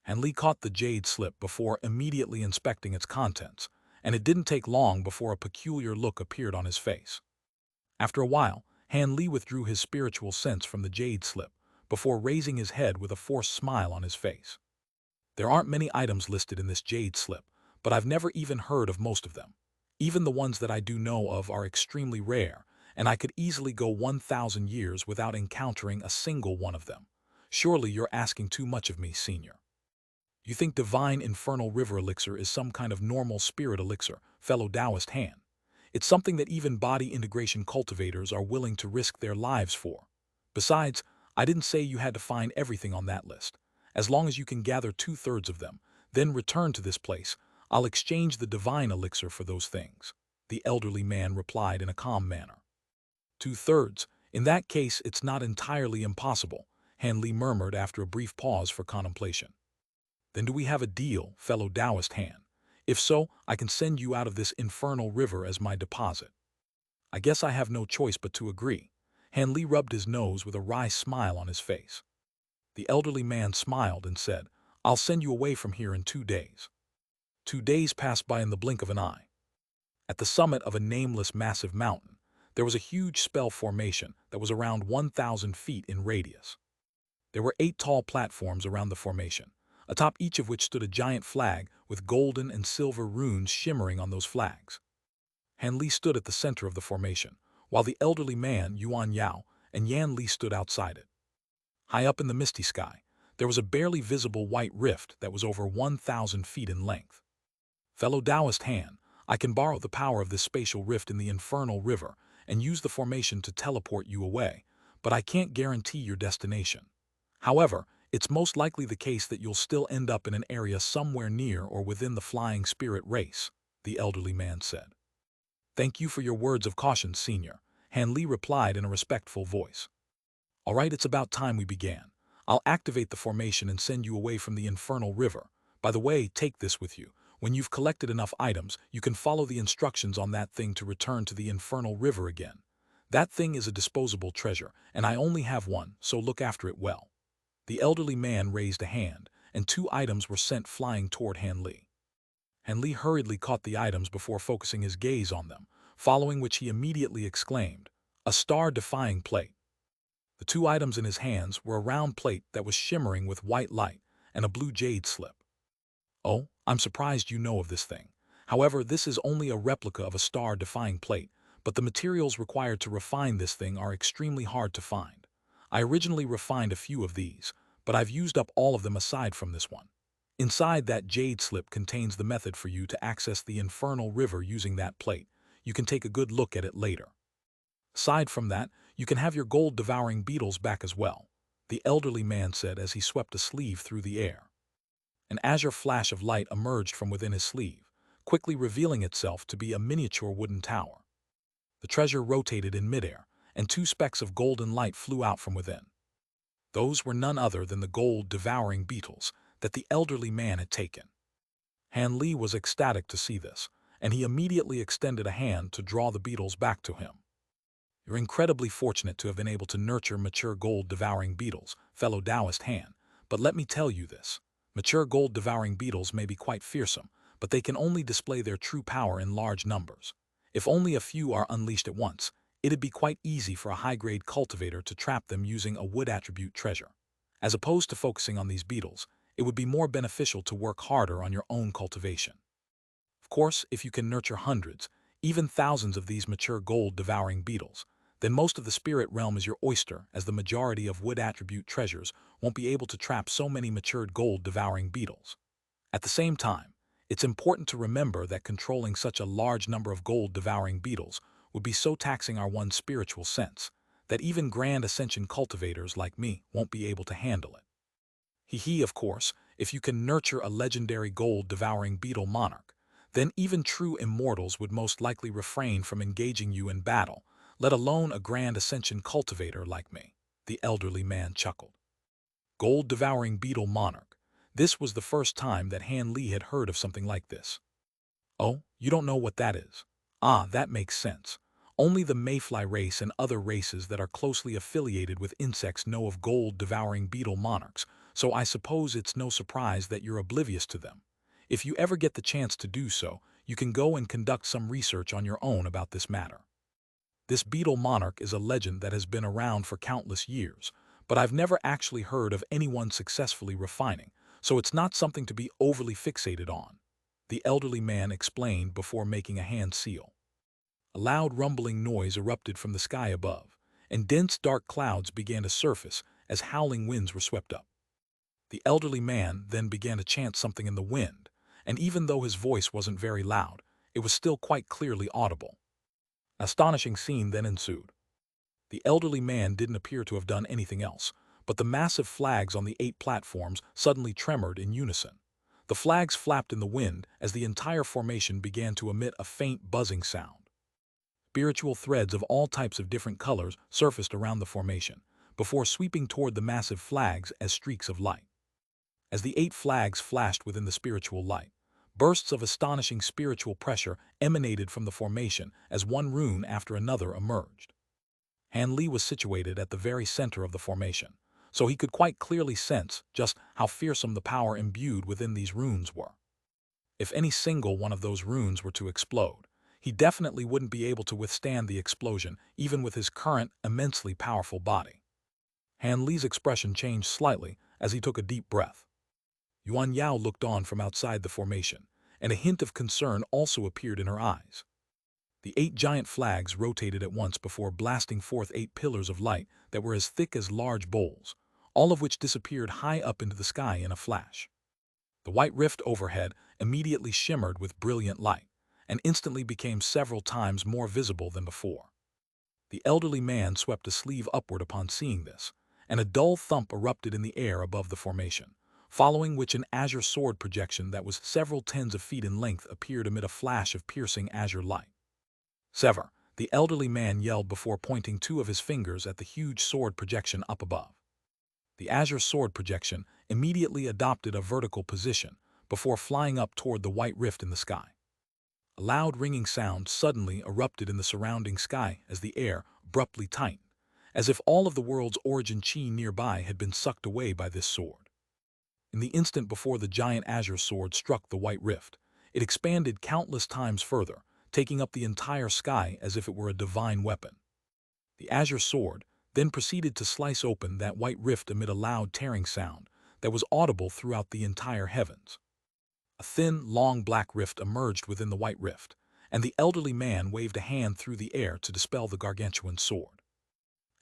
Han Li caught the jade slip before immediately inspecting its contents, and it didn't take long before a peculiar look appeared on his face. After a while, Han Li withdrew his spiritual sense from the jade slip, before raising his head with a forced smile on his face. There aren't many items listed in this jade slip, but I've never even heard of most of them. Even the ones that I do know of are extremely rare, and I could easily go 1,000 years without encountering a single one of them. Surely you're asking too much of me, senior. You think divine infernal river elixir is some kind of normal spirit elixir, fellow Taoist Han? It's something that even body integration cultivators are willing to risk their lives for. Besides, I didn't say you had to find everything on that list. As long as you can gather 2/3 of them, then return to this place, I'll exchange the divine elixir for those things, the elderly man replied in a calm manner. 2/3? In that case, it's not entirely impossible, Han Li murmured after a brief pause for contemplation. Then do we have a deal, fellow Taoist Han? If so, I can send you out of this infernal river as my deposit. I guess I have no choice but to agree. Han Li rubbed his nose with a wry smile on his face. The elderly man smiled and said, I'll send you away from here in 2 days. 2 days passed by in the blink of an eye. At the summit of a nameless massive mountain, there was a huge spell formation that was around 1,000 feet in radius. There were 8 tall platforms around the formation, atop each of which stood a giant flag with golden and silver runes shimmering on those flags. Han Li stood at the center of the formation, while the elderly man, Yuan Yao, and Yan Li stood outside it. High up in the misty sky, there was a barely visible white rift that was over 1,000 feet in length. Fellow Taoist Han, I can borrow the power of this spatial rift in the infernal river and use the formation to teleport you away, but I can't guarantee your destination. However, it's most likely the case that you'll still end up in an area somewhere near or within the flying spirit race, the elderly man said. Thank you for your words of caution, senior, Han Li replied in a respectful voice. All right, it's about time we began. I'll activate the formation and send you away from the infernal river. By the way, take this with you. When you've collected enough items, you can follow the instructions on that thing to return to the infernal river again. That thing is a disposable treasure, and I only have one, so look after it well. The elderly man raised a hand, and 2 items were sent flying toward Han Li. Han Li hurriedly caught the items before focusing his gaze on them, following which he immediately exclaimed, a star-defying plate. The 2 items in his hands were a round plate that was shimmering with white light and a blue jade slip. Oh, I'm surprised you know of this thing. However, this is only a replica of a star-defying plate, but the materials required to refine this thing are extremely hard to find. I originally refined a few of these, but I've used up all of them aside from this one. Inside that jade slip contains the method for you to access the infernal river using that plate. You can take a good look at it later. Aside from that, you can have your gold-devouring beetles back as well, the elderly man said as he swept a sleeve through the air. An azure flash of light emerged from within his sleeve, quickly revealing itself to be a miniature wooden tower. The treasure rotated in midair, and two specks of golden light flew out from within. Those were none other than the gold-devouring beetles that the elderly man had taken. Han Li was ecstatic to see this, and he immediately extended a hand to draw the beetles back to him. You're incredibly fortunate to have been able to nurture mature gold-devouring beetles, fellow Taoist Han, but let me tell you this. Mature gold-devouring beetles may be quite fearsome, but they can only display their true power in large numbers. If only a few are unleashed at once, it'd be quite easy for a high-grade cultivator to trap them using a wood attribute treasure. As opposed to focusing on these beetles, it would be more beneficial to work harder on your own cultivation. Of course, if you can nurture hundreds, even thousands of these mature gold-devouring beetles, then most of the spirit realm is your oyster, as the majority of wood attribute treasures won't be able to trap so many matured gold-devouring beetles. At the same time, it's important to remember that controlling such a large number of gold-devouring beetles would be so taxing our one's spiritual sense that even grand ascension cultivators like me won't be able to handle it. Of course, if you can nurture a legendary gold-devouring beetle monarch, then even true immortals would most likely refrain from engaging you in battle, let alone a grand ascension cultivator like me, the elderly man chuckled. Gold-devouring beetle monarch. This was the first time that Han Li had heard of something like this. Oh, you don't know what that is? Ah, that makes sense. Only the mayfly race and other races that are closely affiliated with insects know of gold-devouring beetle monarchs, so I suppose it's no surprise that you're oblivious to them. If you ever get the chance to do so, you can go and conduct some research on your own about this matter. This beetle monarch is a legend that has been around for countless years, but I've never actually heard of anyone successfully refining, so it's not something to be overly fixated on, the elderly man explained before making a hand seal. A loud rumbling noise erupted from the sky above, and dense dark clouds began to surface as howling winds were swept up. The elderly man then began to chant something in the wind, and even though his voice wasn't very loud, it was still quite clearly audible. An astonishing scene then ensued. The elderly man didn't appear to have done anything else, but the massive flags on the 8 platforms suddenly tremored in unison. The flags flapped in the wind as the entire formation began to emit a faint buzzing sound. Spiritual threads of all types of different colors surfaced around the formation, before sweeping toward the massive flags as streaks of light. As the 8 flags flashed within the spiritual light, bursts of astonishing spiritual pressure emanated from the formation as one rune after another emerged. Han Li was situated at the very center of the formation, so he could quite clearly sense just how fearsome the power imbued within these runes were. If any single one of those runes were to explode, he definitely wouldn't be able to withstand the explosion even with his current, immensely powerful body. Han Li's expression changed slightly as he took a deep breath. Yuan Yao looked on from outside the formation, and a hint of concern also appeared in her eyes. The 8 giant flags rotated at once before blasting forth 8 pillars of light that were as thick as large bowls, all of which disappeared high up into the sky in a flash. The white rift overhead immediately shimmered with brilliant light, and instantly became several times more visible than before. The elderly man swept a sleeve upward upon seeing this, and a dull thump erupted in the air above the formation, following which an azure sword projection that was several tens of feet in length appeared amid a flash of piercing azure light. Sever, the elderly man yelled before pointing 2 of his fingers at the huge sword projection up above. The azure sword projection immediately adopted a vertical position before flying up toward the white rift in the sky. A loud ringing sound suddenly erupted in the surrounding sky as the air abruptly tightened, as if all of the world's origin chi nearby had been sucked away by this sword. In the instant before the giant azure sword struck the white rift, it expanded countless times further, taking up the entire sky as if it were a divine weapon. The azure sword then proceeded to slice open that white rift amid a loud tearing sound that was audible throughout the entire heavens. A thin, long black rift emerged within the white rift, and the elderly man waved a hand through the air to dispel the gargantuan sword.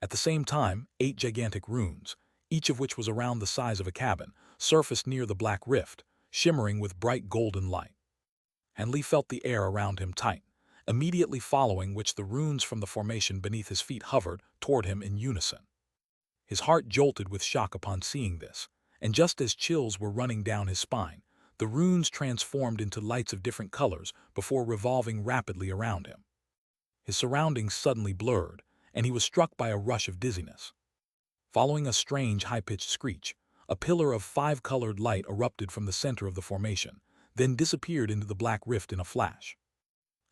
At the same time, 8 gigantic runes, each of which was around the size of a cabin, surfaced near the black rift, shimmering with bright golden light. Han Li felt the air around him tighten, immediately following which the runes from the formation beneath his feet hovered toward him in unison. His heart jolted with shock upon seeing this, and just as chills were running down his spine, the runes transformed into lights of different colors before revolving rapidly around him. His surroundings suddenly blurred, and he was struck by a rush of dizziness. Following a strange, high-pitched screech, a pillar of five-colored light erupted from the center of the formation, then disappeared into the black rift in a flash.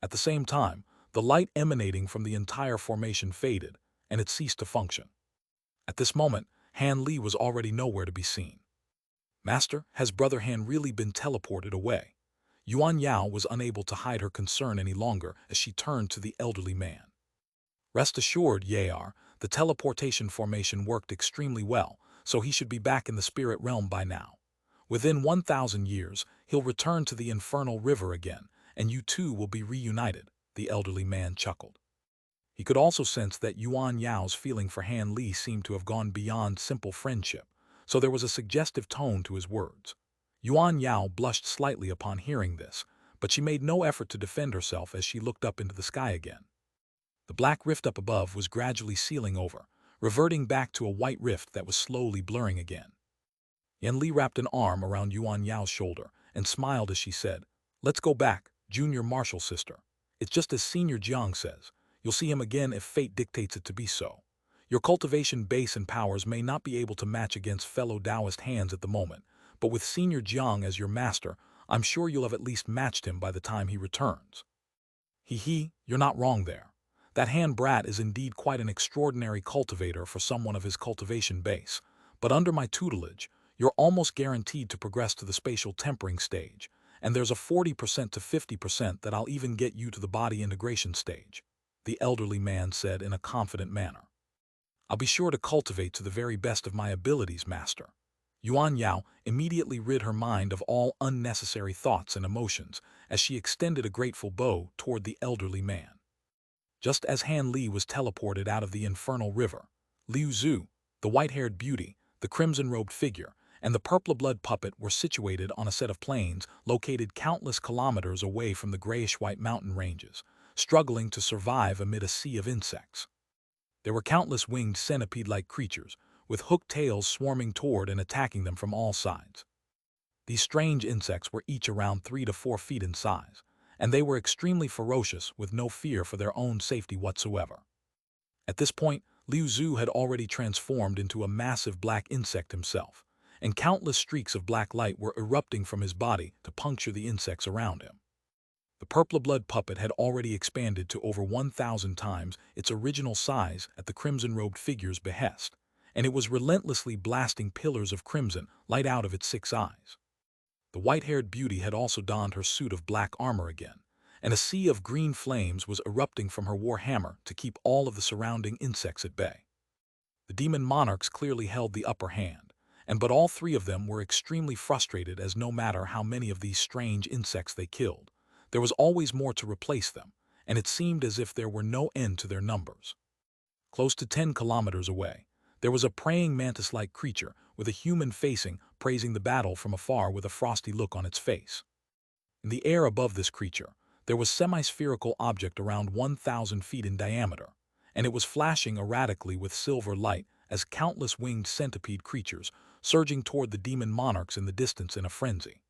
At the same time, the light emanating from the entire formation faded, and it ceased to function. At this moment, Han Li was already nowhere to be seen. "Master, has Brother Han really been teleported away?" Yuan Yao was unable to hide her concern any longer as she turned to the elderly man. "Rest assured, Yar, the teleportation formation worked extremely well, so he should be back in the spirit realm by now. Within 1,000 years, he'll return to the infernal river again, and you two will be reunited," the elderly man chuckled. He could also sense that Yuan Yao's feeling for Han Li seemed to have gone beyond simple friendship, so there was a suggestive tone to his words. Yuan Yao blushed slightly upon hearing this, but she made no effort to defend herself as she looked up into the sky again. The black rift up above was gradually sealing over, reverting back to a white rift that was slowly blurring again. Yan Li wrapped an arm around Yuan Yao's shoulder and smiled as she said, "Let's go back, junior martial sister. It's just as Senior Jiang says. You'll see him again if fate dictates it to be so. Your cultivation base and powers may not be able to match against fellow Taoist hands at the moment, but with Senior Jiang as your master, I'm sure you'll have at least matched him by the time he returns." You're not wrong there. That Han brat is indeed quite an extraordinary cultivator for someone of his cultivation base, but under my tutelage, you're almost guaranteed to progress to the spatial tempering stage, and there's a 40% to 50% that I'll even get you to the body integration stage, the elderly man said in a confident manner. "I'll be sure to cultivate to the very best of my abilities, master." Yuan Yao immediately rid her mind of all unnecessary thoughts and emotions as she extended a grateful bow toward the elderly man. Just as Han Li was teleported out of the infernal river, Liu Zhu, the white-haired beauty, the crimson-robed figure, and the purple-blood puppet were situated on a set of plains located countless kilometers away from the grayish-white mountain ranges, struggling to survive amid a sea of insects. There were countless winged centipede-like creatures, with hooked tails swarming toward and attacking them from all sides. These strange insects were each around 3 to 4 feet in size, and they were extremely ferocious with no fear for their own safety whatsoever. At this point, Liu Zhu had already transformed into a massive black insect himself, and countless streaks of black light were erupting from his body to puncture the insects around him. The purple-blood puppet had already expanded to over 1,000 times its original size at the crimson-robed figure's behest, and it was relentlessly blasting pillars of crimson light out of its 6 eyes. The white-haired beauty had also donned her suit of black armor again, and a sea of green flames was erupting from her war hammer to keep all of the surrounding insects at bay. The demon monarchs clearly held the upper hand, but all 3 of them were extremely frustrated as no matter how many of these strange insects they killed, there was always more to replace them, and it seemed as if there were no end to their numbers. Close to 10 kilometers away, there was a praying mantis-like creature with a human facing, praising the battle from afar with a frosty look on its face. In the air above this creature, there was a semi-spherical object around 1,000 feet in diameter, and it was flashing erratically with silver light as countless winged centipede creatures surging toward the demon monarchs in the distance in a frenzy.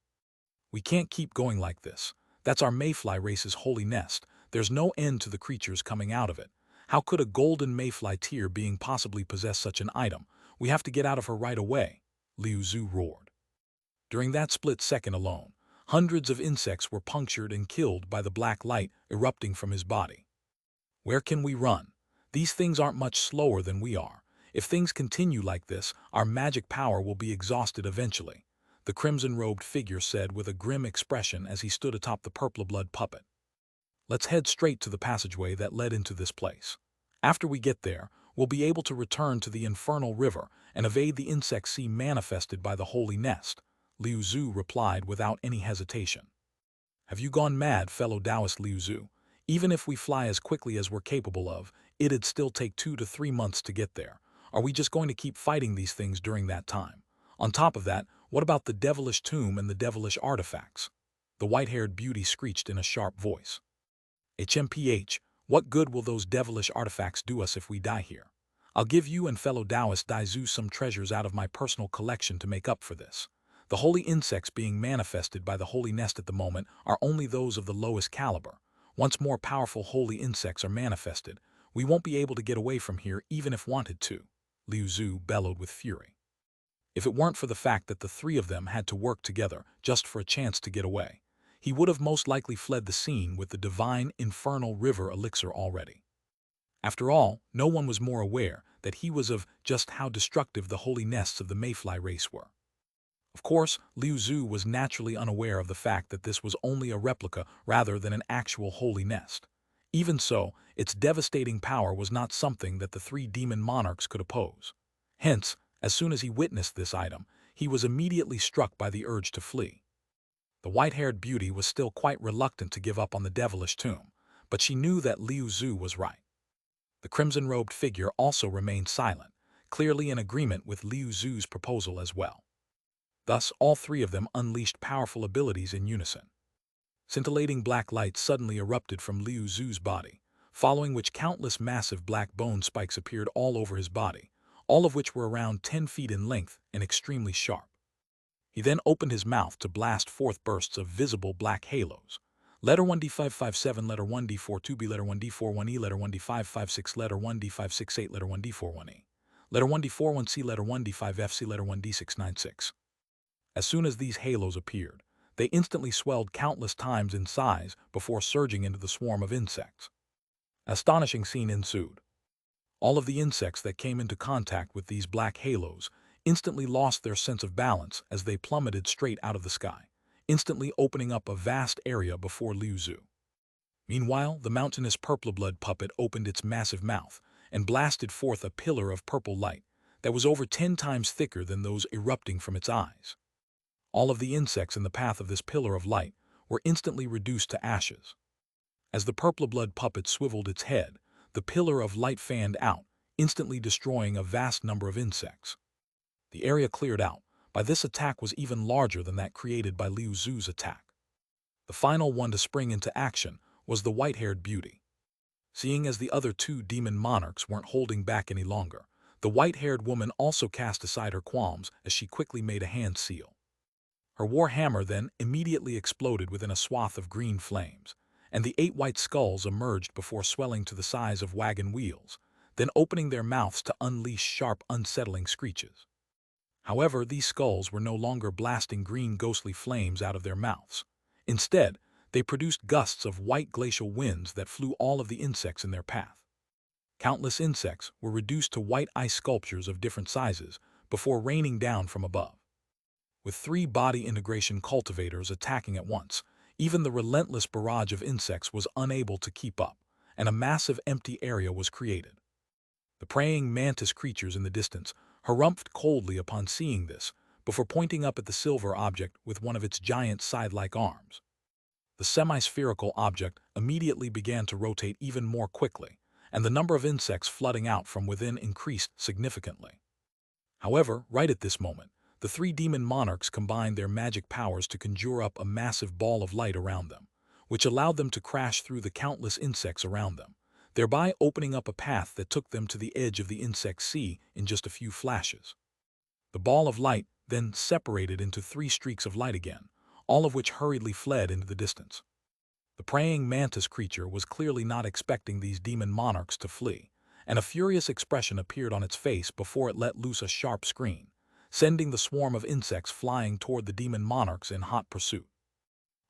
"We can't keep going like this. That's our mayfly race's holy nest. There's no end to the creatures coming out of it. How could a golden mayfly tier being possibly possess such an item? We have to get out of her right away," Liu Zhu roared. During that split second alone, hundreds of insects were punctured and killed by the black light erupting from his body. "Where can we run? These things aren't much slower than we are. If things continue like this, our magic power will be exhausted eventually," the crimson-robed figure said with a grim expression as he stood atop the purple-blood puppet. "Let's head straight to the passageway that led into this place. After we get there, we'll be able to return to the infernal river and evade the insect sea manifested by the holy nest," Liu Zhu replied without any hesitation. "Have you gone mad, fellow Taoist Liu Zhu? Even if we fly as quickly as we're capable of, it'd still take 2 to 3 months to get there. Are we just going to keep fighting these things during that time? On top of that, what about the devilish tomb and the devilish artifacts?" The white-haired beauty screeched in a sharp voice. "HMPH, what good will those devilish artifacts do us if we die here? I'll give you and fellow Taoist Daizu some treasures out of my personal collection to make up for this. The holy insects being manifested by the holy nest at the moment are only those of the lowest caliber. Once more powerful holy insects are manifested, we won't be able to get away from here even if wanted to, Liu Zhu bellowed with fury. If it weren't for the fact that the three of them had to work together just for a chance to get away, he would have most likely fled the scene with the divine infernal river elixir already. After all, no one was more aware that he was of just how destructive the holy nests of the mayfly race were. Of course, Liu Zhu was naturally unaware of the fact that this was only a replica rather than an actual holy nest. Even so, its devastating power was not something that the three demon monarchs could oppose. Hence, as soon as he witnessed this item, he was immediately struck by the urge to flee. The white-haired beauty was still quite reluctant to give up on the devilish tomb, but she knew that Liu Zhu was right. The crimson-robed figure also remained silent, clearly in agreement with Liu Zhu's proposal as well. Thus, all three of them unleashed powerful abilities in unison. Scintillating black light suddenly erupted from Liu Zhu's body, following which countless massive black bone spikes appeared all over his body, all of which were around 10 feet in length and extremely sharp. He then opened his mouth to blast forth bursts of visible black halos. Letter 1D557, letter 1D42B, letter 1D41E, letter 1D556, letter 1D568, letter 1D41E, letter 1D41C, letter 1D5FC, letter 1D696. As soon as these halos appeared, they instantly swelled countless times in size before surging into the swarm of insects. An astonishing scene ensued. All of the insects that came into contact with these black halos instantly lost their sense of balance as they plummeted straight out of the sky, instantly opening up a vast area before Liu Zhu. Meanwhile, the mountainous purple-blood puppet opened its massive mouth and blasted forth a pillar of purple light that was over 10 times thicker than those erupting from its eyes. All of the insects in the path of this pillar of light were instantly reduced to ashes. As the purple-blood puppet swiveled its head, the pillar of light fanned out, instantly destroying a vast number of insects. The area cleared out by this attack was even larger than that created by Liu Zhu's attack. The final one to spring into action was the white-haired beauty. Seeing as the other two demon monarchs weren't holding back any longer, the white-haired woman also cast aside her qualms as she quickly made a hand seal. Her war hammer then immediately exploded within a swath of green flames, and the 8 white skulls emerged before swelling to the size of wagon wheels, then opening their mouths to unleash sharp, unsettling screeches. However, these skulls were no longer blasting green ghostly flames out of their mouths. Instead, they produced gusts of white glacial winds that flew all of the insects in their path. Countless insects were reduced to white ice sculptures of different sizes before raining down from above. With 3 body integration cultivators attacking at once, even the relentless barrage of insects was unable to keep up, and a massive empty area was created. The praying mantis creatures in the distance harumphed coldly upon seeing this, before pointing up at the silver object with one of its giant scythe-like arms. The semi-spherical object immediately began to rotate even more quickly, and the number of insects flooding out from within increased significantly. However, right at this moment, the 3 demon monarchs combined their magic powers to conjure up a massive ball of light around them, which allowed them to crash through the countless insects around them, thereby opening up a path that took them to the edge of the insect sea in just a few flashes. The ball of light then separated into 3 streaks of light again, all of which hurriedly fled into the distance. The praying mantis creature was clearly not expecting these demon monarchs to flee, and a furious expression appeared on its face before it let loose a sharp scream, sending the swarm of insects flying toward the demon monarchs in hot pursuit.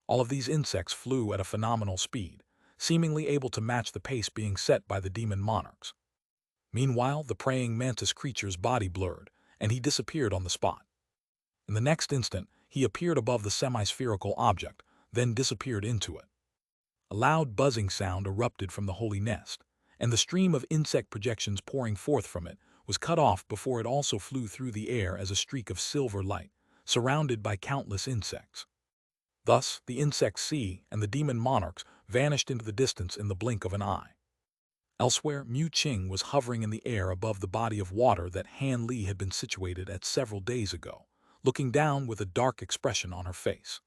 All of these insects flew at a phenomenal speed, seemingly able to match the pace being set by the demon monarchs. Meanwhile, the praying mantis creature's body blurred, and he disappeared on the spot. In the next instant, he appeared above the semi-spherical object, then disappeared into it. A loud buzzing sound erupted from the holy nest, and the stream of insect projections pouring forth from it was cut off before it also flew through the air as a streak of silver light, surrounded by countless insects. Thus, the insect sea and the demon monarchs vanished into the distance in the blink of an eye. Elsewhere, Mu Qing was hovering in the air above the body of water that Han Li had been situated at several days ago, looking down with a dark expression on her face.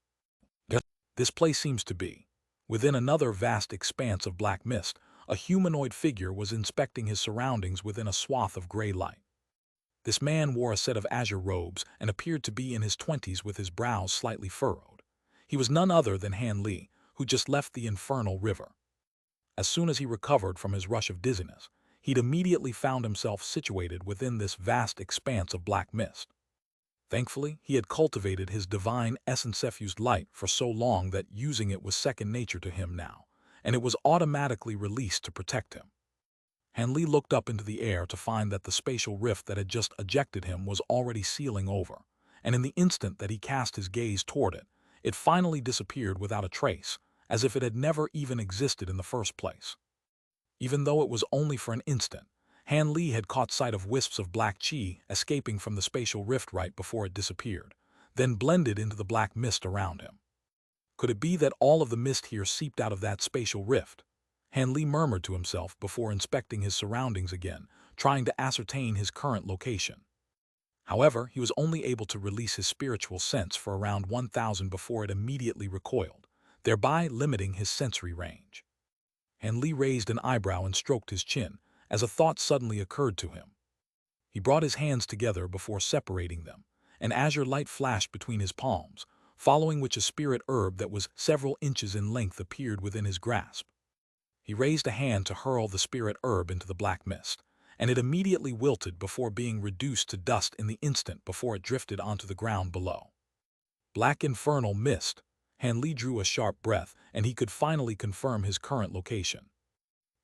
This place seems to be. Within another vast expanse of black mist, a humanoid figure was inspecting his surroundings within a swath of gray light. This man wore a set of azure robes and appeared to be in his 20s with his brows slightly furrowed. He was none other than Han Li, who just left the infernal river. As soon as he recovered from his rush of dizziness, he'd immediately found himself situated within this vast expanse of black mist. Thankfully, he had cultivated his divine essence-effused light for so long that using it was second nature to him now, and it was automatically released to protect him. Hanli looked up into the air to find that the spatial rift that had just ejected him was already sealing over, and in the instant that he cast his gaze toward it, it finally disappeared without a trace, as if it had never even existed in the first place. Even though it was only for an instant, Hanli had caught sight of wisps of black chi escaping from the spatial rift right before it disappeared, then blended into the black mist around him. Could it be that all of the mist here seeped out of that spatial rift? Hanli murmured to himself before inspecting his surroundings again, trying to ascertain his current location. However, he was only able to release his spiritual sense for around 1,000 before it immediately recoiled, thereby limiting his sensory range. Hanli raised an eyebrow and stroked his chin, as a thought suddenly occurred to him. He brought his hands together before separating them, and azure light flashed between his palms, following which a spirit herb that was several inches in length appeared within his grasp. He raised a hand to hurl the spirit herb into the black mist, and it immediately wilted before being reduced to dust in the instant before it drifted onto the ground below. Black infernal mist. Hanli drew a sharp breath, and he could finally confirm his current location.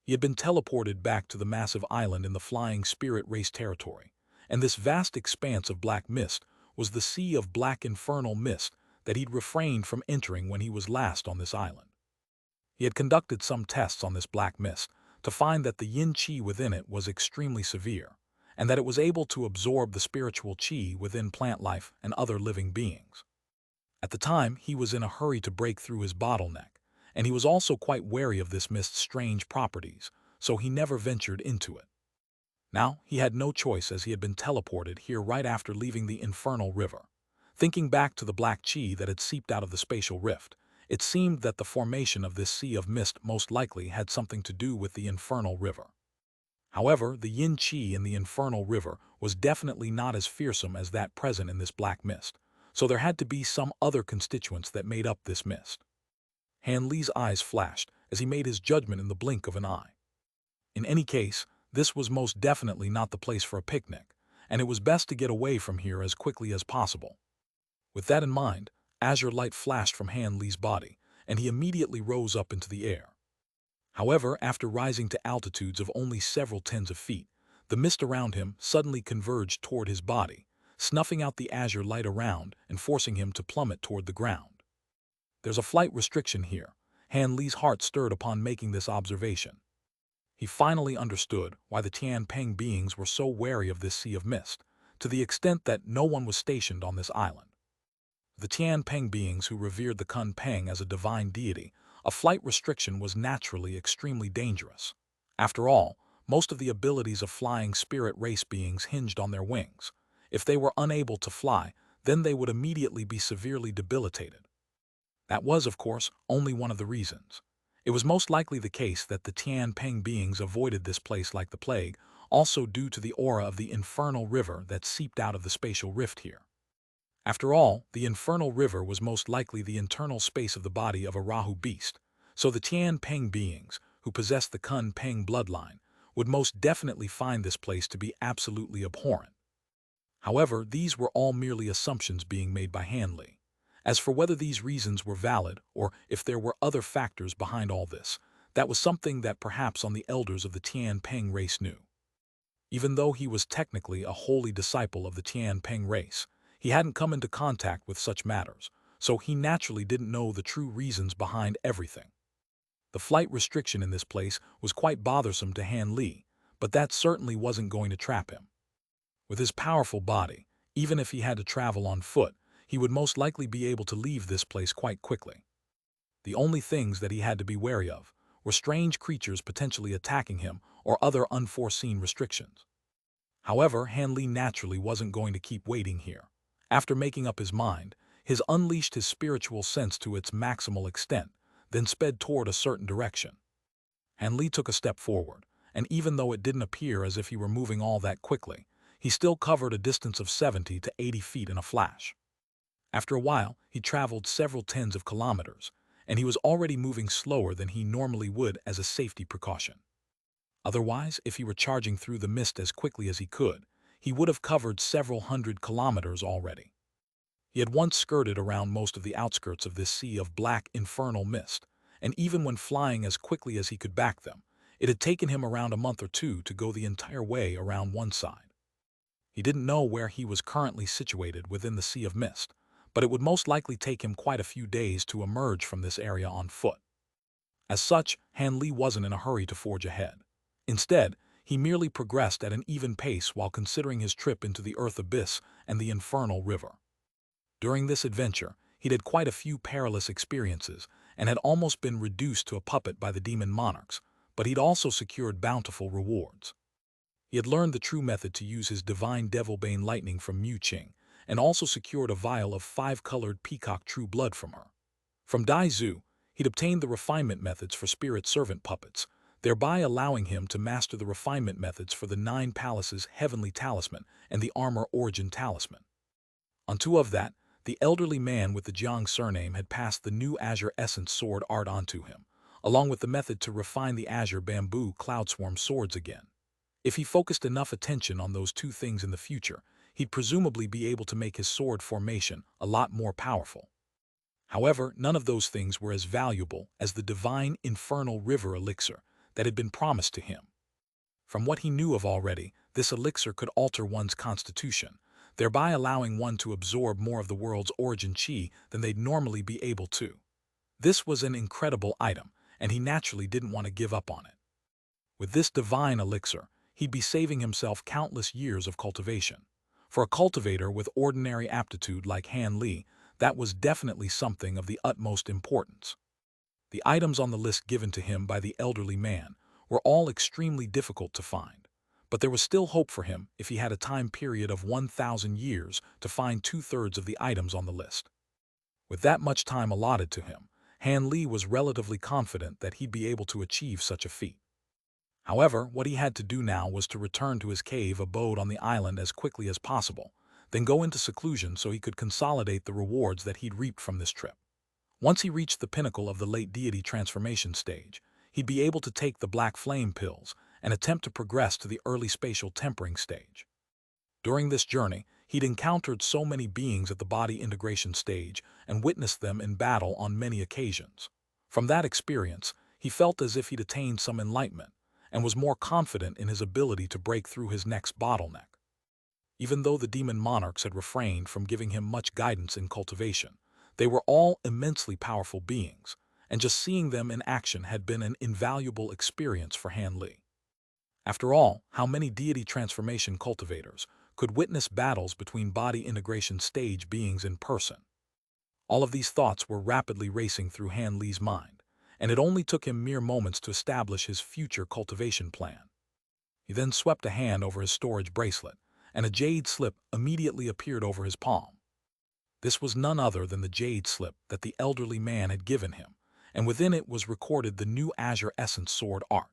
He had been teleported back to the massive island in the flying spirit race territory, and this vast expanse of black mist was the sea of black infernal mist that he'd refrained from entering when he was last on this island. He had conducted some tests on this black mist to find that the yin qi within it was extremely severe, and that it was able to absorb the spiritual qi within plant life and other living beings. At the time, he was in a hurry to break through his bottleneck, and he was also quite wary of this mist's strange properties, so he never ventured into it. Now, he had no choice as he had been teleported here right after leaving the infernal river. Thinking back to the black qi that had seeped out of the spatial rift, it seemed that the formation of this sea of mist most likely had something to do with the infernal river. However, the yin qi in the infernal river was definitely not as fearsome as that present in this black mist, so there had to be some other constituents that made up this mist. Hanli's eyes flashed as he made his judgment in the blink of an eye. In any case, this was most definitely not the place for a picnic, and it was best to get away from here as quickly as possible. With that in mind, azure light flashed from Hanli's body, and he immediately rose up into the air. However, after rising to altitudes of only several tens of feet, the mist around him suddenly converged toward his body, snuffing out the azure light around and forcing him to plummet toward the ground. There's a flight restriction here. Hanli's heart stirred upon making this observation. He finally understood why the Tianpeng beings were so wary of this sea of mist, to the extent that no one was stationed on this island. The Tianpeng beings who revered the Kunpeng as a divine deity, a flight restriction was naturally extremely dangerous. After all, most of the abilities of flying spirit race beings hinged on their wings. If they were unable to fly, then they would immediately be severely debilitated. That was, of course, only one of the reasons. It was most likely the case that the Tianpeng beings avoided this place like the plague, also due to the aura of the infernal river that seeped out of the spatial rift here. After all, the infernal river was most likely the internal space of the body of a Rahu beast, so the Tianpeng beings, who possessed the Kunpeng bloodline, would most definitely find this place to be absolutely abhorrent. However, these were all merely assumptions being made by Hanli. As for whether these reasons were valid or if there were other factors behind all this, that was something that perhaps on the elders of the Tianpeng race knew. Even though he was technically a holy disciple of the Tianpeng race, he hadn't come into contact with such matters, so he naturally didn't know the true reasons behind everything. The flight restriction in this place was quite bothersome to Hanli, but that certainly wasn't going to trap him. With his powerful body, even if he had to travel on foot, he would most likely be able to leave this place quite quickly. The only things that he had to be wary of were strange creatures potentially attacking him or other unforeseen restrictions. However, Hanli naturally wasn't going to keep waiting here. After making up his mind, he unleashed his spiritual sense to its maximal extent, then sped toward a certain direction. Hanli took a step forward, and even though it didn't appear as if he were moving all that quickly, he still covered a distance of 70 to 80 feet in a flash. After a while, he traveled several tens of kilometers, and he was already moving slower than he normally would as a safety precaution. Otherwise, if he were charging through the mist as quickly as he could, he would have covered several hundred kilometers already. He had once skirted around most of the outskirts of this sea of black infernal mist, and even when flying as quickly as he could back them, it had taken him around a month or two to go the entire way around one side. He didn't know where he was currently situated within the sea of mist, but it would most likely take him quite a few days to emerge from this area on foot. As such, Han Li wasn't in a hurry to forge ahead. Instead, he merely progressed at an even pace while considering his trip into the Earth Abyss and the Infernal River. During this adventure, he'd had quite a few perilous experiences and had almost been reduced to a puppet by the demon monarchs, but he'd also secured bountiful rewards. He had learned the true method to use his divine Devilbane lightning from Mu Qing, and also secured a vial of 5-colored peacock true blood from her. From Dai Zhu, he'd obtained the refinement methods for spirit servant puppets, thereby allowing him to master the refinement methods for the 9 Palaces Heavenly Talisman and the Armor Origin Talisman. On top of that, the elderly man with the Jiang surname had passed the new Azure Essence sword art onto him, along with the method to refine the Azure Bamboo Cloudswarm swords again. If he focused enough attention on those 2 things in the future, he'd presumably be able to make his sword formation a lot more powerful. However, none of those things were as valuable as the divine Infernal River elixir that had been promised to him. From what he knew of already, this elixir could alter one's constitution, thereby allowing one to absorb more of the world's origin chi than they'd normally be able to. This was an incredible item, and he naturally didn't want to give up on it. With this divine elixir, he'd be saving himself countless years of cultivation. For a cultivator with ordinary aptitude like Han Li, that was definitely something of the utmost importance. The items on the list given to him by the elderly man were all extremely difficult to find, but there was still hope for him if he had a time period of 1,000 years to find 2/3 of the items on the list. With that much time allotted to him, Han Li was relatively confident that he'd be able to achieve such a feat. However, what he had to do now was to return to his cave abode on the island as quickly as possible, then go into seclusion so he could consolidate the rewards that he'd reaped from this trip. Once he reached the pinnacle of the late deity transformation stage, he'd be able to take the black flame pills and attempt to progress to the early spatial tempering stage. During this journey, he'd encountered so many beings at the body integration stage and witnessed them in battle on many occasions. From that experience, he felt as if he'd attained some enlightenment, and was more confident in his ability to break through his next bottleneck. Even though the demon monarchs had refrained from giving him much guidance in cultivation, they were all immensely powerful beings, and just seeing them in action had been an invaluable experience for Han Li. After all, how many deity transformation cultivators could witness battles between body integration stage beings in person? All of these thoughts were rapidly racing through Han Li's mind, and it only took him mere moments to establish his future cultivation plan. He then swept a hand over his storage bracelet, and a jade slip immediately appeared over his palm. This was none other than the jade slip that the elderly man had given him, and within it was recorded the new Azure Essence sword art.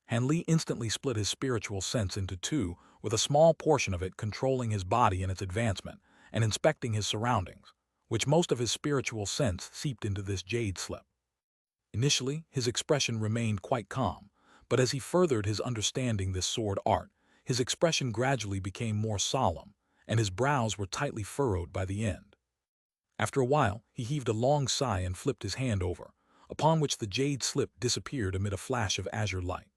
Han Li instantly split his spiritual sense into 2, with a small portion of it controlling his body in its advancement and inspecting his surroundings, which most of his spiritual sense seeped into this jade slip. Initially, his expression remained quite calm, but as he furthered his understanding this sword art, his expression gradually became more solemn, and his brows were tightly furrowed by the end. After a while, he heaved a long sigh and flipped his hand over, upon which the jade slip disappeared amid a flash of azure light.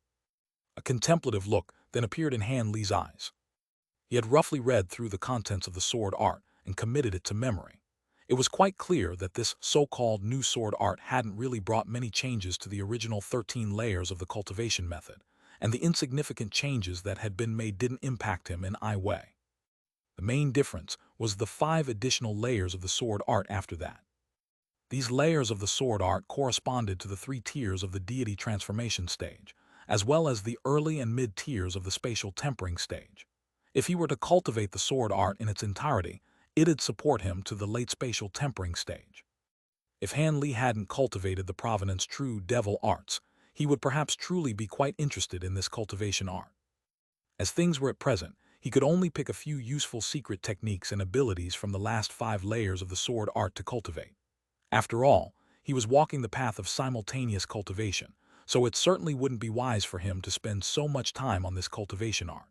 A contemplative look then appeared in Han Li's eyes. He had roughly read through the contents of the sword art and committed it to memory. It was quite clear that this so-called new sword art hadn't really brought many changes to the original 13 layers of the cultivation method, and the insignificant changes that had been made didn't impact him in any way. The main difference was the 5 additional layers of the sword art after that. These layers of the sword art corresponded to the 3 tiers of the deity transformation stage, as well as the early and mid tiers of the spatial tempering stage. If he were to cultivate the sword art in its entirety, it'd support him to the late spatial tempering stage. If Han Li hadn't cultivated the Provenance True Devil arts, he would perhaps truly be quite interested in this cultivation art. As things were at present, he could only pick a few useful secret techniques and abilities from the last 5 layers of the sword art to cultivate. After all, he was walking the path of simultaneous cultivation, so it certainly wouldn't be wise for him to spend so much time on this cultivation art.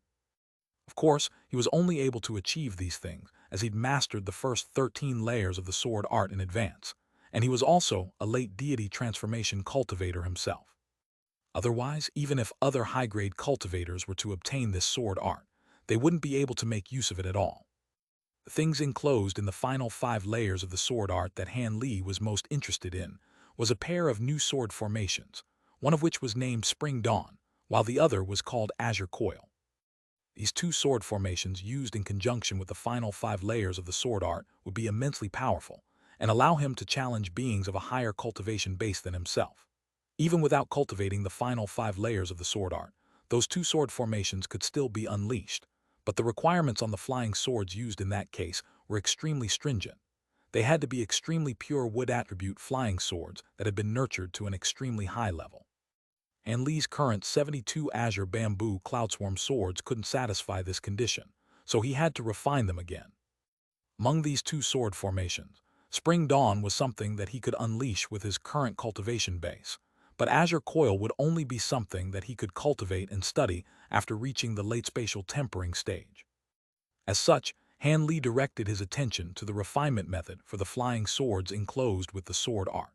Of course, he was only able to achieve these things as he'd mastered the first 13 layers of the sword art in advance, and he was also a late deity transformation cultivator himself. Otherwise, even if other high-grade cultivators were to obtain this sword art, they wouldn't be able to make use of it at all. The things enclosed in the final 5 layers of the sword art that Han Li was most interested in was a pair of new sword formations, one of which was named Spring Dawn, while the other was called Azure Coil. These 2 sword formations used in conjunction with the final 5 layers of the sword art would be immensely powerful and allow him to challenge beings of a higher cultivation base than himself. Even without cultivating the final 5 layers of the sword art, those 2 sword formations could still be unleashed, but the requirements on the flying swords used in that case were extremely stringent. They had to be extremely pure wood attribute flying swords that had been nurtured to an extremely high level. And Li's current 72 Azure Bamboo Cloudswarm swords couldn't satisfy this condition, so he had to refine them again. Among these 2 sword formations, Spring Dawn was something that he could unleash with his current cultivation base, but Azure Coil would only be something that he could cultivate and study after reaching the late spatial tempering stage. As such, Han Li directed his attention to the refinement method for the flying swords enclosed with the sword art.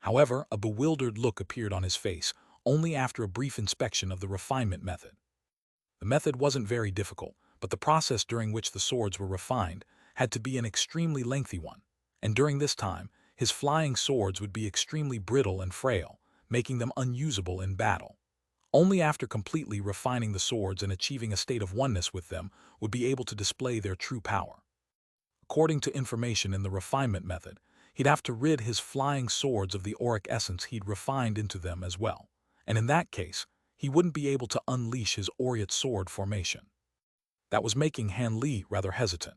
However, a bewildered look appeared on his face only after a brief inspection of the refinement method. The method wasn't very difficult, but the process during which the swords were refined had to be an extremely lengthy one, and during this time, his flying swords would be extremely brittle and frail, making them unusable in battle. Only after completely refining the swords and achieving a state of oneness with them would be able to display their true power. According to information in the refinement method, he'd have to rid his flying swords of the auric essence he'd refined into them as well, and in that case, he wouldn't be able to unleash his aureate sword formation. That was making Han Li rather hesitant.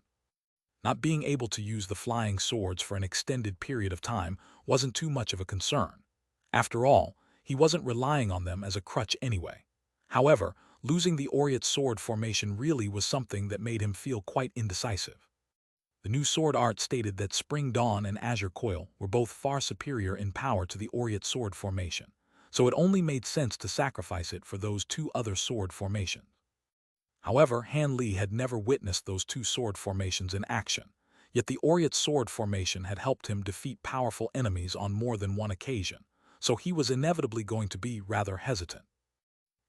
Not being able to use the flying swords for an extended period of time wasn't too much of a concern. After all, he wasn't relying on them as a crutch anyway. However, losing the aureate sword formation really was something that made him feel quite indecisive. The new sword art stated that Spring Dawn and Azure Coil were both far superior in power to the aureate sword formation, so it only made sense to sacrifice it for those 2 other sword formations. However, Han Li had never witnessed those 2 sword formations in action, yet the aureate sword formation had helped him defeat powerful enemies on more than one occasion, so he was inevitably going to be rather hesitant.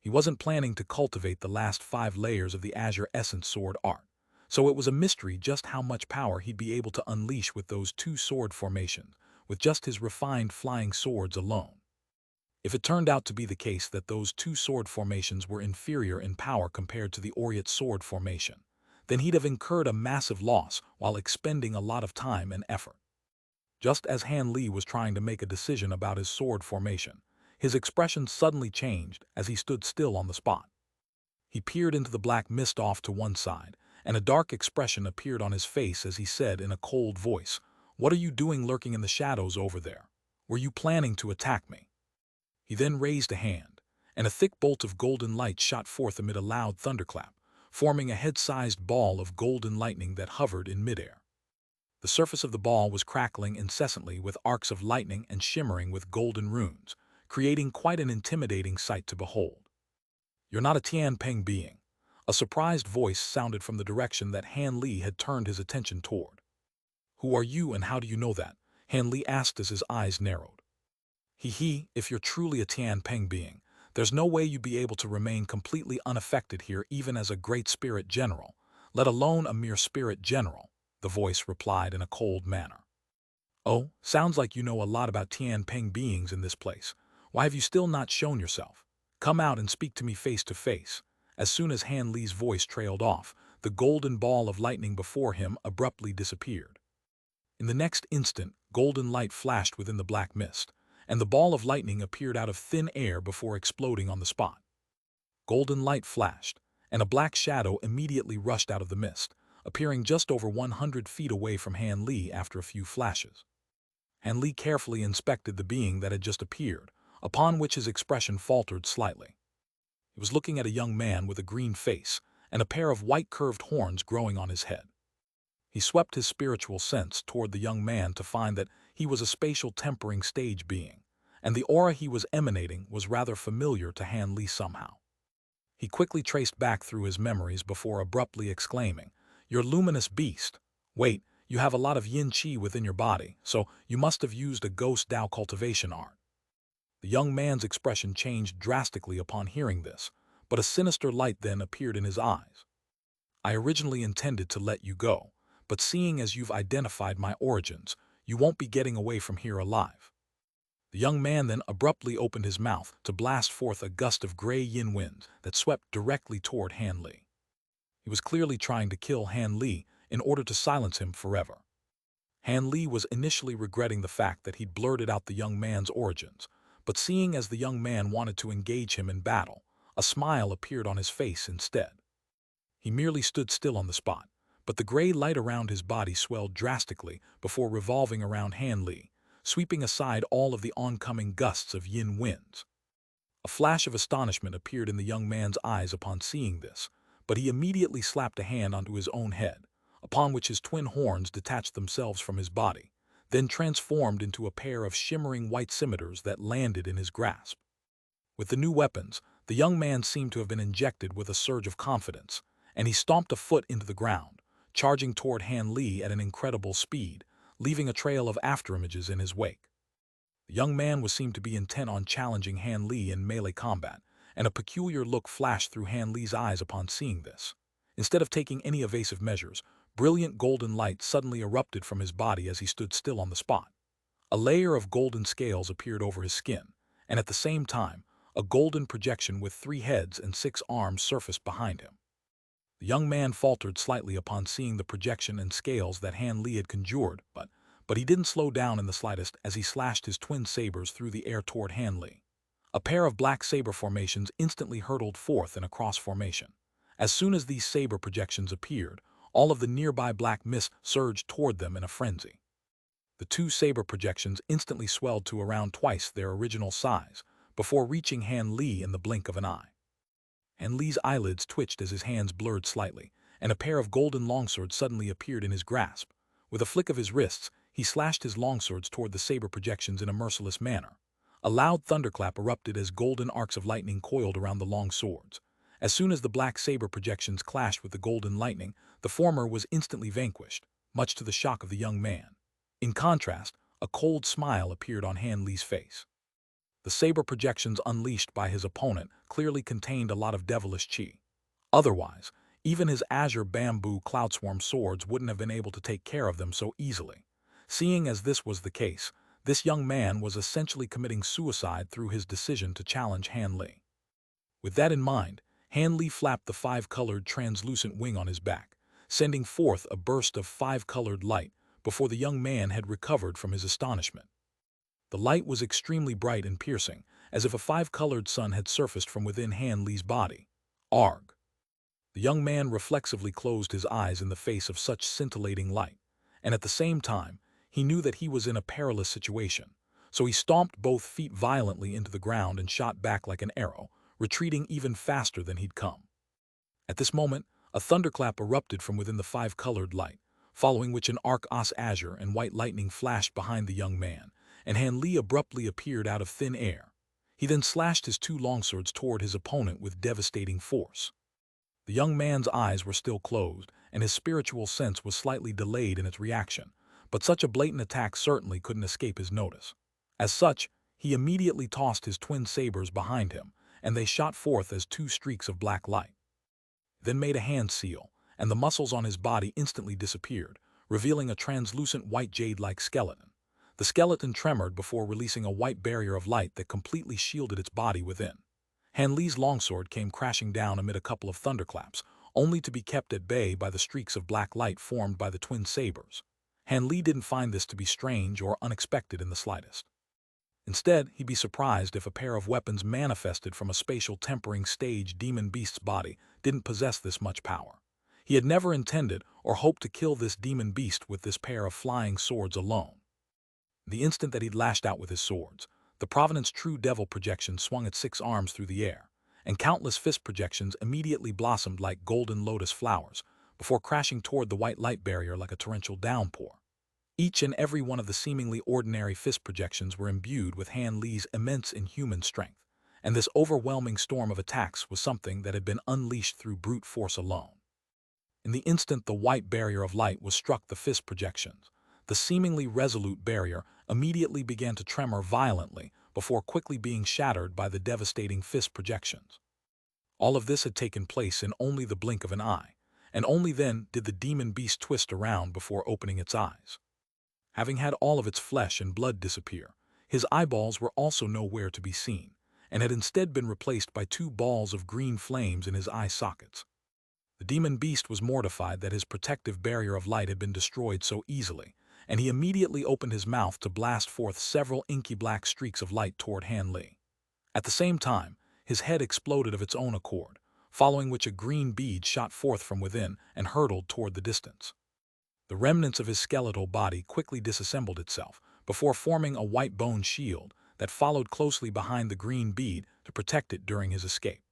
He wasn't planning to cultivate the last 5 layers of the Azure Essence sword art, so it was a mystery just how much power he'd be able to unleash with those 2 sword formations, with just his refined flying swords alone. If it turned out to be the case that those 2 sword formations were inferior in power compared to the aureate sword formation, then he'd have incurred a massive loss while expending a lot of time and effort. Just as Han Li was trying to make a decision about his sword formation, his expression suddenly changed as he stood still on the spot. He peered into the black mist off to one side, and a dark expression appeared on his face as he said in a cold voice, "What are you doing lurking in the shadows over there? Were you planning to attack me?" He then raised a hand, and a thick bolt of golden light shot forth amid a loud thunderclap, forming a head-sized ball of golden lightning that hovered in midair. The surface of the ball was crackling incessantly with arcs of lightning and shimmering with golden runes, creating quite an intimidating sight to behold. "You're not a Tianpeng being." A surprised voice sounded from the direction that Han Li had turned his attention toward. "Who are you and how do you know that?" Han Li asked as his eyes narrowed. If you're truly a Tianpeng being, there's no way you'd be able to remain completely unaffected here even as a great spirit general, let alone a mere spirit general," the voice replied in a cold manner. "Oh, sounds like you know a lot about Tianpeng beings in this place. Why have you still not shown yourself? Come out and speak to me face to face." As soon as Han Li's voice trailed off, the golden ball of lightning before him abruptly disappeared. In the next instant, golden light flashed within the black mist, and the ball of lightning appeared out of thin air before exploding on the spot. Golden light flashed, and a black shadow immediately rushed out of the mist, appearing just over 100 feet away from Han Li after a few flashes. Han Li carefully inspected the being that had just appeared, upon which his expression faltered slightly. He was looking at a young man with a green face and a pair of white curved horns growing on his head. He swept his spiritual sense toward the young man to find that he was a spatial tempering stage being, and the aura he was emanating was rather familiar to Han Li somehow. He quickly traced back through his memories before abruptly exclaiming, "You're luminous beast. Wait, you have a lot of yin qi within your body, so you must have used a ghost Dao cultivation art." The young man's expression changed drastically upon hearing this, but a sinister light then appeared in his eyes. "I originally intended to let you go, but seeing as you've identified my origins, you won't be getting away from here alive." The young man then abruptly opened his mouth to blast forth a gust of gray yin wind that swept directly toward Han Li. He was clearly trying to kill Han Li in order to silence him forever. Han Li was initially regretting the fact that he'd blurted out the young man's origins, but seeing as the young man wanted to engage him in battle, a smile appeared on his face instead. He merely stood still on the spot, but the gray light around his body swelled drastically before revolving around Han Li, sweeping aside all of the oncoming gusts of yin winds. A flash of astonishment appeared in the young man's eyes upon seeing this, but he immediately slapped a hand onto his own head, upon which his twin horns detached themselves from his body, then transformed into a pair of shimmering white scimitars that landed in his grasp. With the new weapons, the young man seemed to have been injected with a surge of confidence, and he stomped a foot into the ground, charging toward Han Li at an incredible speed, leaving a trail of afterimages in his wake. The young man seemed to be intent on challenging Han Li in melee combat, and a peculiar look flashed through Han Li's eyes upon seeing this. Instead of taking any evasive measures, brilliant golden light suddenly erupted from his body as he stood still on the spot. A layer of golden scales appeared over his skin, and at the same time, a golden projection with 3 heads and 6 arms surfaced behind him. The young man faltered slightly upon seeing the projection and scales that Han Li had conjured, but he didn't slow down in the slightest as he slashed his twin sabers through the air toward Han Li. A pair of black saber formations instantly hurtled forth in a cross formation. As soon as these saber projections appeared, all of the nearby black mist surged toward them in a frenzy. The 2 saber projections instantly swelled to around twice their original size, before reaching Han Li in the blink of an eye. Han Li's eyelids twitched as his hands blurred slightly, and a pair of golden longswords suddenly appeared in his grasp. With a flick of his wrists, he slashed his longswords toward the saber projections in a merciless manner. A loud thunderclap erupted as golden arcs of lightning coiled around the long swords. As soon as the black saber projections clashed with the golden lightning, the former was instantly vanquished, much to the shock of the young man. In contrast, a cold smile appeared on Han Li's face. The saber projections unleashed by his opponent clearly contained a lot of devilish chi. Otherwise, even his azure bamboo cloudswarm swords wouldn't have been able to take care of them so easily. Seeing as this was the case, this young man was essentially committing suicide through his decision to challenge Han Li. With that in mind, Han Li flapped the 5-colored translucent wing on his back, sending forth a burst of 5-colored light before the young man had recovered from his astonishment. The light was extremely bright and piercing, as if a 5-colored sun had surfaced from within Han Li's body. Arg! The young man reflexively closed his eyes in the face of such scintillating light, and at the same time, he knew that he was in a perilous situation, so he stomped both feet violently into the ground and shot back like an arrow, retreating even faster than he'd come. At this moment, a thunderclap erupted from within the 5-colored light, following which an arc-os azure and white lightning flashed behind the young man, and Han Li abruptly appeared out of thin air. He then slashed his 2 longswords toward his opponent with devastating force. The young man's eyes were still closed, and his spiritual sense was slightly delayed in its reaction, but such a blatant attack certainly couldn't escape his notice. As such, he immediately tossed his twin sabers behind him, and they shot forth as 2 streaks of black light. Then made a hand seal, and the muscles on his body instantly disappeared, revealing a translucent white jade-like skeleton. The skeleton tremored before releasing a white barrier of light that completely shielded its body within. Han Li's longsword came crashing down amid a couple of thunderclaps, only to be kept at bay by the streaks of black light formed by the twin sabers. Han Li didn't find this to be strange or unexpected in the slightest. Instead, he'd be surprised if a pair of weapons manifested from a spatial tempering stage demon beast's body didn't possess this much power. He had never intended or hoped to kill this demon beast with this pair of flying swords alone. The instant that he'd lashed out with his swords, the Provenance True Devil projection swung its 6 arms through the air, and countless fist projections immediately blossomed like golden lotus flowers, before crashing toward the white light barrier like a torrential downpour. Each and every one of the seemingly ordinary fist projections were imbued with Han Li's immense inhuman strength, and this overwhelming storm of attacks was something that had been unleashed through brute force alone. In the instant the white barrier of light was struck the fist projections, the seemingly resolute barrier immediately began to tremor violently before quickly being shattered by the devastating fist projections. All of this had taken place in only the blink of an eye, and only then did the demon beast twist around before opening its eyes. Having had all of its flesh and blood disappear, his eyeballs were also nowhere to be seen, and had instead been replaced by two balls of green flames in his eye sockets. The demon beast was mortified that his protective barrier of light had been destroyed so easily, and he immediately opened his mouth to blast forth several inky black streaks of light toward Han Li. At the same time, his head exploded of its own accord, following which a green bead shot forth from within and hurtled toward the distance. The remnants of his skeletal body quickly disassembled itself before forming a white bone shield that followed closely behind the green bead to protect it during his escape.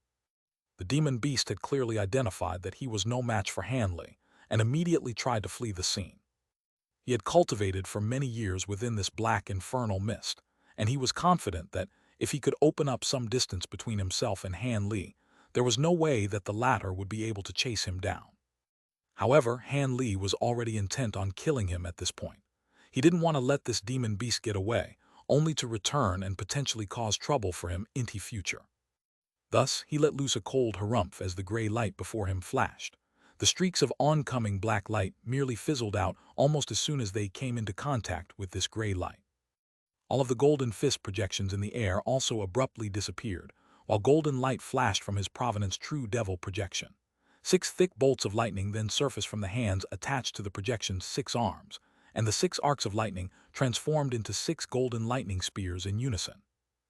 The demon beast had clearly identified that he was no match for Han Li and immediately tried to flee the scene. He had cultivated for many years within this black infernal mist, and he was confident that if he could open up some distance between himself and Han Li, there was no way that the latter would be able to chase him down. However, Han Li was already intent on killing him at this point. He didn't want to let this demon beast get away, only to return and potentially cause trouble for him in the future. Thus, he let loose a cold harumph as the gray light before him flashed. The streaks of oncoming black light merely fizzled out almost as soon as they came into contact with this gray light. All of the golden fist projections in the air also abruptly disappeared, while golden light flashed from his provenance true devil projection. 6 thick bolts of lightning then surfaced from the hands attached to the projection's 6 arms, and the 6 arcs of lightning transformed into 6 golden lightning spears in unison.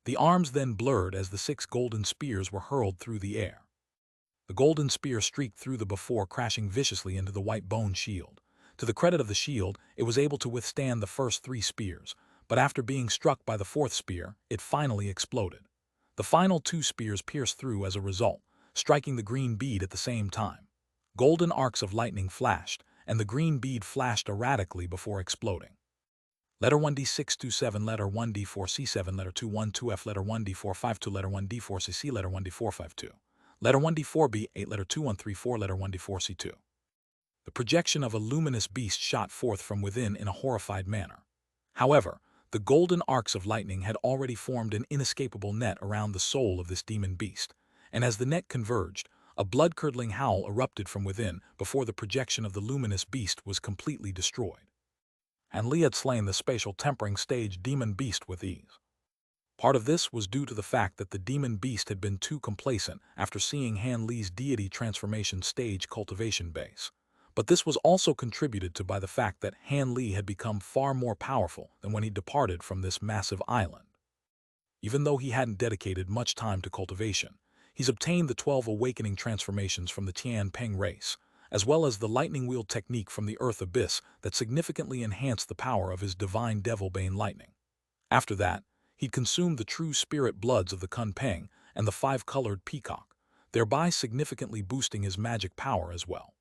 The arms then blurred as the 6 golden spears were hurled through the air. The golden spear streaked through the before crashing viciously into the white bone shield. To the credit of the shield, it was able to withstand the first 3 spears, but after being struck by the 4th spear, it finally exploded. The final 2 spears pierced through as a result, striking the green bead at the same time. Golden arcs of lightning flashed, and the green bead flashed erratically before exploding. Letter 1D627, letter 1D4C7, letter 212F, letter 1D452, letter 1D4CC, letter 1D452. Letter 1D4B8, letter 2134, letter 1D4C2. The projection of a luminous beast shot forth from within in a horrified manner. However, the golden arcs of lightning had already formed an inescapable net around the soul of this demon beast, and as the net converged, a blood-curdling howl erupted from within before the projection of the luminous beast was completely destroyed. Han Li had slain the spatial tempering stage demon beast with ease. Part of this was due to the fact that the demon beast had been too complacent after seeing Han Li's deity transformation stage cultivation base. But this was also contributed to by the fact that Han Li had become far more powerful than when he departed from this massive island. Even though he hadn't dedicated much time to cultivation, he's obtained the 12 awakening transformations from the Tian Peng race, as well as the lightning wheel technique from the Earth Abyss that significantly enhanced the power of his divine Devilbane lightning. After that, he'd consumed the true spirit bloods of the Kun Peng and the 5-colored peacock, thereby significantly boosting his magic power as well.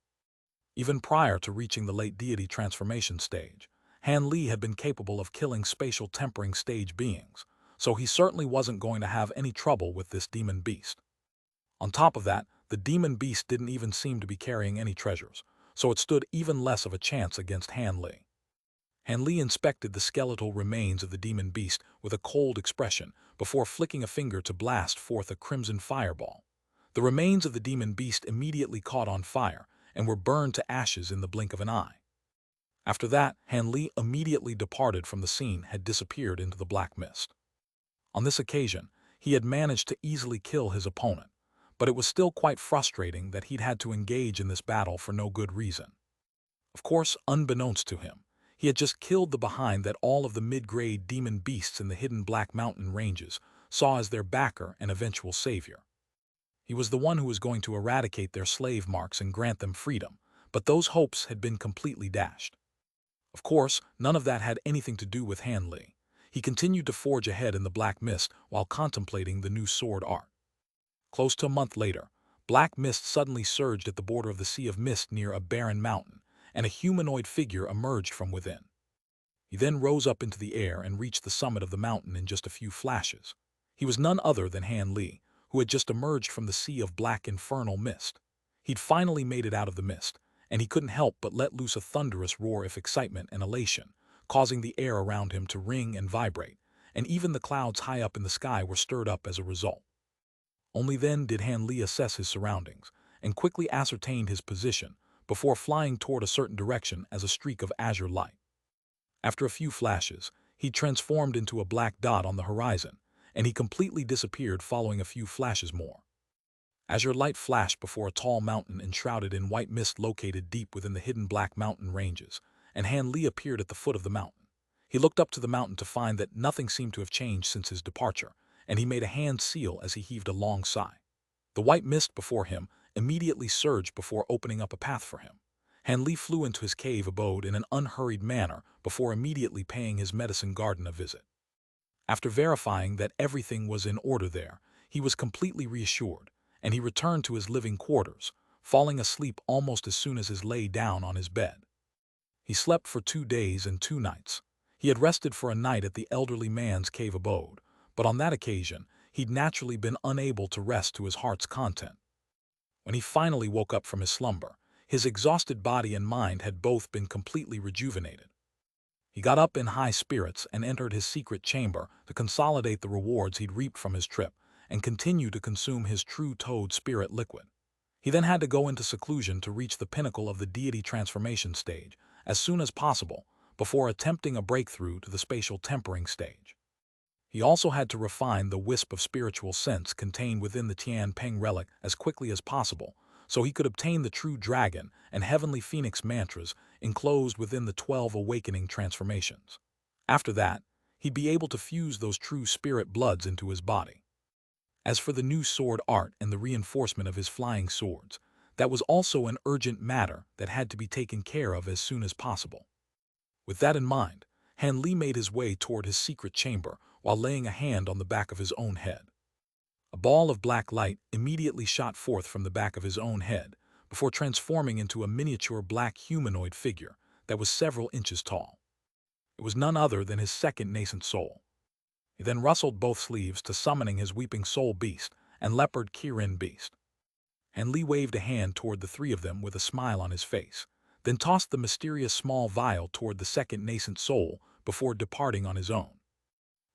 Even prior to reaching the late deity transformation stage, Han Li had been capable of killing spatial tempering stage beings, so he certainly wasn't going to have any trouble with this demon beast. On top of that, the demon beast didn't even seem to be carrying any treasures, so it stood even less of a chance against Han Li. Han Li inspected the skeletal remains of the demon beast with a cold expression before flicking a finger to blast forth a crimson fireball. The remains of the demon beast immediately caught on fire and were burned to ashes in the blink of an eye. After that, Han Li immediately departed from the scene, had disappeared into the black mist. On this occasion, he had managed to easily kill his opponent, but it was still quite frustrating that he'd had to engage in this battle for no good reason. Of course, unbeknownst to him, he had just killed the behind that all of the mid-grade demon beasts in the hidden Black Mountain ranges saw as their backer and eventual savior. He was the one who was going to eradicate their slave marks and grant them freedom, but those hopes had been completely dashed. Of course, none of that had anything to do with Han Li. He continued to forge ahead in the black mist while contemplating the new sword art. Close to a month later, black mist suddenly surged at the border of the Sea of Mist near a barren mountain, and a humanoid figure emerged from within. He then rose up into the air and reached the summit of the mountain in just a few flashes. He was none other than Han Li, who had just emerged from the sea of black infernal mist. He'd finally made it out of the mist, and he couldn't help but let loose a thunderous roar of excitement and elation, causing the air around him to ring and vibrate, and even the clouds high up in the sky were stirred up as a result. Only then did Han Li assess his surroundings, and quickly ascertained his position, before flying toward a certain direction as a streak of azure light. After a few flashes, he transformed into a black dot on the horizon, and he completely disappeared following a few flashes more. Azure light flashed before a tall mountain enshrouded in white mist located deep within the hidden black mountain ranges, and Han Li appeared at the foot of the mountain. He looked up to the mountain to find that nothing seemed to have changed since his departure, and he made a hand seal as he heaved a long sigh. The white mist before him immediately surged before opening up a path for him. Han Li flew into his cave abode in an unhurried manner before immediately paying his medicine garden a visit. After verifying that everything was in order there, he was completely reassured, and he returned to his living quarters, falling asleep almost as soon as he lay down on his bed. He slept for 2 days and 2 nights. He had rested for a night at the elderly man's cave abode, but on that occasion, he'd naturally been unable to rest to his heart's content. When he finally woke up from his slumber, his exhausted body and mind had both been completely rejuvenated. He got up in high spirits and entered his secret chamber to consolidate the rewards he'd reaped from his trip and continue to consume his true toad spirit liquid. He then had to go into seclusion to reach the pinnacle of the deity transformation stage as soon as possible before attempting a breakthrough to the spatial tempering stage. He also had to refine the wisp of spiritual sense contained within the Tian Peng relic as quickly as possible, so he could obtain the true dragon and heavenly phoenix mantras enclosed within the 12 awakening transformations. After that, he'd be able to fuse those true spirit bloods into his body. As for the new sword art and the reinforcement of his flying swords, that was also an urgent matter that had to be taken care of as soon as possible. With that in mind, Han Li made his way toward his secret chamber while laying a hand on the back of his own head. A ball of black light immediately shot forth from the back of his own head before transforming into a miniature black humanoid figure that was several inches tall. It was none other than his second nascent soul. He then rustled both sleeves to summoning his weeping soul beast and leopard Kirin beast. Han Li waved a hand toward the 3 of them with a smile on his face, then tossed the mysterious small vial toward the second nascent soul before departing on his own.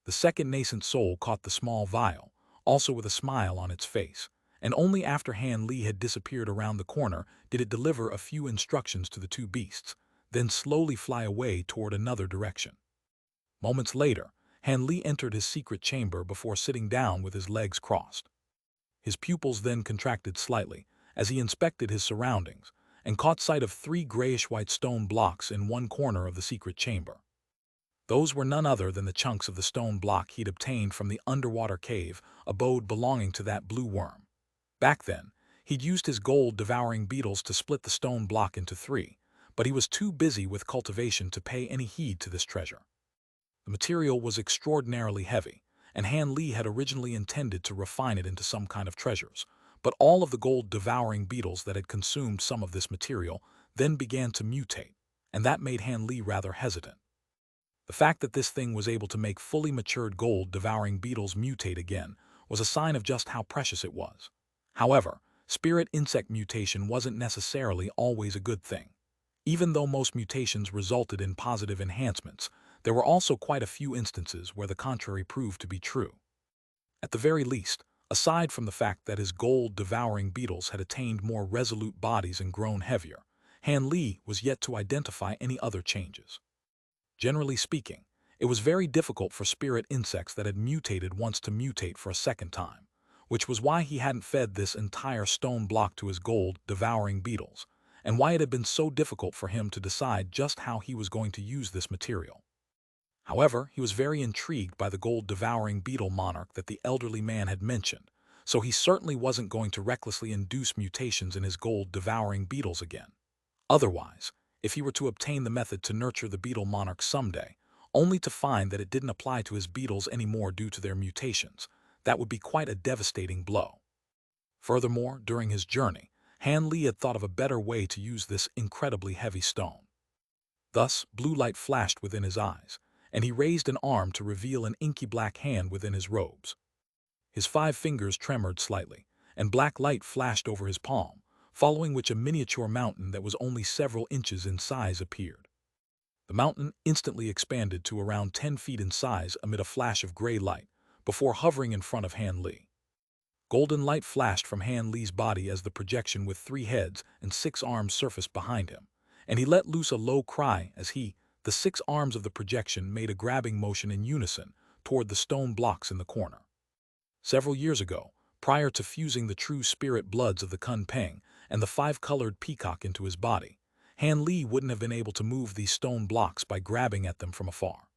The second nascent soul caught the small vial, also with a smile on its face, and only after Han Li had disappeared around the corner did it deliver a few instructions to the 2 beasts, then slowly fly away toward another direction. Moments later, Han Li entered his secret chamber before sitting down with his legs crossed. His pupils then contracted slightly as he inspected his surroundings and caught sight of 3 grayish-white stone blocks in one corner of the secret chamber. Those were none other than the chunks of the stone block he'd obtained from the underwater cave abode belonging to that blue worm. Back then, he'd used his gold-devouring beetles to split the stone block into 3, but he was too busy with cultivation to pay any heed to this treasure. The material was extraordinarily heavy, and Han Li had originally intended to refine it into some kind of treasures, but all of the gold-devouring beetles that had consumed some of this material then began to mutate, and that made Han Li rather hesitant. The fact that this thing was able to make fully matured gold-devouring beetles mutate again was a sign of just how precious it was. However, spirit insect mutation wasn't necessarily always a good thing. Even though most mutations resulted in positive enhancements, there were also quite a few instances where the contrary proved to be true. At the very least, aside from the fact that his gold-devouring beetles had attained more resolute bodies and grown heavier, Han Li was yet to identify any other changes. Generally speaking, it was very difficult for spirit insects that had mutated once to mutate for a second time, which was why he hadn't fed this entire stone block to his gold-devouring beetles, and why it had been so difficult for him to decide just how he was going to use this material. However, he was very intrigued by the gold-devouring beetle monarch that the elderly man had mentioned, so he certainly wasn't going to recklessly induce mutations in his gold-devouring beetles again. Otherwise, if he were to obtain the method to nurture the beetle monarch someday, only to find that it didn't apply to his beetles anymore due to their mutations, that would be quite a devastating blow. Furthermore, during his journey, Han Li had thought of a better way to use this incredibly heavy stone. Thus, blue light flashed within his eyes, and he raised an arm to reveal an inky black hand within his robes. His 5 fingers tremored slightly, and black light flashed over his palm, following which a miniature mountain that was only several inches in size appeared. The mountain instantly expanded to around 10 feet in size amid a flash of gray light, before hovering in front of Han Li. Golden light flashed from Han Li's body as the projection with 3 heads and 6 arms surfaced behind him, and he let loose a low cry as the 6 arms of the projection made a grabbing motion in unison toward the stone blocks in the corner. Several years ago, prior to fusing the true spirit bloods of the Cunning and the 5-colored peacock into his body, Han Li wouldn't have been able to move these stone blocks by grabbing at them from afar.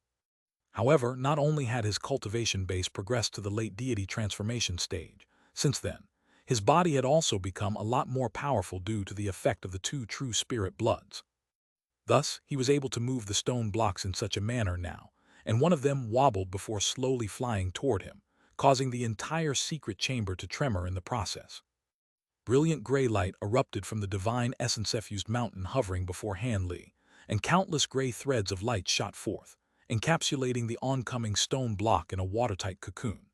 However, not only had his cultivation base progressed to the late deity transformation stage, since then, his body had also become a lot more powerful due to the effect of the 2 true spirit bloods. Thus, he was able to move the stone blocks in such a manner now, and one of them wobbled before slowly flying toward him, causing the entire secret chamber to tremor in the process. Brilliant gray light erupted from the divine essence-effused mountain hovering before Han Li, and countless gray threads of light shot forth, encapsulating the oncoming stone block in a watertight cocoon.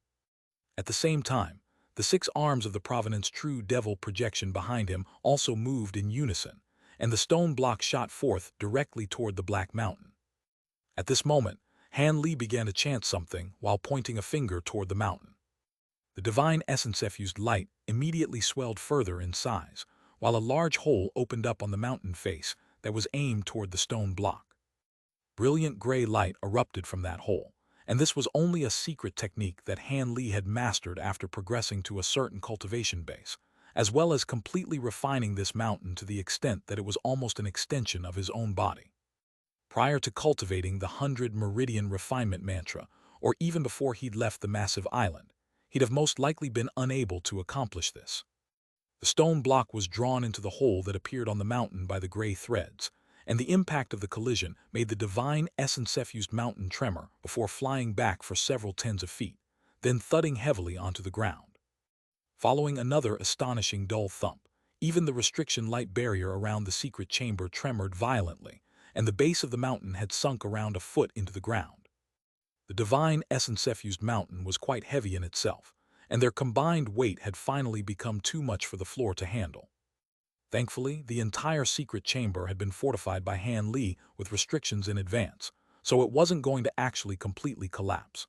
At the same time, the 6 arms of the Provenance True Devil projection behind him also moved in unison, and the stone block shot forth directly toward the Black Mountain. At this moment, Han Li began to chant something while pointing a finger toward the mountain. The divine essence-effused light immediately swelled further in size, while a large hole opened up on the mountain face that was aimed toward the stone block. Brilliant gray light erupted from that hole, and this was only a secret technique that Han Li had mastered after progressing to a certain cultivation base, as well as completely refining this mountain to the extent that it was almost an extension of his own body. Prior to cultivating the 100 Meridian Refinement Mantra, or even before he'd left the massive island, he'd have most likely been unable to accomplish this. The stone block was drawn into the hole that appeared on the mountain by the gray threads, and the impact of the collision made the divine essence-effused mountain tremor before flying back for several tens of feet, then thudding heavily onto the ground. Following another astonishing dull thump, even the restriction light barrier around the secret chamber tremored violently, and the base of the mountain had sunk around a foot into the ground. The divine essence-effused mountain was quite heavy in itself, and their combined weight had finally become too much for the floor to handle. Thankfully, the entire secret chamber had been fortified by Han Li with restrictions in advance, so it wasn't going to actually completely collapse.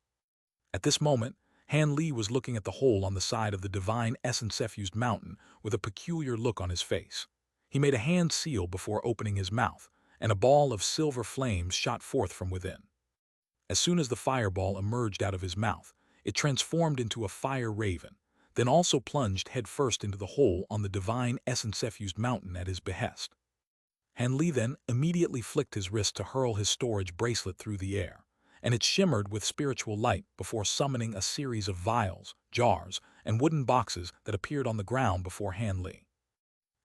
At this moment, Han Li was looking at the hole on the side of the divine essence-effused mountain with a peculiar look on his face. He made a hand seal before opening his mouth, and a ball of silver flames shot forth from within. As soon as the fireball emerged out of his mouth, it transformed into a fire raven, then also plunged headfirst into the hole on the divine essence-effused mountain at his behest. Han Li then immediately flicked his wrist to hurl his storage bracelet through the air, and it shimmered with spiritual light before summoning a series of vials, jars, and wooden boxes that appeared on the ground before Han Li.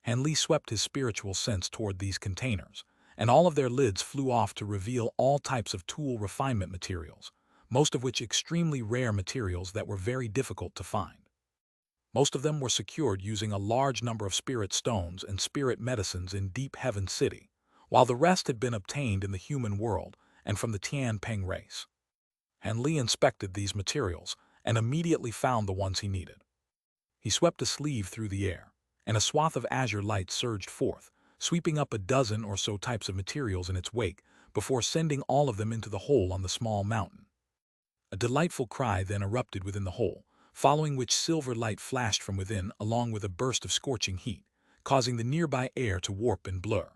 Han Li swept his spiritual sense toward these containers, and all of their lids flew off to reveal all types of tool refinement materials, most of which extremely rare materials that were very difficult to find. Most of them were secured using a large number of spirit stones and spirit medicines in Deep Heaven City, while the rest had been obtained in the human world and from the Tian Peng race. Han Li inspected these materials and immediately found the ones he needed. He swept a sleeve through the air, and a swath of azure light surged forth, sweeping up a dozen or so types of materials in its wake before sending all of them into the hole on the small mountain. A delightful cry then erupted within the hole, following which silver light flashed from within along with a burst of scorching heat, causing the nearby air to warp and blur.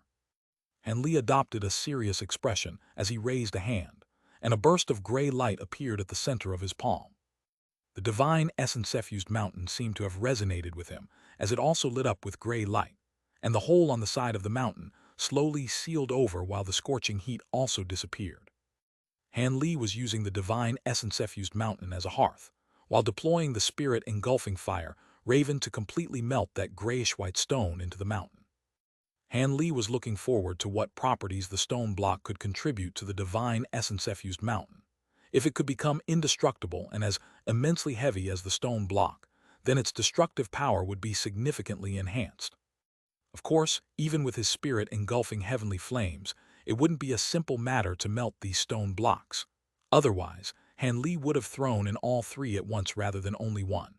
Han Li adopted a serious expression as he raised a hand, and a burst of gray light appeared at the center of his palm. The divine essence-effused mountain seemed to have resonated with him as it also lit up with gray light, and the hole on the side of the mountain slowly sealed over while the scorching heat also disappeared. Han Li was using the divine essence-effused mountain as a hearth, while deploying the spirit engulfing fire raven to completely melt that grayish-white stone into the mountain. Han Li was looking forward to what properties the stone block could contribute to the divine essence-effused mountain. If it could become indestructible and as immensely heavy as the stone block, then its destructive power would be significantly enhanced. Of course, even with his spirit engulfing heavenly flames, it wouldn't be a simple matter to melt these stone blocks. Otherwise, Han Li would have thrown in all three at once rather than only one.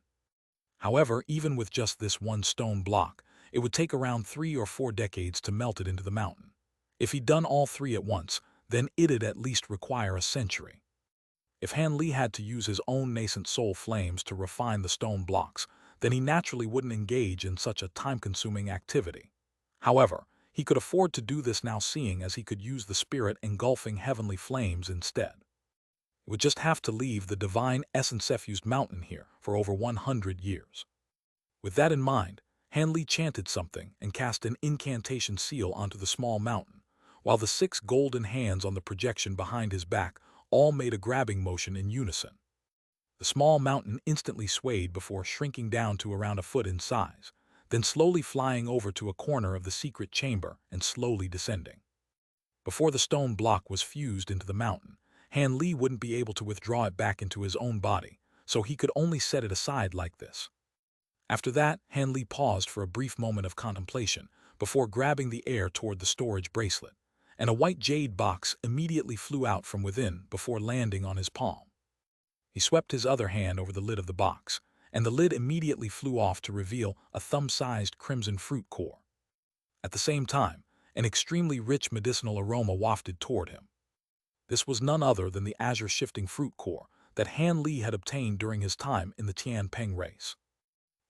However, even with just this one stone block, it would take around 3 or 4 decades to melt it into the mountain. If he'd done all three at once, then it'd at least require a century. If Han Li had to use his own nascent soul flames to refine the stone blocks, then he naturally wouldn't engage in such a time-consuming activity. However, he could afford to do this now, seeing as he could use the spirit engulfing heavenly flames instead. It would just have to leave the divine essence-effused mountain here for over 100 years. With that in mind, Han Li chanted something and cast an incantation seal onto the small mountain, while the 6 golden hands on the projection behind his back all made a grabbing motion in unison. The small mountain instantly swayed before shrinking down to around a foot in size, then slowly flying over to a corner of the secret chamber and slowly descending. Before the stone block was fused into the mountain, Han Li wouldn't be able to withdraw it back into his own body, so he could only set it aside like this. After that, Han Li paused for a brief moment of contemplation before grabbing the air toward the storage bracelet, and a white jade box immediately flew out from within before landing on his palm. He swept his other hand over the lid of the box, and the lid immediately flew off to reveal a thumb-sized crimson fruit core. At the same time, an extremely rich medicinal aroma wafted toward him. This was none other than the azure-shifting fruit core that Han Li had obtained during his time in the Tianpeng race.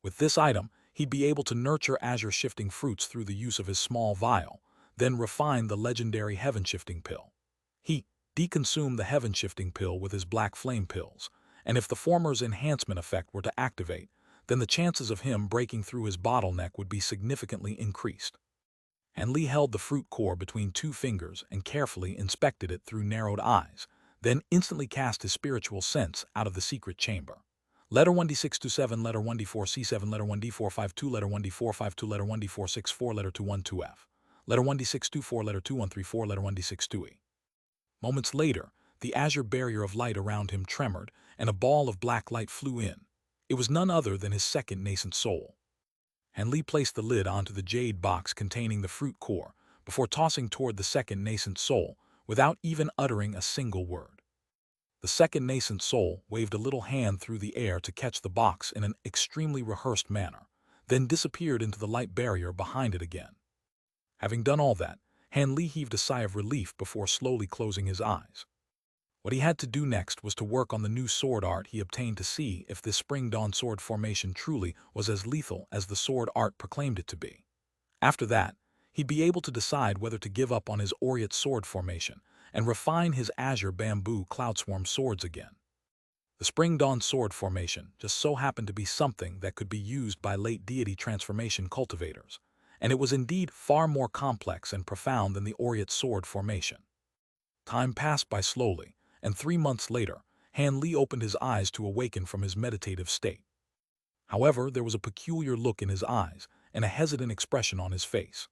With this item, he'd be able to nurture azure-shifting fruits through the use of his small vial, then refine the legendary heaven-shifting pill. He deconsumed the heaven-shifting pill with his black flame pills, and if the former's enhancement effect were to activate, then the chances of him breaking through his bottleneck would be significantly increased. Han Li held the fruit core between 2 fingers and carefully inspected it through narrowed eyes, then instantly cast his spiritual sense out of the secret chamber. Letter 1D627, letter 1D4C7, letter 1D452, letter 1D452, letter 1D464, letter 212F, letter 1D624, letter 2134, letter 1D62E. Moments later, the azure barrier of light around him tremored, and a ball of black light flew in. It was none other than his second nascent soul. Han Li placed the lid onto the jade box containing the fruit core before tossing toward the second nascent soul without even uttering a single word. The second nascent soul waved a little hand through the air to catch the box in an extremely rehearsed manner, then disappeared into the light barrier behind it again. Having done all that, Han Li heaved a sigh of relief before slowly closing his eyes. What he had to do next was to work on the new sword art he obtained to see if this Spring Dawn sword formation truly was as lethal as the sword art proclaimed it to be. After that, he'd be able to decide whether to give up on his aureate sword formation and refine his azure bamboo cloudswarm swords again. The Spring Dawn sword formation just so happened to be something that could be used by late deity transformation cultivators, and it was indeed far more complex and profound than the aureate sword formation. Time passed by slowly, and 3 months later, Han Li opened his eyes to awaken from his meditative state. However, there was a peculiar look in his eyes and a hesitant expression on his face.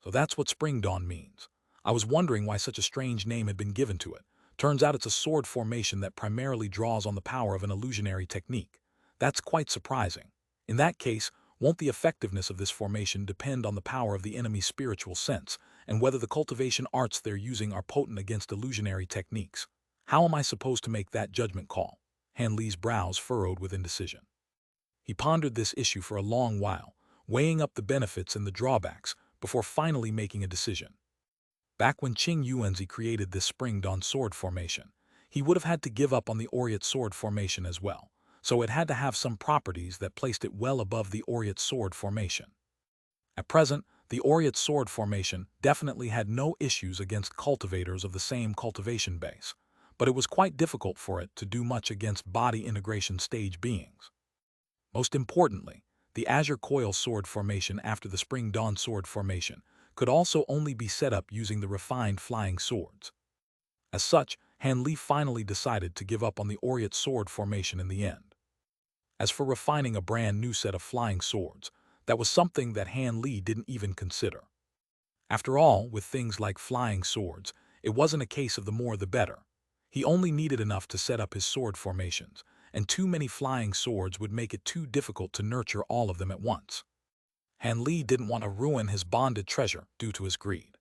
So that's what Spring Dawn means. I was wondering why such a strange name had been given to it. Turns out it's a sword formation that primarily draws on the power of an illusionary technique. That's quite surprising. In that case, won't the effectiveness of this formation depend on the power of the enemy's spiritual sense, and whether the cultivation arts they're using are potent against illusionary techniques? How am I supposed to make that judgment call? Han Li's brows furrowed with indecision. He pondered this issue for a long while, weighing up the benefits and the drawbacks before finally making a decision. Back when Qing Yuanzi created this Spring Dawn sword formation, he would have had to give up on the aureate sword formation as well, so it had to have some properties that placed it well above the aureate sword formation. At present, the aureate sword formation definitely had no issues against cultivators of the same cultivation base, but it was quite difficult for it to do much against body integration stage beings. Most importantly, the Azure Coil sword formation after the Spring Dawn sword formation could also only be set up using the refined flying swords. As such, Han Li finally decided to give up on the aureate sword formation in the end. As for refining a brand new set of flying swords, that was something that Han Li didn't even consider. After all, with things like flying swords, it wasn't a case of the more the better. He only needed enough to set up his sword formations, and too many flying swords would make it too difficult to nurture all of them at once. Han Li didn't want to ruin his bonded treasure due to his greed.